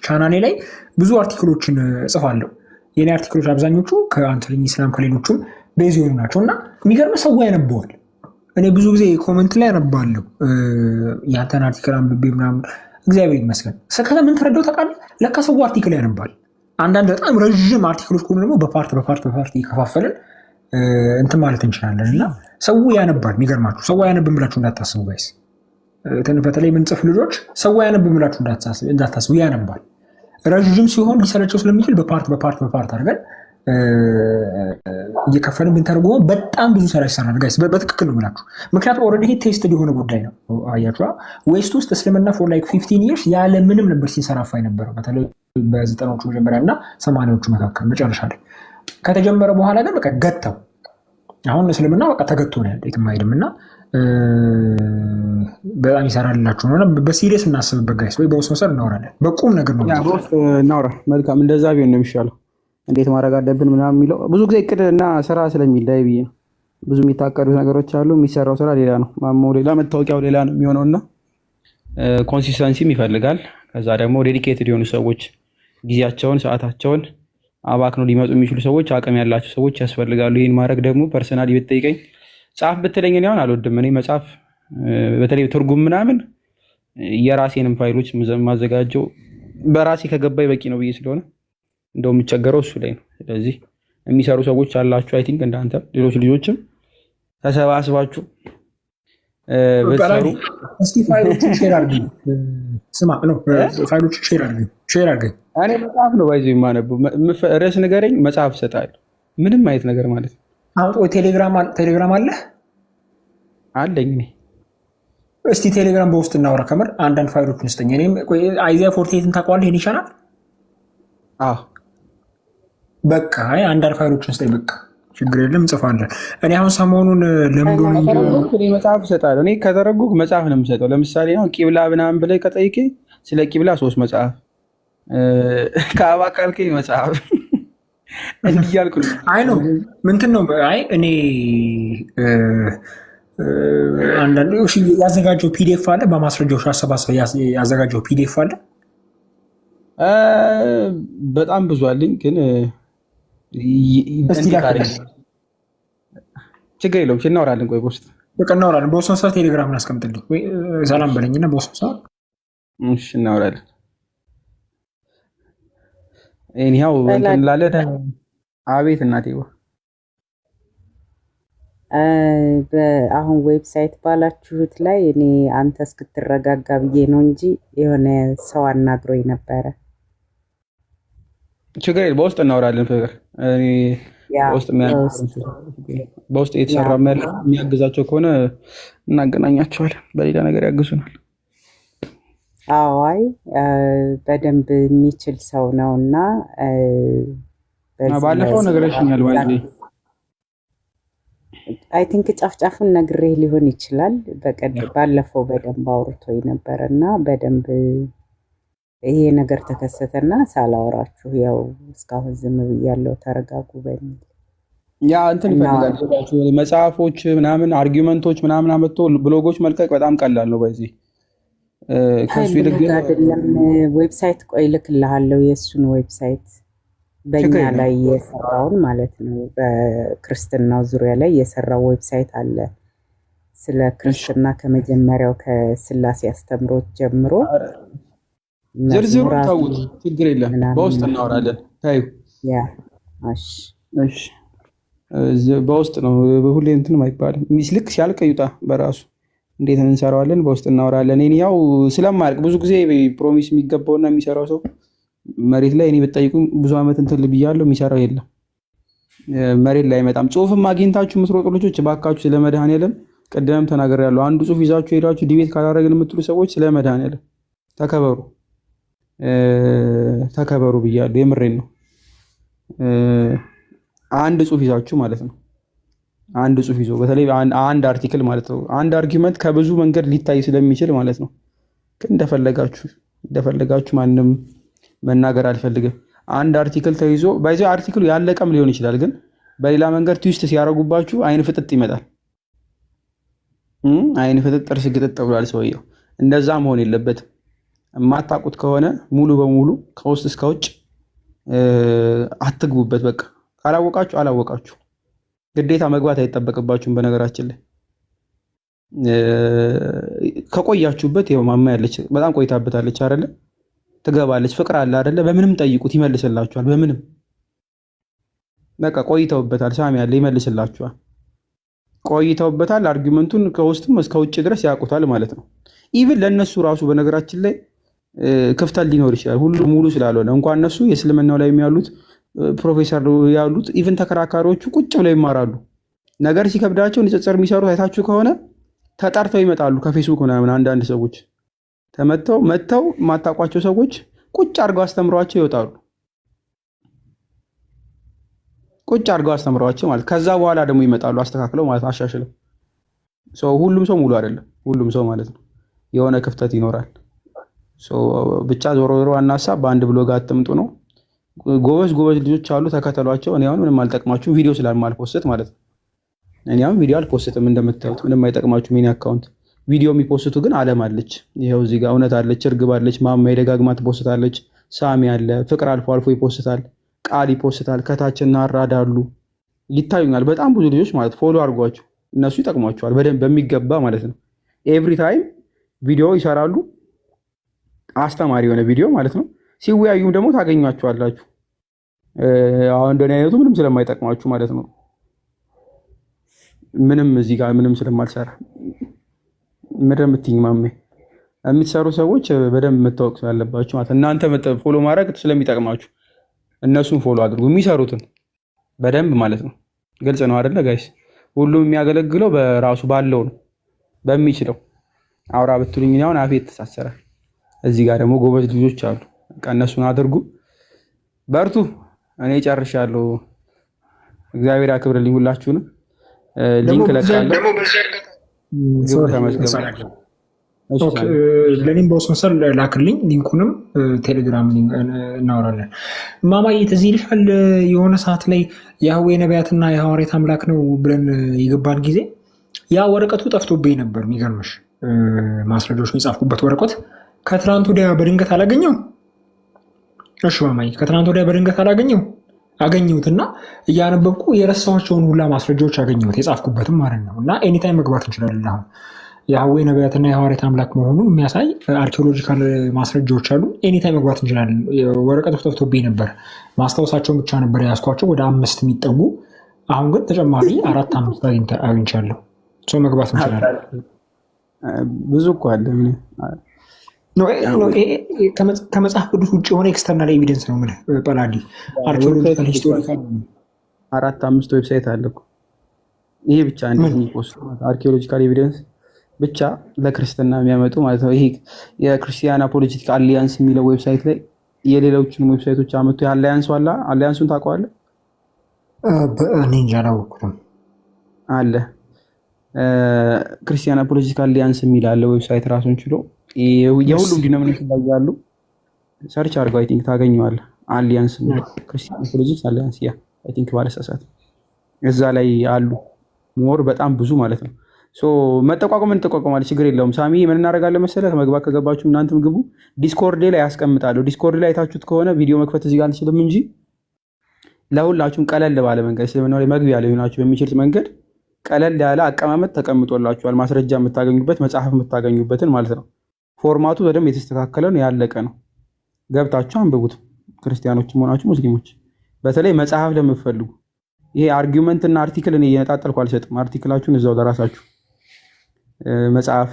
Speaker 12: ቻናሌ ላይ ብዙ አርቲክሎችን እጽፋለሁ። የኔ አርቲክሎች አብዛኞቹ ከአንቶኒ ኢስላም ከሌሎቹም ቤዝ የሆኑ ናቸው እና የሚገርም ሰው ያነበዋል። እኔ ብዙ ጊዜ ኮመንት ላይ ያነባለሁ ያንተን አርቲክል አንብቤ ምናምን እግዚአብሔር ይመስገን። ምን ተረዳው ታውቃለህ? ለካ ሰው አርቲክል ያነባል። አንዳንድ በጣም ረዥም አርቲክሎች ከሆኑ ደግሞ በፓርት እየከፋፈልን እንትን ማለት እንችላለን እና ሰው ያነባል። የሚገርማችሁ ሰው አያነብም ብላችሁ እንዳታስቡ ጋይስ። በተለይ ምንጽፍ ልጆች ሰው አያነብም ብላችሁ እንዳታስቡ፣ ያነባል። ረዥም ሲሆን ሊሰለቸው ስለሚችል በፓርት አድርገን እየከፈልን ብንተረጉመው በጣም ብዙ ስራ ይሰራል ጋይስ። በትክክል ነው ብላችሁ ምክንያቱም ኦልሬዲ ቴስት የሆነ ጉዳይ ነው። አያችኋ ዌስት ውስጥ እስልምና ፎር ላይክ 15 ይርስ ያለ ምንም ነበር ሲንሰራፋ የነበረው በተለይ በ90ዎቹ መጀመሪያ እና 80ዎቹ መካከል መጨረሻ ላይ ከተጀመረ በኋላ ግን በቃ ገተው አሁን እስልምና በቃ ተገቶ ነው ያለው የትም አይሄድም እና በጣም ይሰራልላችሁ ነው። በሲሪየስ እናስብበት ጋይስ፣ ወይ በውስጥ መሰል እናወራለን። በቁም ነገር ነው
Speaker 1: እናውራ። መልካም እንደዛ ቢሆን ነው የሚሻለው። እንዴት ማድረግ አለብን ምናምን የሚለው ብዙ ጊዜ እቅድ እና ስራ ስለሚለያይ ብዬ ነው። ብዙ የሚታቀዱት ነገሮች አሉ፣ የሚሰራው ስራ ሌላ ነው። ማሞ ሌላ፣ መታወቂያው ሌላ ነው የሚሆነውና ኮንሲስተንሲም ይፈልጋል። ከዛ ደግሞ ዴዲኬትድ የሆኑ ሰዎች ጊዜያቸውን ሰዓታቸውን አባክነው ሊመጡ የሚችሉ ሰዎች፣ አቅም ያላቸው ሰዎች ያስፈልጋሉ። ይህን ማድረግ ደግሞ ፐርሰናሊ ብትጠይቀኝ ጻፍ ብትለኝ እኔ አሁን አልወድም። እኔ መጻፍ በተለይ ትርጉም ምናምን የራሴንም ፋይሎች ማዘጋጀው በራሴ ከገባኝ በቂ ነው ብዬ ስለሆነ እንደው የሚቸገረው እሱ ላይ ነው። ስለዚህ የሚሰሩ ሰዎች አላችሁ፣ አይ ቲንክ እንዳንተ ሌሎች ልጆችም ተሰባስባችሁ ብትሰሩ።
Speaker 12: እስኪ ፋይሎችን ሼር አድርገኝ። ስማ ነው ፋይሎችን ሼር አድርገኝ።
Speaker 1: እኔ መጽሐፍ ነው ባይዞ የማነበው። ርዕስ ንገረኝ፣ መጽሐፍ እሰጥሃለሁ። ምንም አይነት ነገር ማለት ነው።
Speaker 12: አሁን ቴሌግራም አለህ?
Speaker 1: አለኝ እኔ።
Speaker 12: እስቲ ቴሌግራም በውስጥ እናወራ። ከምር አንዳንድ ፋይሎችን ስጠኝ። እኔም አይዚያ 48ን ታውቀዋለህ? ይሄን ይሻላል።
Speaker 1: አዎ
Speaker 12: በቃ አንዳንድ ፋይሎችን ስጠኝ። በቃ ችግር የለም እንጽፋለን። እኔ አሁን ሰሞኑን ለምዶን
Speaker 1: መጽሐፍ እሰጣለሁ። እኔ ከተረጉ መጽሐፍ ነው የምሰጠው። ለምሳሌ ነው ቂብላ ምናምን ብለህ ከጠይቄ ስለ ቂብላ 3 መጽሐፍ፣ ከአባ ካልከኝ መጽሐፍ እንዲህ እያልኩ ነው።
Speaker 12: አይ ነው ምንትን ነው። አይ እኔ አንዳንድ ያዘጋጀው ፒዲኤፍ አለ፣ በማስረጃዎች አሰባስበ ያዘጋጀው ፒዲኤፍ አለ።
Speaker 1: በጣም ብዙ አለኝ ግን ችግር የለውም። እናወራለን። ቆይ በውስጥ
Speaker 12: በቃ እናወራለን። በውስጥ ሰዓት ቴሌግራም እናስቀምጥልኝ ወይ ሰላም በለኝና በውስጥ ሰዓት
Speaker 1: እሺ እናወራለን። ይሄን ያው እንትን ላለ አቤት እናቴ
Speaker 8: አሁን ዌብሳይት ባላችሁት ላይ እኔ አንተ እስክትረጋጋ ብዬ ነው እንጂ የሆነ ሰው አናግሮኝ ነበረ።
Speaker 1: ችግር የለም፣ በውስጥ እናወራለን። ፍቅር በውስጥ እየተሰራ የሚያግዛቸው ከሆነ እናገናኛቸዋለን፣ በሌላ ነገር ያግዙናል።
Speaker 8: አዋይ በደንብ የሚችል ሰው ነው እና
Speaker 1: ባለፈው ነገረሽኛል።
Speaker 8: አይ ቲንክ ጫፍጫፉን ነግሬህ ሊሆን ይችላል። ባለፈው በደንብ አውርቶኝ ነበር እና በደንብ ይሄ ነገር ተከሰተና ሳላወራችሁ ያው እስካሁን ዝም ብያለሁ። ተረጋጉ በሚል
Speaker 1: ያ እንትን ይፈልጋል። መጽሐፎች ምናምን አርጊመንቶች ምናምን አመጥቶ ብሎጎች መልቀቅ በጣም ቀላል ነው። በዚህ
Speaker 8: ከሱ ይልቅ አይደለም። ዌብሳይት ቆይ ልክልሃለሁ፣ የእሱን ዌብሳይት በእኛ ላይ የሰራውን ማለት ነው። በክርስትናው ዙሪያ ላይ የሰራው ዌብሳይት አለ። ስለ ክርስትና ከመጀመሪያው ከስላሴ አስተምሮት ጀምሮ
Speaker 1: ዝርዝሩ ታውት ችግር የለም፣ በውስጥ እናወራለን። ታዩ በውስጥ ነው ሁሌ እንትን አይባልም። ልክ ሲያልቅ ይውጣ በራሱ እንዴት እንሰራዋለን፣ በውስጥ እናወራለን። እኔ ያው ስለማያልቅ ብዙ ጊዜ ፕሮሚስ የሚገባውና የሚሰራው ሰው መሬት ላይ እኔ ብጠይቁ ብዙ ዓመት እንትን ብያለሁ፣ የሚሰራው የለም፣ መሬት ላይ አይመጣም። ጽሁፍም አግኝታችሁ የምትሮጡ ልጆች እባካችሁ ስለ መድኃኔዓለም ቅድምም ተናግሬያለሁ። አንዱ ጽሁፍ ይዛችሁ ሄዳችሁ ዲቤት ካላደረግን የምትሉ ሰዎች ስለ መድኃኔዓለም ተከበሩ ብያለሁ። የምሬን ነው። አንድ ጽሁፍ ይዛችሁ ማለት ነው። አንድ ጽሁፍ ይዞ በተለይ አንድ አርቲክል ማለት ነው። አንድ አርጊመንት ከብዙ መንገድ ሊታይ ስለሚችል ማለት ነው። ግን እንደፈለጋችሁ ማንም መናገር አልፈልግም። አንድ አርቲክል ተይዞ በዚህ አርቲክሉ ያለቀም ሊሆን ይችላል። ግን በሌላ መንገድ ትዊስት ሲያደርጉባችሁ አይን ፍጥጥ ይመጣል። አይን ፍጥጥ ጥርስ ግጥጥ ብሏል ሰውየው። እንደዛ መሆን የለበትም። የማታውቁት ከሆነ ሙሉ በሙሉ ከውስጥ እስከ ውጭ አትግቡበት። በቃ ካላወቃችሁ አላወቃችሁ፣ ግዴታ መግባት አይጠበቅባችሁም። በነገራችን ላይ ከቆያችሁበት ይኸው ማማ ያለች በጣም ቆይታበታለች አይደለ? ትገባለች። ፍቅር አለ አይደለ? በምንም ጠይቁት ይመልስላችኋል። በምንም በቃ ቆይተውበታል። ሳሚ ያለ ይመልስላችኋል። ቆይተውበታል። አርጊመንቱን ከውስጥም እስከ ውጭ ድረስ ያውቁታል ማለት ነው። ኢቭን ለእነሱ ራሱ በነገራችን ላይ ክፍተት ሊኖር ይችላል፣ ሁሉ ሙሉ ስላልሆነ እንኳን እነሱ የእስልምናው ላይ ያሉት ፕሮፌሰር ያሉት ኢቭን ተከራካሪዎቹ ቁጭ ብለው ይማራሉ። ነገር ሲከብዳቸው ንጽጽር የሚሰሩት አይታችሁ ከሆነ ተጠርተው ይመጣሉ። ከፌስቡክ ምናምን አንዳንድ ሰዎች መጥተው የማታውቋቸው ሰዎች ቁጭ አድርገው አስተምሯቸው ይወጣሉ። ቁጭ አድርገው አስተምሯቸው ማለት ከዛ በኋላ ደግሞ ይመጣሉ አስተካክለው ማለት አሻሽለው። ሁሉም ሰው ሙሉ አይደለም፣ ሁሉም ሰው ማለት ነው። የሆነ ክፍተት ይኖራል። ብቻ ዞሮ ዞሮ ዋና ሀሳብ በአንድ ብሎግ አትምጡ ነው። ጎበዝ ልጆች አሉ፣ ተከተሏቸው። እኔ አሁን ምንም አልጠቅማችሁም ቪዲዮ ስለማልፖስት ማለት ነው። እኔ አሁን ቪዲዮ አልፖስትም እንደምታዩት፣ ምንም አይጠቅማችሁም የኔ አካውንት። ቪዲዮ የሚፖስቱ ግን አለም አለች። ይኸው እዚህ ጋር እውነት አለች፣ እርግብ አለች፣ ማማ የደጋግማ ትፖስታለች፣ ሳሚ አለ፣ ፍቅር አልፎ አልፎ ይፖስታል፣ ቃል ይፖስታል፣ ከታችና አራዳሉ ይታዩኛል። በጣም ብዙ ልጆች ማለት ፎሎ አድርጓቸው፣ እነሱ ይጠቅሟቸዋል በደንብ በሚገባ ማለት ነው። ኤቭሪ ታይም ቪዲዮ ይሰራሉ፣ አስተማሪ የሆነ ቪዲዮ ማለት ነው። ሲወያዩም ደግሞ ታገኟቸዋላችሁ። አሁን እንደኔ አይነቱ ምንም ስለማይጠቅማችሁ ማለት ነው። ምንም እዚህ ጋር ምንም ስለማልሰራ ምንም ምትኝ ማሜ የምትሰሩ ሰዎች በደንብ መታወቅ ስላለባችሁ ማለት እናንተ ፎሎ ማድረግ ስለሚጠቅማችሁ እነሱን ፎሎ አድርጉ፣ የሚሰሩትን በደንብ ማለት ነው። ግልጽ ነው አይደለ ጋይስ? ሁሉም የሚያገለግለው በራሱ ባለው ነው በሚችለው። አውራ ብትሉኝ አሁን አፌ ተሳሰራል። እዚህ ጋር ደግሞ ጎበዝ ልጆች አሉ። እነሱን አድርጉ፣ በርቱ። እኔ ጨርሻለሁ። እግዚአብሔር ያክብርልኝ ሁላችሁንም። ሊንክ ለቃለሁ።
Speaker 12: ለእኔም በውስጥ መሰል ላክልኝ ሊንኩንም፣ ቴሌግራም እናወራለን። ማማዬ ትዝ ይልሻል የሆነ ሰዓት ላይ የያህዌ ነቢያትና የሐዋርያት አምላክ ነው ብለን የገባን ጊዜ ያ ወረቀቱ ጠፍቶብኝ ነበር። የሚገርምሽ ማስረጃዎች የጻፍኩበት ወረቀት ከትናንት ወዲያ በድንገት አላገኘው። እሺ ማማዬ፣ ከትናንት ወዲያ በድንገት አገኘሁትና እያነበብኩ የረሳኋቸውን ሁላ ማስረጃዎች አገኘሁት፣ የጻፍኩበትም ማለት ነው። እና ኤኒታይም መግባት እንችላለን። አሁን የያህዌ ነቢያትና የሐዋርያት አምላክ መሆኑን የሚያሳይ አርኪኦሎጂካል ማስረጃዎች አሉ። ኤኒታይም መግባት እንችላለን። ወረቀቱ ጠፍቶብኝ ነበር። ማስታወሳቸውን ብቻ ነበር ያስኳቸው። ወደ 5 የሚጠጉ አሁን ግን ተጨማሪ 4-5 አግኝቻለሁ። ሰው መግባት እንችላለን።
Speaker 1: ብዙ እኮ አለ።
Speaker 12: ከመጽሐፍ ቅዱስ ውጭ የሆነ ኤክስተርናል ኤቪደንስ ነው የምልህ ጳላዲ። አርኪኦሎጂካል ሂስቶሪካል
Speaker 1: 4-5 ዌብሳይት አለ እኮ። ይሄ ብቻ አርኪኦሎጂካል ኤቪደንስ ብቻ ለክርስትና የሚያመጡ ማለት ነው። ይሄ የክርስቲያን ፖለቲካ አሊያንስ የሚለው ዌብሳይት ላይ የሌሎችን ዌብሳይቶች አመጡ። የአሊያንሱ አለ። አሊያንሱን ታውቀዋለህ?
Speaker 12: እኔ እንጃ አላወቅሁትም።
Speaker 1: አለ ክርስቲያን ፖለቲካ አሊያንስ የሚል አለ ዌብሳይት ራሱን ችሎ የሁሉም ዲኖሚኔሽን ላይ ያሉ ሰርች አድርገው አይ ቲንክ ታገኘዋለህ። አሊያንስ ክርስቲያን ፖለቲካ አሊያንስ ያ አይ ቲንክ ባለሳሳት እዛ ላይ አሉ። ሞር በጣም ብዙ ማለት ነው። መጠቋቋም እንጠቋቋማለን፣ ችግር የለውም። ሳሚ ምን እናደርጋለን መሰለህ? መግባት ከገባችሁ እናንተም ግቡ። ዲስኮርድ ላይ ያስቀምጣለሁ። ዲስኮርድ ላይ አይታችሁት ከሆነ ቪዲዮ መክፈት እዚህ ጋር አልችልም እንጂ ለሁላችሁም ቀለል ባለ መንገድ ስለምን ላይ መግቢያ ላይ ሆናችሁ በሚችል መንገድ ቀለል ያለ አቀማመጥ ተቀምጦላችኋል። ማስረጃ የምታገኙበት መጽሐፍ የምታገኙበትን ማለት ነው። ፎርማቱ በደንብ የተስተካከለ ነው፣ ያለቀ ነው። ገብታችሁ አንብቡት። ክርስቲያኖችም ሆናችሁ ሙስሊሞች፣ በተለይ መጽሐፍ ለምትፈልጉ ይሄ አርጊውመንት እና አርቲክል እኔ እየነጣጠልኩ አልሰጥም። አርቲክላችሁን እዛው ለራሳችሁ መጽሐፍ።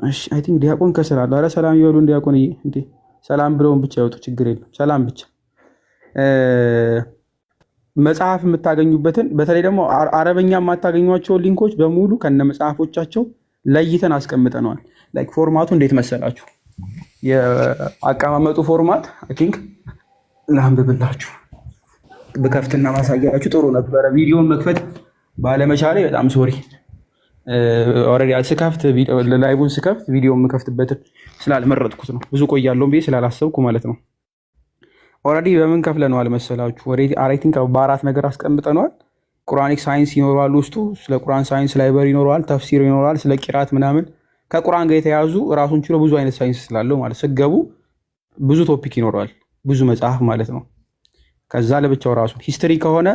Speaker 1: እሺ አይ ቲንክ ዲያቆን ከስራ አለ። ኧረ ሰላም ይበሉ ዲያቆን። እንዴ ሰላም ብለውን ብቻ ይወጡ፣ ችግር የለም። ሰላም ብቻ መጽሐፍ የምታገኙበትን በተለይ ደግሞ አረበኛ የማታገኟቸውን ሊንኮች በሙሉ ከነ መጽሐፎቻቸው ለይተን አስቀምጠነዋል። ላይክ ፎርማቱ እንዴት መሰላችሁ? የአቀማመጡ ፎርማት አይ ቲንክ ላንብብላችሁ። በከፍትና ማሳያችሁ ጥሩ ነበረ። ቪዲዮን መክፈት ባለመቻሌ በጣም ሶሪ። ኦልሬዲ ስከፍት ላይቡን ስከፍት ቪዲዮ የምከፍትበትን ስላልመረጥኩት ነው። ብዙ ቆያለሁ ብዬ ስላላሰብኩ ማለት ነው። ኦልሬዲ በምን ከፍለነዋል መሰላችሁ? አይ ቲንክ በ4 ነገር አስቀምጠነዋል። ቁርአኒክ ሳይንስ ይኖረዋል ውስጡ። ስለ ቁርአን ሳይንስ ላይብረሪ ይኖረዋል፣ ተፍሲር ይኖረዋል፣ ስለ ቂራት ምናምን ከቁርአን ጋር የተያዙ ራሱን ችሎ ብዙ አይነት ሳይንስ ስላለው ማለት ስገቡ ብዙ ቶፒክ ይኖረዋል፣ ብዙ መጽሐፍ ማለት ነው። ከዛ ለብቻው ራሱ ሂስትሪ ከሆነ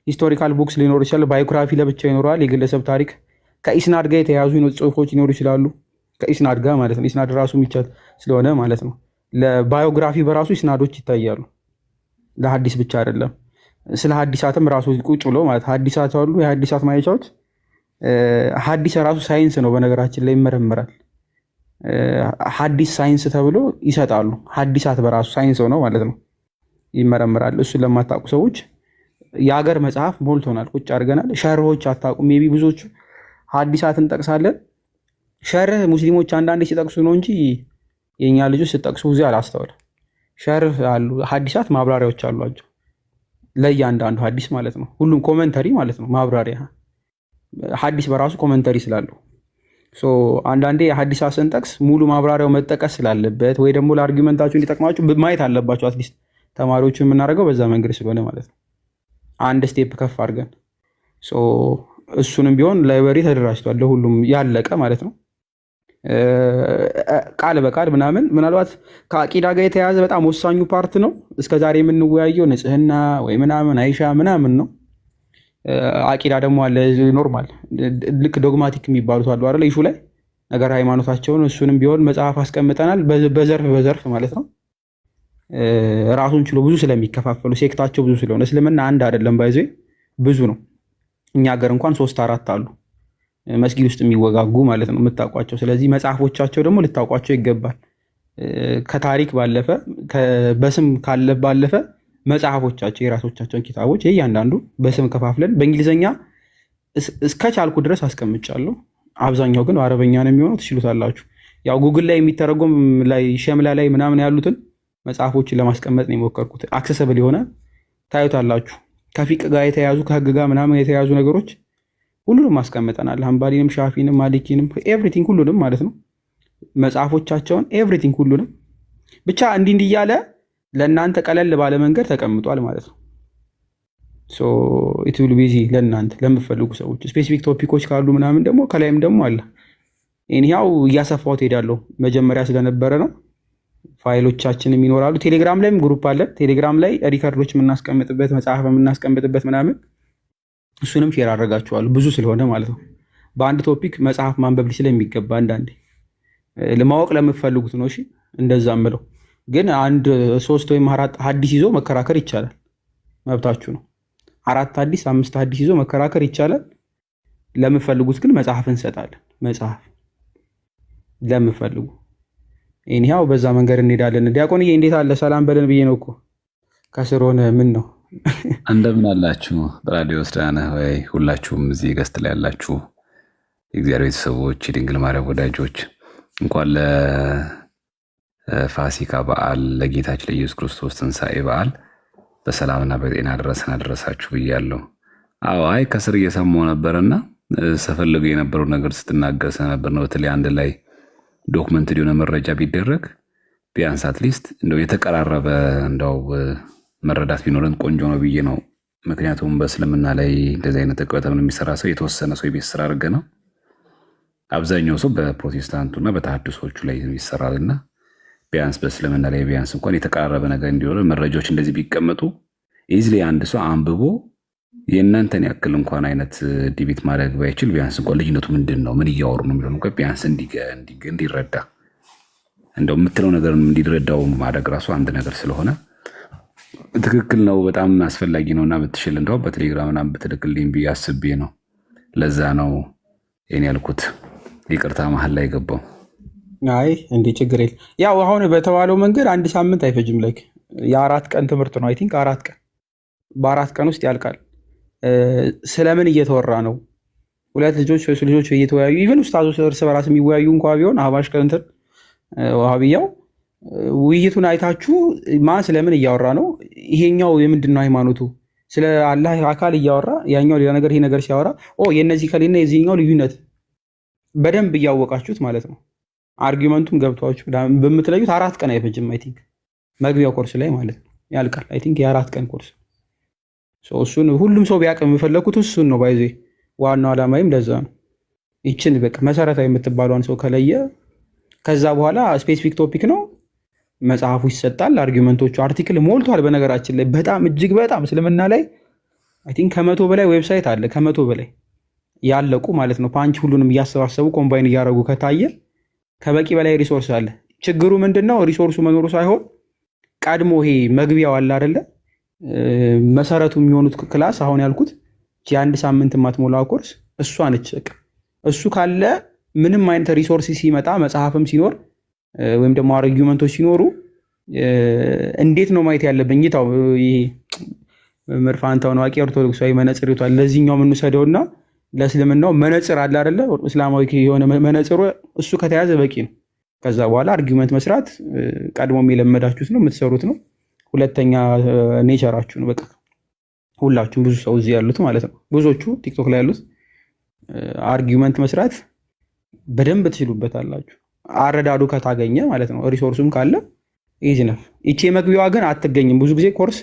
Speaker 1: ሂስቶሪካል ቡክስ ሊኖር ይችላል። ባዮግራፊ ለብቻው ይኖረዋል፣ የግለሰብ ታሪክ። ከኢስናድ ጋር የተያዙ ጽሁፎች ሊኖሩ ይችላሉ፣ ከኢስናድ ጋር ማለት ነው። ኢስናድ ራሱ የሚቻል ስለሆነ ማለት ነው። ለባዮግራፊ በራሱ ኢስናዶች ይታያሉ፣ ለሀዲስ ብቻ አይደለም። ስለ ሀዲሳትም ራሱ ቁጭ ብሎ ማለት ሀዲሳት አሉ፣ የሀዲሳት ማየቻዎች። ሀዲስ ራሱ ሳይንስ ነው በነገራችን ላይ ይመረመራል። ሀዲስ ሳይንስ ተብሎ ይሰጣሉ። ሀዲሳት በራሱ ሳይንስ ነው ማለት ነው፣ ይመረመራል። እሱን ለማታውቁ ሰዎች የሀገር መጽሐፍ ሞልቶናል፣ ቁጭ አድርገናል። ሸርሆች አታውቁም ሜይ ቢ ብዙዎቹ። ሀዲሳት እንጠቅሳለን። ሸርህ ሙስሊሞች አንዳንዴ ሲጠቅሱ ነው እንጂ የእኛ ልጆች ሲጠቅሱ ጊዜ አላስተውልም። ሸርህ አሉ፣ ሀዲሳት ማብራሪያዎች አሏቸው ለእያንዳንዱ ሀዲስ ማለት ነው። ሁሉም ኮመንተሪ ማለት ነው፣ ማብራሪያ። ሀዲስ በራሱ ኮመንተሪ ስላለው አንዳንዴ ሀዲሳት ስንጠቅስ ሙሉ ማብራሪያው መጠቀስ ስላለበት ወይ ደግሞ ለአርጊመንታችሁ እንዲጠቅማችሁ ማየት አለባቸው። አትሊስት ተማሪዎቹ የምናደርገው በዛ መንገድ ስለሆነ ማለት ነው። አንድ ስቴፕ ከፍ አድርገን እሱንም ቢሆን ላይብረሪ ተደራጅቷል፣ ለሁሉም ያለቀ ማለት ነው። ቃል በቃል ምናምን ምናልባት ከአቂዳ ጋር የተያያዘ በጣም ወሳኙ ፓርት ነው። እስከዛሬ የምንወያየው ንጽህና ወይ ምናምን አይሻ ምናምን ነው። አቂዳ ደግሞ አለ ኖርማል፣ ልክ ዶግማቲክ የሚባሉት አሉ አይደል? ኢሹ ላይ ነገር ሃይማኖታቸውን፣ እሱንም ቢሆን መጽሐፍ አስቀምጠናል፣ በዘርፍ ማለት ነው። ራሱን ችሎ ብዙ ስለሚከፋፈሉ ሴክታቸው ብዙ ስለሆነ እስልምና አንድ አይደለም፣ ባይዘ ብዙ ነው። እኛ ሀገር እንኳን 3-4 አሉ መስጊድ ውስጥ የሚወጋጉ ማለት ነው የምታውቋቸው። ስለዚህ መጽሐፎቻቸው ደግሞ ልታውቋቸው ይገባል። ከታሪክ ባለፈ በስም ካለ ባለፈ መጽሐፎቻቸው የራሶቻቸውን ኪታቦች እያንዳንዱ በስም ከፋፍለን በእንግሊዝኛ እስከቻልኩ ድረስ አስቀምጫለሁ። አብዛኛው ግን አረበኛ ነው የሚሆነው፣ ትችሉታላችሁ። ያው ጉግል ላይ የሚተረጎም ላይ ሸምላ ላይ ምናምን ያሉትን መጽሐፎችን ለማስቀመጥ ነው የሞከርኩት። አክሰሰብል የሆነ ታዩታላችሁ። ከፊቅ ጋር የተያዙ ከህግ ጋር ምናምን የተያዙ ነገሮች ሁሉንም አስቀምጠናል። ሀምባሊንም፣ ሻፊንም፣ ማሊኪንም ኤቭሪቲንግ ሁሉንም ማለት ነው። መጽሐፎቻቸውን ኤቭሪቲንግ ሁሉንም ብቻ እንዲህ እያለ ለእናንተ ቀለል ባለ መንገድ ተቀምጧል ማለት ነው። ኢት ዊል ቢዚ ለእናንተ ለምትፈልጉ ሰዎች ስፔሲፊክ ቶፒኮች ካሉ ምናምን ደግሞ ከላይም ደግሞ አለ። ይህው እያሰፋሁት ሄዳለሁ። መጀመሪያ ስለነበረ ነው። ፋይሎቻችንም ይኖራሉ። ቴሌግራም ላይም ግሩፕ አለን። ቴሌግራም ላይ ሪከርዶች የምናስቀምጥበት መጽሐፍ የምናስቀምጥበት ምናምን እሱንም ሼር አደርጋችኋለሁ። ብዙ ስለሆነ ማለት ነው። በአንድ ቶፒክ መጽሐፍ ማንበብ ስለሚገባ አንዳንዴ ለማወቅ ለምትፈልጉት ነው። እሺ እንደዛ ምለው ግን 1 3 ወይም 4 ሀዲስ ይዞ መከራከር ይቻላል፣ መብታችሁ ነው። 4 ሐዲስ 5 ሐዲስ ይዞ መከራከር ይቻላል። ለምፈልጉት ግን መጽሐፍ እንሰጣለን። መጽሐፍ ለምፈልጉ ይሄው በዛ መንገድ እንሄዳለን። ዲያቆንዬ እንዴት አለ? ሰላም በለን ብዬ ነው እኮ ከስር ሆነ። ምን ነው
Speaker 13: እንደምን አላችሁ? በራዲዮስ ደህና ነህ ወይ? ሁላችሁም እዚህ ገስት ላይ ያላችሁ የእግዚአብሔር ቤተሰቦች፣ የድንግል ማርያም ወዳጆች እንኳን ለፋሲካ በዓል ለጌታችን ለኢየሱስ ክርስቶስ ትንሣኤ በዓል በሰላምና በጤና አደረሳችሁ ብያለሁ። አዎ አይ ከስር እየሰማሁ ነበርና ስፈልገው የነበረው ነገር ስትናገር ነበር ነው። በተለይ አንድ ላይ ዶክመንትድ የሆነ መረጃ ቢደረግ ቢያንስ አትሊስት እንደው የተቀራረበ እንደው መረዳት ቢኖረን ቆንጆ ነው ብዬ ነው። ምክንያቱም በእስልምና ላይ እንደዚህ አይነት እቅበተምን የሚሰራ ሰው የተወሰነ ሰው የቤት ስራ አድርገ ነው። አብዛኛው ሰው በፕሮቴስታንቱና በተሐድሶቹ ላይ ይሰራልና ቢያንስ በእስልምና ላይ ቢያንስ እንኳን የተቀራረበ ነገር እንዲሆን መረጃዎች እንደዚህ ቢቀመጡ ኢዝሊ አንድ ሰው አንብቦ የእናንተን ያክል እንኳን አይነት ዲቤት ማድረግ ባይችል ቢያንስ እንኳን ልዩነቱ ምንድን ነው ምን እያወሩ ነው የሚለው እንኳን ቢያንስ እንዲረዳ እንደው የምትለው ነገር እንዲረዳው ማድረግ ራሱ አንድ ነገር ስለሆነ ትክክል ነው። በጣም አስፈላጊ ነውና ብትችል እንደው በቴሌግራም ምናምን ብትልክልኝ ብዬ አስቤ ነው። ለዛ ነው እኔ ያልኩት። ይቅርታ መሀል ላይ ገባው።
Speaker 1: አይ እንዴ ችግር የለም። ያው አሁን በተባለው መንገድ 1 ሳምንት አይፈጅም። ላይክ የ4 ቀን ትምህርት ነው። አይ ቲንክ 4 ቀን በ4 ቀን ውስጥ ያልቃል። ስለምን እየተወራ ነው? 2 ልጆች 3 ልጆች እየተወያዩ ኢቨን ኡስታዞች እርስ በራስ የሚወያዩ እንኳ ቢሆን አህባሽ ከእንትን ዋሃብያው ውይይቱን አይታችሁ ማን ስለምን እያወራ ነው? ይሄኛው የምንድን ነው ሃይማኖቱ? ስለ አላህ አካል እያወራ ያኛው ሌላ ነገር፣ ይሄ ነገር ሲያወራ የነዚህ ከሌና የዚህኛው ልዩነት በደንብ እያወቃችሁት ማለት ነው። አርጊመንቱም ገብቷችሁ በምትለዩት 4 ቀን አይፈጅም። አይ ቲንክ መግቢያው ኮርስ ላይ ማለት ነው ያልቃል። አይ ቲንክ የ4 ቀን ኮርስ እሱን ሁሉም ሰው ቢያውቅ የሚፈለኩት እሱን ነው። ባይዜ ዋናው ዓላማይም ለዛ ነው። ይችን በቃ መሰረታዊ የምትባለውን ሰው ከለየ ከዛ በኋላ ስፔሲፊክ ቶፒክ ነው መጽሐፉ ይሰጣል። አርጊመንቶቹ አርቲክል ሞልቷል። በነገራችን ላይ በጣም እጅግ በጣም እስልምና ላይ አይ ቲንክ 100 በላይ ዌብሳይት አለ። 100 በላይ ያለቁ ማለት ነው። ፓንች ሁሉንም እያሰባሰቡ ኮምባይን እያደረጉ ከታየ ከበቂ በላይ ሪሶርስ አለ። ችግሩ ምንድነው? ሪሶርሱ መኖሩ ሳይሆን ቀድሞ ይሄ መግቢያው አለ አይደለ? መሰረቱ የሚሆኑት ክላስ አሁን ያልኩት የ1 ሳምንት ማትሞላ ኮርስ እሷ ነች። እሱ ካለ ምንም አይነት ሪሶርስ ሲመጣ መጽሐፍም ሲኖር ወይም ደግሞ አርጊውመንቶች ሲኖሩ እንዴት ነው ማየት ያለብኝ? ይታው ይሄ መርፋንታው ነው አቂ ኦርቶዶክሳዊ መነጽር ይቷል። ለዚህኛው የምንሰደውና ለእስልምናው መነጽር አለ አይደለ? እስላማዊ የሆነ መነጽሩ እሱ ከተያዘ በቂ ነው። ከዛ በኋላ አርጊውመንት መስራት ቀድሞም የለመዳችሁት ነው፣ የምትሰሩት ነው። ሁለተኛ ኔቸራችሁ ነው። በቃ ሁላችሁም ብዙ ሰው እዚህ ያሉት ማለት ነው፣ ብዙዎቹ ቲክቶክ ላይ ያሉት አርጊውመንት መስራት በደንብ ትችሉበታላችሁ። አረዳዱ ከታገኘ ማለት ነው፣ ሪሶርሱም ካለ ኢዚ ነው። ይቺ መግቢያዋ ግን አትገኝም ብዙ ጊዜ ኮርስ።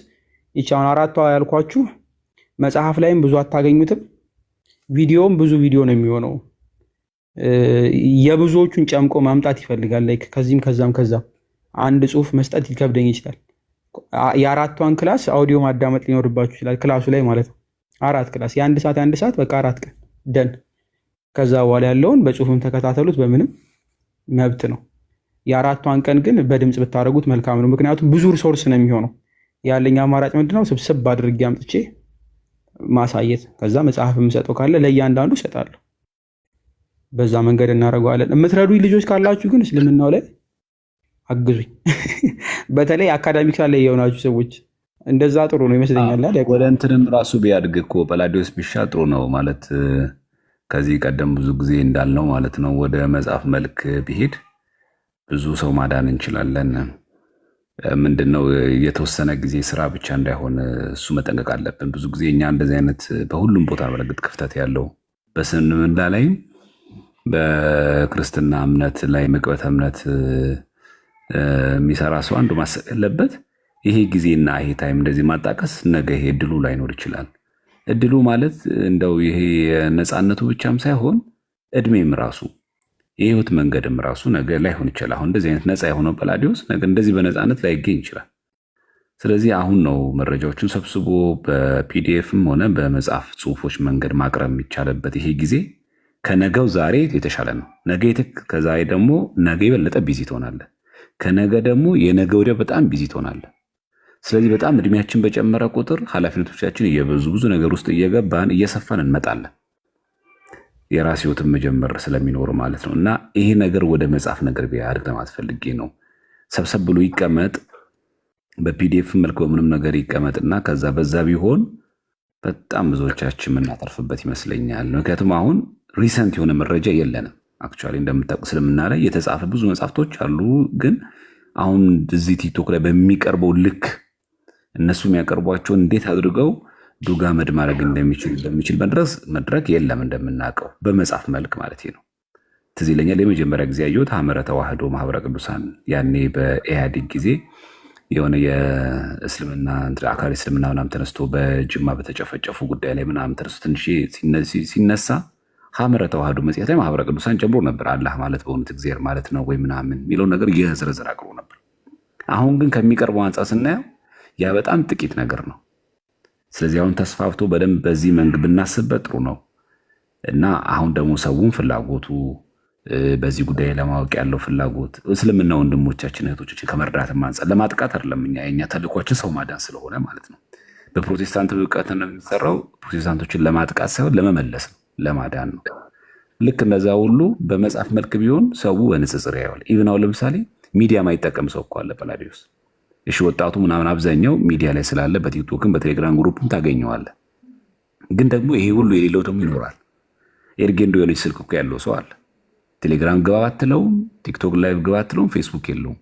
Speaker 1: ይቺ አሁን 4ቷ ያልኳችሁ መጽሐፍ ላይም ብዙ አታገኙትም። ቪዲዮም ብዙ ቪዲዮ ነው የሚሆነው። የብዙዎቹን ጨምቆ ማምጣት ይፈልጋል። ላይክ ከዚህም ከዛም አንድ ጽሁፍ መስጠት ሊከብደኝ ይችላል። የ4ቷን ክላስ አውዲዮ ማዳመጥ ሊኖርባችሁ ይችላል ክላሱ ላይ ማለት ነው። 4 ክላስ የ1 ሰዓት በቃ 4 ቀን ደን። ከዛ በኋላ ያለውን በጽሁፍም ተከታተሉት፣ በምንም መብት ነው። የ4ቷን ቀን ግን በድምፅ ብታደርጉት መልካም ነው። ምክንያቱም ብዙ ሪሶርስ ነው የሚሆነው። ያለኝ አማራጭ ምንድነው? ስብስብ አድርጌ አምጥቼ ማሳየት። ከዛ መጽሐፍ የምሰጠው ካለ ለእያንዳንዱ እሰጣለሁ። በዛ መንገድ እናደርገዋለን። የምትረዱኝ ልጆች ካላችሁ ግን እስልምናው ላይ አግዙኝ። በተለይ አካዳሚክስ ላይ የሆናችሁ ሰዎች እንደዛ ጥሩ ነው ይመስለኛል።
Speaker 13: ወደ እንትንም ራሱ ቢያድግ እኮ ጰላዲዮስ ቢሻል ጥሩ ነው ማለት ከዚህ ቀደም ብዙ ጊዜ እንዳልነው ማለት ነው። ወደ መጽሐፍ መልክ ቢሄድ ብዙ ሰው ማዳን እንችላለን። ምንድነው የተወሰነ ጊዜ ስራ ብቻ እንዳይሆን እሱ መጠንቀቅ አለብን። ብዙ ጊዜ እኛ እንደዚህ አይነት በሁሉም ቦታ በረግጥ ክፍተት ያለው በስልምና ላይ በክርስትና እምነት ላይ መቅበተ እምነት የሚሰራ ሰው አንዱ ማሰብ ያለበት ይሄ ጊዜና ይሄ ታይም እንደዚህ ማጣቀስ ነገ ይሄ እድሉ ላይኖር ይችላል። እድሉ ማለት እንደው ይሄ ነፃነቱ ብቻም ሳይሆን እድሜም ራሱ የህይወት መንገድም ራሱ ነገ ላይሆን ይችላል። አሁን እንደዚህ አይነት ነፃ የሆነው ጰላዲዮስ ነገ እንደዚህ በነፃነት ላይገኝ ይችላል። ስለዚህ አሁን ነው መረጃዎችን ሰብስቦ በፒዲኤፍም ሆነ በመጽሐፍ ጽሁፎች መንገድ ማቅረብ የሚቻልበት። ይሄ ጊዜ ከነገው ዛሬ የተሻለ ነው። ነገ ከዛሬ ደግሞ ነገ የበለጠ ቢዚ ትሆናለህ። ከነገ ደግሞ የነገ ወዲያ በጣም ቢዚ ትሆናለህ። ስለዚህ በጣም እድሜያችን በጨመረ ቁጥር ኃላፊነቶቻችን እየበዙ ብዙ ነገር ውስጥ እየገባን እየሰፋን እንመጣለን። የራስ ህይወትን መጀመር ስለሚኖር ማለት ነው። እና ይሄ ነገር ወደ መጽሐፍ ነገር ቢያድግ ለማለት ፈልጌ ነው። ሰብሰብ ብሎ ይቀመጥ፣ በፒዲኤፍ መልክ በምንም ነገር ይቀመጥና ከዛ በዛ ቢሆን በጣም ብዙዎቻችን የምናተርፍበት ይመስለኛል። ምክንያቱም አሁን ሪሰንት የሆነ መረጃ የለንም። አክቹዋሊ እንደምታውቁ ስለምና ላይ የተጻፈ ብዙ መጽሐፍቶች አሉ። ግን አሁን እዚህ ቲክቶክ ላይ በሚቀርበው ልክ እነሱ የሚያቀርቧቸውን እንዴት አድርገው ዱጋ መድ ማድረግ እንደሚችል መድረክ የለም እንደምናውቀው በመጽሐፍ መልክ ማለት ነው። ትዝ ይለኛል የመጀመሪያ ጊዜ ያየሁት ሐመረ ተዋህዶ ማህበረ ቅዱሳን ያኔ በኢህአዴግ ጊዜ የሆነ የእስልምና አካል እስልምና ምናምን ተነስቶ በጅማ በተጨፈጨፉ ጉዳይ ላይ ምናምን ተነስቶ ትንሽ ሲነሳ ሐመረ ተዋህዶ መጽሔት ላይ ማህበረ ቅዱሳን ጨምሮ ነበር። አላህ ማለት በእውነት እግዚአብሔር ማለት ነው ወይ ምናምን የሚለው ነገር እየዘረዘረ አቅርቦ ነበር። አሁን ግን ከሚቀርበው አንጻር ስናየው ያ በጣም ጥቂት ነገር ነው። ስለዚህ አሁን ተስፋፍቶ በደንብ በዚህ መንግ ብናስብበት ጥሩ ነው እና አሁን ደግሞ ሰውን ፍላጎቱ በዚህ ጉዳይ ለማወቅ ያለው ፍላጎት እስልምና ወንድሞቻችን እህቶቻችን ከመርዳት አንጻር ለማጥቃት አይደለም። የኛ ተልእኳችን ሰው ማዳን ስለሆነ ማለት ነው። በፕሮቴስታንት እውቀት ነው የሚሰራው። ፕሮቴስታንቶችን ለማጥቃት ሳይሆን ለመመለስ ነው፣ ለማዳን ነው። ልክ እንደዛ ሁሉ በመጽሐፍ መልክ ቢሆን ሰው በንጽጽር ያየዋል። ኢቭን አሁን ለምሳሌ ሚዲያ ማይጠቀም ሰው እኮ አለ ጳላዲዮስ። እሺ ወጣቱ ምናምን አብዛኛው ሚዲያ ላይ ስላለ በቲክቶክም በቴሌግራም ግሩፕም ታገኘዋለ። ግን ደግሞ ይሄ ሁሉ የሌለው ደግሞ ይኖራል። ኤርጌንዶ የሆነች ስልክ እኮ ያለው ሰው አለ። ቴሌግራም ግባ አትለውም፣ ቲክቶክ ላይቭ ግባ አትለውም፣ ፌስቡክ የለውም።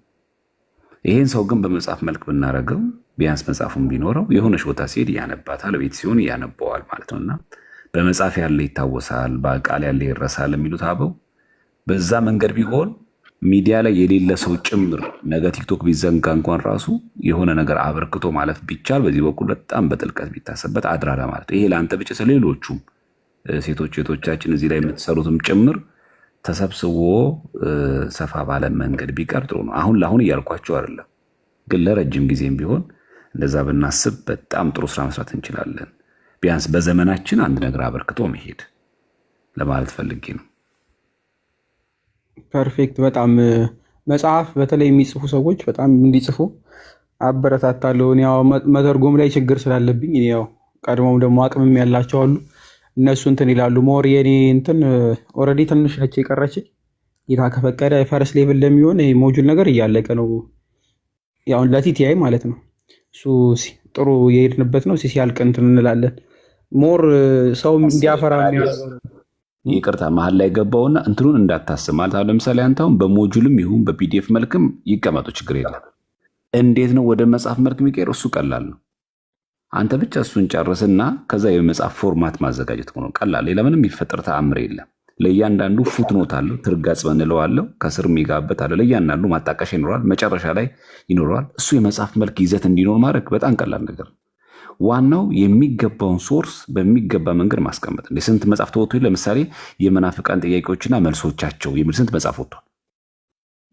Speaker 13: ይሄን ሰው ግን በመጽሐፍ መልክ ብናረገው ቢያንስ መጽሐፉን ቢኖረው የሆነች ቦታ ሲሄድ እያነባታል፣ ቤት ሲሆን እያነበዋል ማለት ነውና በመጽሐፍ ያለ ይታወሳል፣ በቃል ያለ ይረሳል የሚሉት አበው። በዛ መንገድ ቢሆን ሚዲያ ላይ የሌለ ሰው ጭምር ነገ ቲክቶክ ቢዘንጋ እንኳን ራሱ የሆነ ነገር አበርክቶ ማለት ቢቻል በዚህ በኩል በጣም በጥልቀት ቢታሰበት አድራለ ማለት ይሄ ለአንተ ብቻ ስለሌሎቹም ሴቶች ሴቶቻችን እዚህ ላይ የምትሰሩትም ጭምር ተሰብስቦ ሰፋ ባለ መንገድ ቢቀር ጥሩ ነው። አሁን ለአሁን እያልኳቸው አይደለም፣ ግን ለረጅም ጊዜም ቢሆን እንደዛ ብናስብ በጣም ጥሩ ስራ መስራት እንችላለን። ቢያንስ በዘመናችን አንድ ነገር አበርክቶ መሄድ ለማለት ፈልጌ ነው።
Speaker 1: ፐርፌክት። በጣም መጽሐፍ በተለይ የሚጽፉ ሰዎች በጣም እንዲጽፉ አበረታታለሁ። ያው መተርጎም ላይ ችግር ስላለብኝ ያው ቀድሞም ደግሞ አቅምም ያላቸው አሉ እነሱ እንትን ይላሉ። ሞር የኔ እንትን ኦልሬዲ ትንሽ ነች የቀረች። ጌታ ከፈቀደ ፈረስ ሌቭል ለሚሆን ሞጁል ነገር እያለቀ ነው። ያው ለቲቲአይ ማለት ነው። እሱ ጥሩ የሄድንበት ነው። ሲያልቅ እንትን እንላለን። ሞር ሰው እንዲያፈራ
Speaker 13: ይቅርታ መሀል ላይ ገባውና እንትኑን እንዳታስብ ማለት አሁን ለምሳሌ አንተ አሁን በሞጁልም ይሁን በፒዲኤፍ መልክም ይቀመጡ ችግር የለም። እንዴት ነው ወደ መጽሐፍ መልክ የሚቀየረው? እሱ ቀላል ነው። አንተ ብቻ እሱን ጨርስና ከዛ የመጽሐፍ ፎርማት ማዘጋጀት ሆኖ ቀላል። ሌላ ምንም የሚፈጠር ተአምር የለም። ለእያንዳንዱ ፉትኖት አለው፣ ትርጋጽ በንለው አለው፣ ከስር የሚጋበት አለ። ለእያንዳንዱ ማጣቀሻ ይኖረዋል፣ መጨረሻ ላይ ይኖረዋል። እሱ የመጽሐፍ መልክ ይዘት እንዲኖር ማድረግ በጣም ቀላል ነገር ነው። ዋናው የሚገባውን ሶርስ በሚገባ መንገድ ማስቀመጥ። እንደ ስንት መጽሐፍ ተወጥቶ ለምሳሌ የመናፍቃን ጥያቄዎችና መልሶቻቸው የሚል ስንት መጽሐፍ ወጥቷል።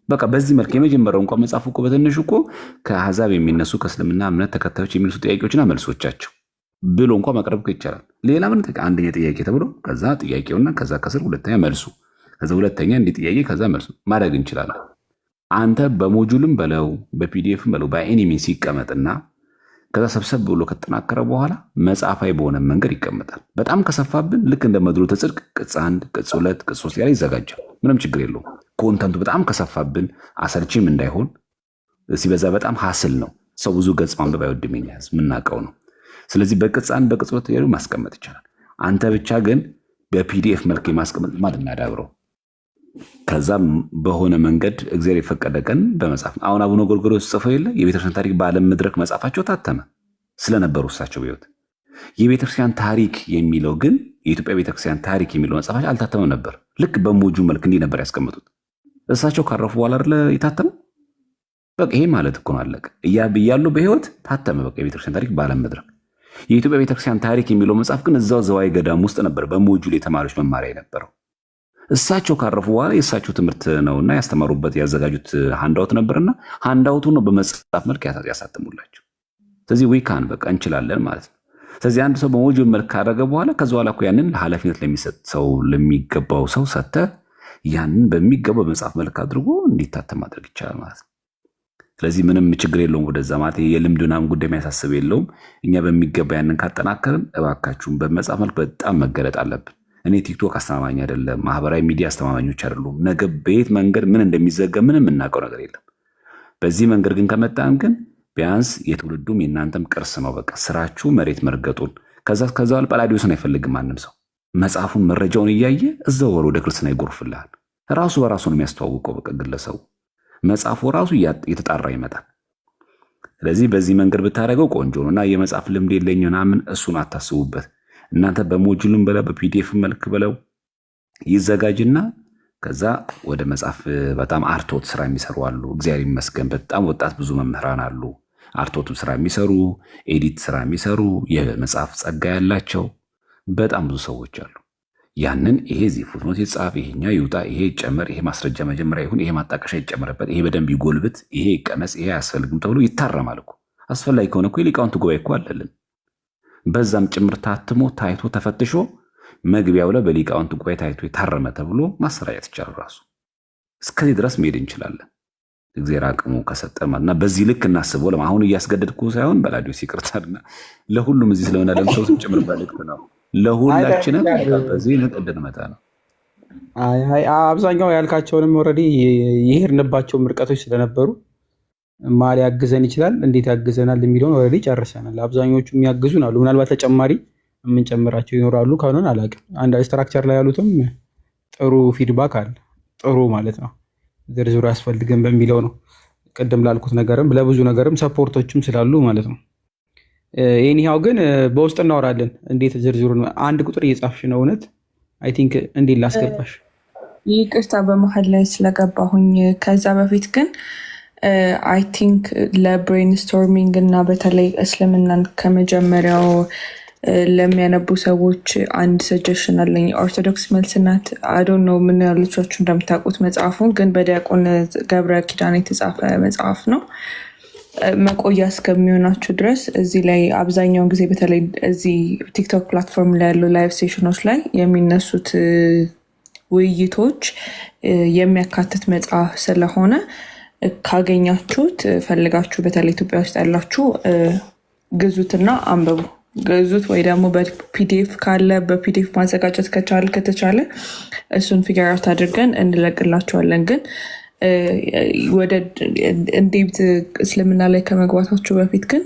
Speaker 13: በቃ በዚህ መልክ የመጀመሪያው እንኳን መጽሐፍ እኮ በትንሹ እኮ ከአሕዛብ የሚነሱ ከእስልምና እምነት ተከታዮች የሚነሱ ጥያቄዎችና መልሶቻቸው ብሎ እንኳን ማቅረብ ይቻላል። ሌላ ምን አንደኛ ጥያቄ ተብሎ ከዛ ጥያቄውና ከዛ ከስር ሁለተኛ መልሱ ከዛ ሁለተኛ እንዲህ ጥያቄ ከዛ መልሱ ማድረግ እንችላለን። አንተ በሞጁልም በለው በፒዲኤፍም በለው በኤኒሚን ሲቀመጥና ከዛ ሰብሰብ ብሎ ከተጠናከረ በኋላ መጽሐፋዊ በሆነ መንገድ ይቀመጣል። በጣም ከሰፋብን ልክ እንደ መድኃኒተ ጽድቅ ቅጽ 1 ቅጽ 2 ቅጽ 3 ያለ ይዘጋጃል። ምንም ችግር የለውም። ኮንተንቱ በጣም ከሰፋብን አሰልቺም እንዳይሆን ሲበዛ በጣም ሀስል ነው። ሰው ብዙ ገጽ ማንበብ አይወድም፣ ያዝ የምናውቀው ነው። ስለዚህ በቅጽ 1 በቅጽ 2 ያሉ ማስቀመጥ ይቻላል። አንተ ብቻ ግን በፒዲኤፍ መልክ የማስቀመጥ ማለት እናዳብረው። ከዛም በሆነ መንገድ እግዚአብሔር የፈቀደ ቀን በመጽሐፍ አሁን አቡነ ጎርጎርዮስ ጽፈው የለ የቤተክርስቲያን ታሪክ በዓለም መድረክ መጽሐፋቸው ታተመ ስለነበሩ እሳቸው በሕይወት። የቤተክርስቲያን ታሪክ የሚለው ግን የኢትዮጵያ ቤተክርስቲያን ታሪክ የሚለው መጽሐፋቸው አልታተመም ነበር። ልክ በሞጁ መልክ እንዲህ ነበር ያስቀመጡት። እሳቸው ካረፉ በኋላ አይደለ የታተመው። በቃ ይሄ ማለት እኮ ነው አለቀ። እያሉ በሕይወት ታተመ። በቃ የቤተክርስቲያን ታሪክ በዓለም መድረክ። የኢትዮጵያ ቤተክርስቲያን ታሪክ የሚለው መጽሐፍ ግን እዛው ዘዋይ ገዳም ውስጥ ነበር በሞጁል የተማሪዎች መማሪያ የነበረው። እሳቸው ካረፉ በኋላ የእሳቸው ትምህርት ነውና ያስተማሩበት ያዘጋጁት ሃንዳውት ነበርና ሃንዳውቱ ነው በመጽሐፍ መልክ ያሳተሙላቸው። ስለዚህ ዊካን በቃ እንችላለን ማለት ነው። ስለዚህ አንድ ሰው በሞጁል መልክ ካደረገ በኋላ ከዛ በኋላ እኮ ያንን ኃላፊነት ለሚሰጥ ሰው ለሚገባው ሰው ሰጥተህ ያንን በሚገባው በመጽሐፍ መልክ አድርጎ እንዲታተም ማድረግ ይቻላል ማለት ነው። ስለዚህ ምንም ችግር የለውም ወደዛ ማለት የልምድ ምናምን ጉዳይ የሚያሳስብ የለውም። እኛ በሚገባ ያንን ካጠናከርን እባካችሁን በመጽሐፍ መልክ በጣም መገለጥ አለብን። እኔ ቲክቶክ አስተማማኝ አይደለም፣ ማህበራዊ ሚዲያ አስተማማኞች አይደሉም። ነገ በየት መንገድ ምን እንደሚዘገብ ምንም የምናውቀው ነገር የለም። በዚህ መንገድ ግን ከመጣን ግን ቢያንስ የትውልዱም የእናንተም ቅርስ ነው። በቃ ስራችሁ መሬት መርገጡን ከዛ ጳላዲዮስን አይፈልግም ማንም ሰው። መጽሐፉን መረጃውን እያየ እዛው ወደ ክርስትና ይጎርፍልሃል። ራሱ በራሱ ነው የሚያስተዋውቀው። በቃ ግለሰቡ መጽሐፉ ራሱ እየተጣራ ይመጣል። ስለዚህ በዚህ መንገድ ብታደርገው ቆንጆ ነው እና የመጽሐፍ ልምድ የለኝ ምናምን እሱን አታስቡበት። እናንተ በሞጁልም በለው በፒዲኤፍ መልክ በለው ይዘጋጅና ከዛ ወደ መጽሐፍ በጣም አርቶት ስራ የሚሰሩ አሉ። እግዚአብሔር ይመስገን በጣም ወጣት ብዙ መምህራን አሉ፣ አርቶት ስራ የሚሰሩ ኤዲት ስራ የሚሰሩ የመጽሐፍ ጸጋ ያላቸው በጣም ብዙ ሰዎች አሉ። ያንን ይሄ እዚህ ፉትኖት ይጻፍ፣ ይሄኛ ይውጣ፣ ይሄ ይጨመር፣ ይሄ ማስረጃ መጀመሪያ ይሁን፣ ይሄ ማጣቀሻ ይጨመርበት፣ ይሄ በደንብ ይጎልብት፣ ይሄ ይቀነስ፣ ይሄ አያስፈልግም ተብሎ ይታረማል እኮ። አስፈላጊ ከሆነ እኮ የሊቃውንት ጉባኤ እኮ አለልን። በዛም ጭምር ታትሞ ታይቶ ተፈትሾ መግቢያው ላይ በሊቃውንት ጉባኤ ታይቶ የታረመ ተብሎ ማሰራጨት ይቻላል። ራሱ እስከዚህ ድረስ መሄድ እንችላለን እግዚአብሔር አቅሙ ከሰጠ እና በዚህ ልክ እናስበው። አሁን እያስገደድኩ ሳይሆን በላዲዮስ ይቅርታልና ለሁሉም እዚህ ስለሆነ ለምሰው ጭምር በልክት ነው ለሁላችንም በዚህ ልክ እንድንመጣ ነው።
Speaker 1: አብዛኛው ያልካቸውንም ኦልሬዲ የሄድንባቸው ምርቀቶች ስለነበሩ ማል ያግዘን ይችላል፣ እንዴት ያግዘናል የሚለውን ኦልሬዲ ጨርሰናል። አብዛኞቹ የሚያግዙን አሉ። ምናልባት ተጨማሪ የምንጨምራቸው ይኖራሉ። ካልሆነ አላውቅም። አንድ ስትራክቸር ላይ ያሉትም ጥሩ ፊድባክ አለ። ጥሩ ማለት ነው። ዝርዝሩ ያስፈልገን በሚለው ነው። ቅድም ላልኩት ነገርም ለብዙ ነገርም ሰፖርቶችም ስላሉ ማለት ነው። ይህኒያው ግን በውስጥ እናወራለን። እንዴት ዝርዝሩን አንድ ቁጥር እየጻፍሽ ነው? እውነት አይ ቲንክ እንዴት ላስገባሽ?
Speaker 7: ይቅርታ በመሀል ላይ ስለገባሁኝ። ከዛ በፊት ግን አይ ቲንክ ለብሬንስቶርሚንግ እና በተለይ እስልምናን ከመጀመሪያው ለሚያነቡ ሰዎች አንድ ሰጀሽን አለኝ። ኦርቶዶክስ መልስ ናት። አዶን ነው ምን ያሉቻችሁ እንደምታውቁት መጽሐፉን ግን በዲያቆን ገብረ ኪዳን የተጻፈ መጽሐፍ ነው። መቆያ እስከሚሆናችሁ ድረስ እዚህ ላይ አብዛኛውን ጊዜ በተለይ እዚህ ቲክቶክ ፕላትፎርም ላይ ያሉ ላይቭ ሴሽኖች ላይ የሚነሱት ውይይቶች የሚያካትት መጽሐፍ ስለሆነ ካገኛችሁት ፈልጋችሁ በተለይ ኢትዮጵያ ውስጥ ያላችሁ ግዙትና አንብቡ። ገዙት ወይ ደግሞ በፒዲኤፍ ካለ በፒዲኤፍ ማዘጋጀት ከተቻለ እሱን ፊገር አውት አድርገን እንለቅላቸዋለን። ግን ወደ እንዴት እስልምና ላይ ከመግባታችሁ በፊት ግን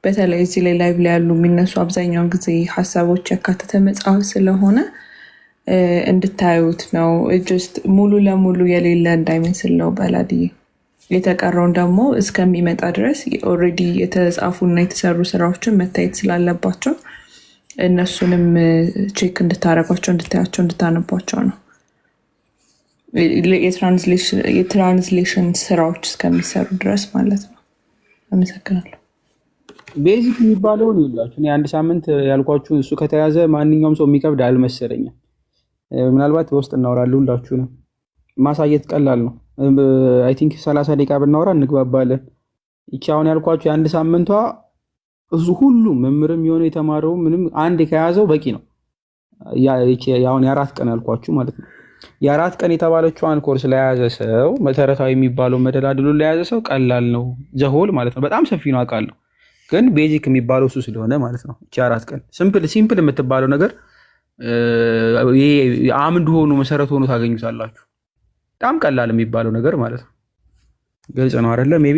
Speaker 7: በተለይ እዚህ ላይ ላይቭ ላይ ያሉ የሚነሱ አብዛኛውን ጊዜ ሀሳቦች ያካተተ መጽሐፍ ስለሆነ እንድታዩት ነው። ጀስት ሙሉ ለሙሉ የሌለ እንዳይመስል ነው በላድዬ። የተቀረውን ደግሞ እስከሚመጣ ድረስ ኦልሬዲ የተጻፉና የተሰሩ ስራዎችን መታየት ስላለባቸው እነሱንም ቼክ እንድታረጓቸው፣ እንድታያቸው፣ እንድታነቧቸው ነው። የትራንስሌሽን ስራዎች እስከሚሰሩ ድረስ ማለት ነው። አመሰግናለሁ።
Speaker 1: ቤዚክ የሚባለውን ይላችሁ እኔ አንድ ሳምንት ያልኳችሁ እሱ ከተያዘ ማንኛውም ሰው የሚከብድ አልመሰለኝም። ምናልባት በውስጥ እናወራለን። ሁላችሁንም ማሳየት ቀላል ነው። አይ ቲንክ 30 ደቂቃ ብናወራ እንግባባለን። ይቺ አሁን ያልኳችሁ የአንድ ሳምንቷ እሱ ሁሉም መምህርም የሆነ የተማረው ምንም አንድ ከያዘው በቂ ነው። አሁን የ4 ቀን ያልኳችሁ ማለት ነው። የ4 ቀን የተባለችዋን ኮርስ ለያዘ ሰው መሰረታዊ የሚባለው መደላድሉ ለያዘ ሰው ቀላል ነው። ዘሆል ማለት ነው። በጣም ሰፊ ነው አውቃለሁ፣ ግን ቤዚክ የሚባለው እሱ ስለሆነ ማለት ነው። ይቺ 4 ቀን ሲምፕል የምትባለው ነገር አምድ ሆኖ መሰረት ሆኖ ታገኙታላችሁ። በጣም ቀላል የሚባለው ነገር ማለት ነው። ግልጽ ነው አይደለ? ሜቢ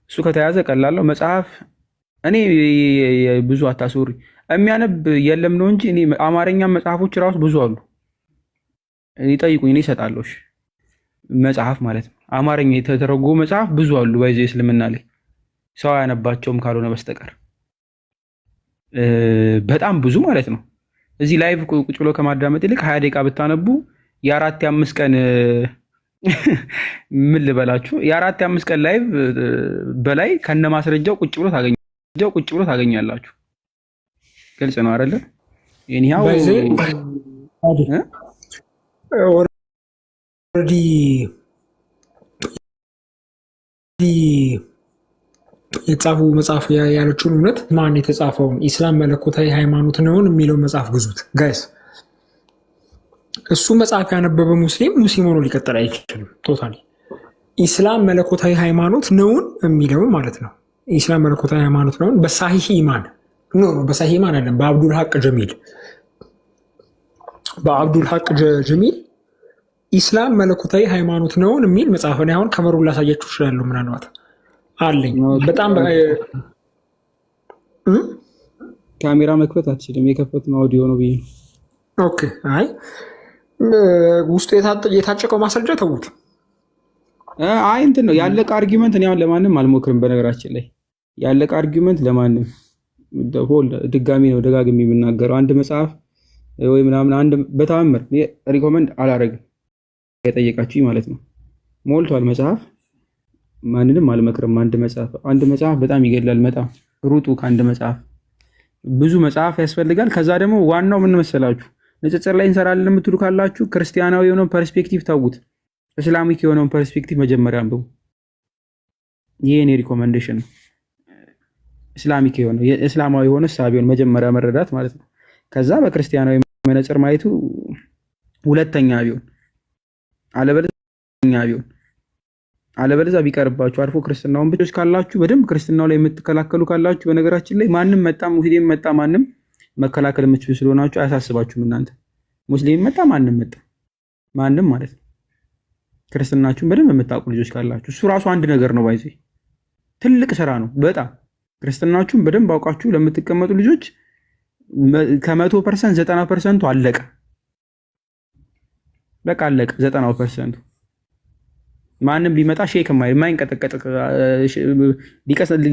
Speaker 1: እሱ ከተያዘ ቀላል ነው። መጽሐፍ እኔ ብዙ አታስወሪ የሚያነብ የለም ነው እንጂ እኔ አማርኛ መጽሐፎች ራሱ ብዙ አሉ። ይጠይቁኝ እኔ እሰጣለሁ። መጽሐፍ ማለት ነው አማርኛ የተተረጎሙ መጽሐፍ ብዙ አሉ። በዚህ እስልምና ላይ ሰው ያነባቸውም ካልሆነ በስተቀር በጣም ብዙ ማለት ነው። እዚህ ላይቭ ቁጭ ብሎ ከማዳመጥ ይልቅ 20 ደቂቃ ብታነቡ የ4 የ5 ቀን ምን ልበላችሁ የ4 የ5 ቀን ላይቭ በላይ ከነ ማስረጃው ቁጭ ብሎ ታገኛላችሁ። ግልጽ ነው አይደለ? የኒያው
Speaker 12: ኦልሬዲ የተጻፉ መጽሐፍ ያለችውን እውነት ማን የተጻፈውን ኢስላም መለኮታዊ ሃይማኖት ነው የሚለው መጽሐፍ ግዙት ጋይስ። እሱ መጽሐፍ ያነበበ ሙስሊም ሆኖ ሊቀጥል አይችልም። ቶታሊ ኢስላም መለኮታዊ ሃይማኖት ነውን የሚለው ማለት ነው። ኢስላም መለኮታዊ ሃይማኖት ነውን በሳሂህ ኢማን በሳሂህ ኢማን አይደለም፣ በአብዱል ሐቅ ጀሚል ኢስላም መለኮታዊ ሃይማኖት ነውን የሚል መጽሐፍ ነው። አሁን ከመሩን ላሳያችሁ እችላለሁ፣ ምናልባት አለኝ። በጣም
Speaker 1: ካሜራ መክፈት አትችልም፣ የከፈትነው አውዲዮ ነው ብዬ ነው።
Speaker 12: ኦኬ። አይ ውስጡ የታጨቀው ማስረጃ ተዉት።
Speaker 1: አይ እንትን ነው ያለቀ አርጊመንት። እኔ አሁን ለማንም አልሞክርም። በነገራችን ላይ ያለቀ አርጊመንት ለማንም ድጋሚ ነው ደጋግሜ የምናገረው። አንድ መጽሐፍ ወይ ምናምን አንድ በተአምር ሪኮመንድ አላረግም። የጠየቃችሁኝ ማለት ነው። ሞልቷል መጽሐፍ። ማንንም አልመክርም። አንድ መጽሐፍ በጣም ይገድላል። በጣም ሩጡ ከአንድ መጽሐፍ። ብዙ መጽሐፍ ያስፈልጋል። ከዛ ደግሞ ዋናው ምን መሰላችሁ? ንጽጽር ላይ እንሰራለን የምትሉ ካላችሁ ክርስቲያናዊ የሆነውን ፐርስፔክቲቭ ታውት፣ እስላሚክ የሆነውን ፐርስፔክቲቭ መጀመሪያ አንብቡ። ይሄ እኔ ሪኮመንዴሽን ነው። እስላሚክ የሆነ የእስላማዊ የሆነ ሳቢውን መጀመሪያ መረዳት ማለት ነው። ከዛ በክርስቲያናዊ መነጽር ማየቱ ሁለተኛ ቢሆን፣ አለበለዚያ ቢቀርባችሁ አልፎ ክርስትናውን ብቻ ካላችሁ በደንብ ክርስትናው ላይ የምትከላከሉ ካላችሁ፣ በነገራችን ላይ ማንም መጣ ሙስሊም መጣ ማንም መከላከል የምትችሉ ስለሆናችሁ አያሳስባችሁም። እናንተ ሙስሊም መጣ ማንም ማለት ነው። ክርስትናችሁን በደንብ የምታውቁ ልጆች ካላችሁ እሱ ራሱ አንድ ነገር ነው። ባይዜ ትልቅ ስራ ነው በጣም። ክርስትናችሁን በደንብ አውቃችሁ ለምትቀመጡ ልጆች ከ100% 90% አለቀ። በቃ አለቀ 90%። ማንም ቢመጣ ሼክ የማይንቀጠቀጥ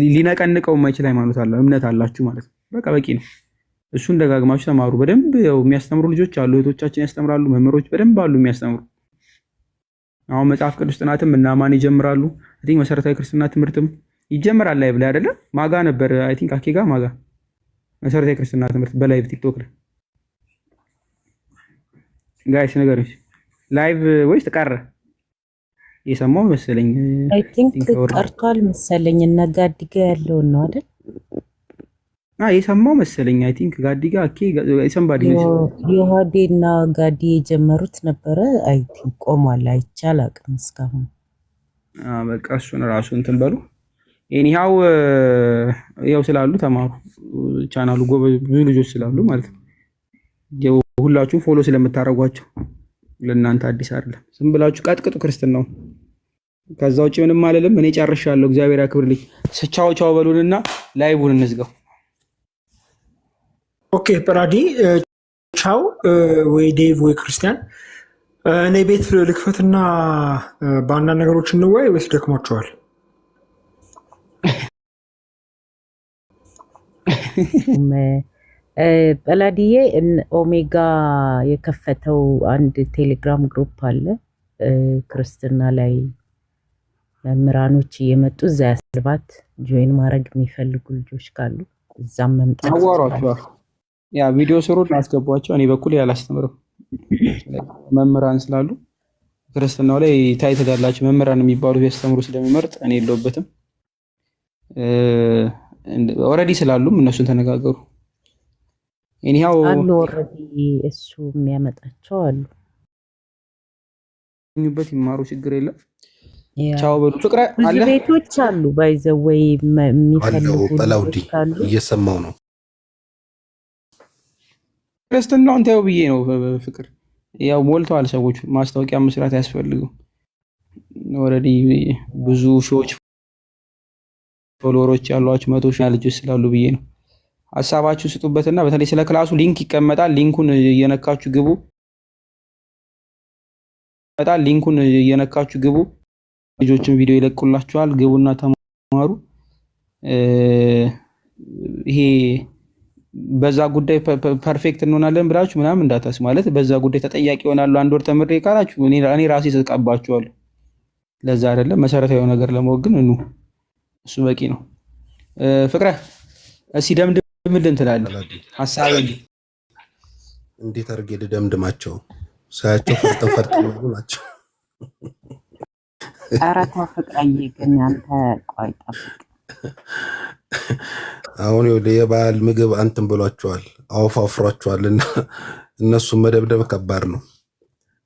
Speaker 1: ሊነቀንቀው የማይችል ሃይማኖት አለ እምነት አላችሁ ማለት ነው። በቃ በቂ ነው። እሱን ደጋግማችሁ ተማሩ በደንብ። ያው የሚያስተምሩ ልጆች አሉ፣ እህቶቻችን ያስተምራሉ፣ መምህሮች በደንብ አሉ የሚያስተምሩ። አሁን መጽሐፍ ቅዱስ ጥናትም እና ማን ይጀምራሉ። አይ ቲንክ መሰረታዊ ክርስትና ትምህርትም ይጀምራል። ላይቭ ላይ አይደለ? ማጋ ነበር አይ ቲንክ አኬጋ ማጋ መሰረታዊ ክርስትና ትምህርት በላይቭ ቲክቶክ ላይ ጋይስ ነገሮች ላይቭ ወይስ ተቀረ? የሰማው መሰለኝ
Speaker 8: አይ ቲንክ ቀርቷል መሰለኝ። እና ጋዲጋ ያለውን ነው አይደል?
Speaker 1: የሰማው መሰለኝ። አይ ቲንክ ጋዲጋ አኬ ሰምባዲ
Speaker 8: የሆዴና ጋዲ የጀመሩት ነበረ። አይ ቲንክ ቆሟል። አይቻል አቅም እስካሁን
Speaker 1: በቃ እሱን ራሱ እንትን በሉ። ኤኒሃው ያው ስላሉ ተማሩ። ቻናሉ ብዙ ልጆች ስላሉ ማለት ነው። ሁላችሁም ፎሎ ስለምታረጓቸው ለእናንተ አዲስ አይደለም። ዝም ብላችሁ ቀጥቅጡ ክርስትናው። ከዛ ውጭ ምንም አልልም። እኔ ጨርሻለሁ። እግዚአብሔር ያክብርልኝ። ቻው ቻው በሉንና ላይቡን እንዝጋው።
Speaker 12: ኦኬ ፕራዲ ቻው። ወይ ዴቭ ወይ ክርስቲያን፣ እኔ ቤት ልክፈትና በአንዳንድ ነገሮች እንወያይ ወይስ ደክሟቸዋል?
Speaker 8: በላዲዬ ኦሜጋ የከፈተው አንድ ቴሌግራም ግሩፕ አለ። ክርስትና ላይ መምህራኖች እየመጡ እዛ ያስልባት ጆይን ማድረግ የሚፈልጉ ልጆች ካሉ እዛም መምጣት
Speaker 1: አዋሯቸዋል። ያ ቪዲዮ ስሩ አስገቧቸው። እኔ በኩል ያላስተምረው መምህራን ስላሉ ክርስትናው ላይ ታይትል ያላቸው መምህራን የሚባሉ ያስተምሩ ስለሚመርጥ እኔ የለውበትም። ኦልሬዲ ስላሉም እነሱን ተነጋገሩ። ኤኒሃው
Speaker 8: አሉ ኦልሬዲ እሱ የሚያመጣቸው አሉ።
Speaker 1: በት ይማሩ ችግር የለም። ቻው በሉ። ፍቅረ አለ
Speaker 8: ብዙ ቤቶች አሉ ባይዘወይ የሚፈልጉ
Speaker 9: በላውዲ እየሰማው ነው።
Speaker 1: ክርስትናውን ታየው ብዬ ነው። ፍቅር ያው ሞልተዋል ሰዎች። ማስታወቂያ መስራት ያስፈልገው። ኦልሬዲ ብዙ ሺዎች ፎሎወሮች ያሏችሁ 100 ሺህ ልጆች ስላሉ ብዬ ነው። ሀሳባችሁ ስጡበትና በተለይ ስለ ክላሱ ሊንክ ይቀመጣል። ሊንኩን እየነካችሁ ግቡ። ልጆችን ቪዲዮ ይለቁላችኋል። ግቡና ተማሩ። ይሄ በዛ ጉዳይ ፐርፌክት እንሆናለን ብላችሁ ምናምን እንዳታስ ማለት በዛ ጉዳይ ተጠያቂ ይሆናሉ 1 ወር ተምሬ ካላችሁ እኔ ራሴ ተቀባችኋለሁ። ለዛ አይደለም መሰረታዊ ነገር ለመወግን እሱ በቂ ነው። ፍቅረ እስኪ ደምድምልን ትላለህ ሀሳብ
Speaker 9: እንዴት አድርጌ ልደምድማቸው? ሳያቸው ፈርጠው ናቸው።
Speaker 8: ኧረ ተው ፍቅረዬ፣ ግን አንተ ቆይ ጠብቅ።
Speaker 9: አሁን የበዓል ምግብ አንትን ብሏቸዋል፣ አወፋፍሯቸዋል እና እነሱን መደብደብ ከባድ ነው።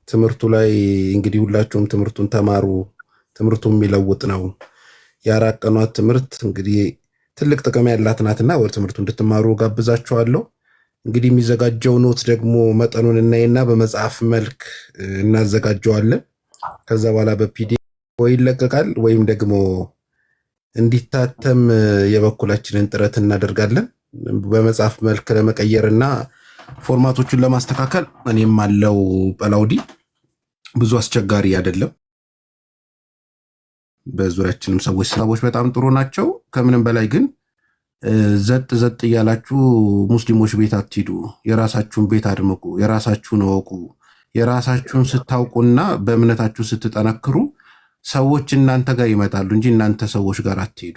Speaker 9: ትምህርቱ ላይ እንግዲህ ሁላችሁም ትምህርቱን ተማሩ። ትምህርቱ የሚለውጥ ነው። የአራት ቀኗ ትምህርት እንግዲህ ትልቅ ጥቅም ያላት ናትና ወደ ትምህርቱ እንድትማሩ ጋብዛችኋለሁ። እንግዲህ የሚዘጋጀው ኖት ደግሞ መጠኑን እናይና በመጽሐፍ መልክ እናዘጋጀዋለን። ከዛ በኋላ በፒዲኤፍ ወይ ይለቀቃል ወይም ደግሞ እንዲታተም የበኩላችንን ጥረት እናደርጋለን። በመጽሐፍ መልክ ለመቀየርና ፎርማቶቹን ለማስተካከል እኔም አለው ጳላውዲ ብዙ አስቸጋሪ አይደለም። በዙሪያችንም ሰዎች በጣም ጥሩ ናቸው። ከምንም በላይ ግን ዘጥ እያላችሁ ሙስሊሞች ቤት አትሂዱ። የራሳችሁን ቤት አድምቁ፣ የራሳችሁን እወቁ። የራሳችሁን ስታውቁና በእምነታችሁ ስትጠነክሩ ሰዎች እናንተ ጋር ይመጣሉ እንጂ እናንተ ሰዎች ጋር አትሄዱ።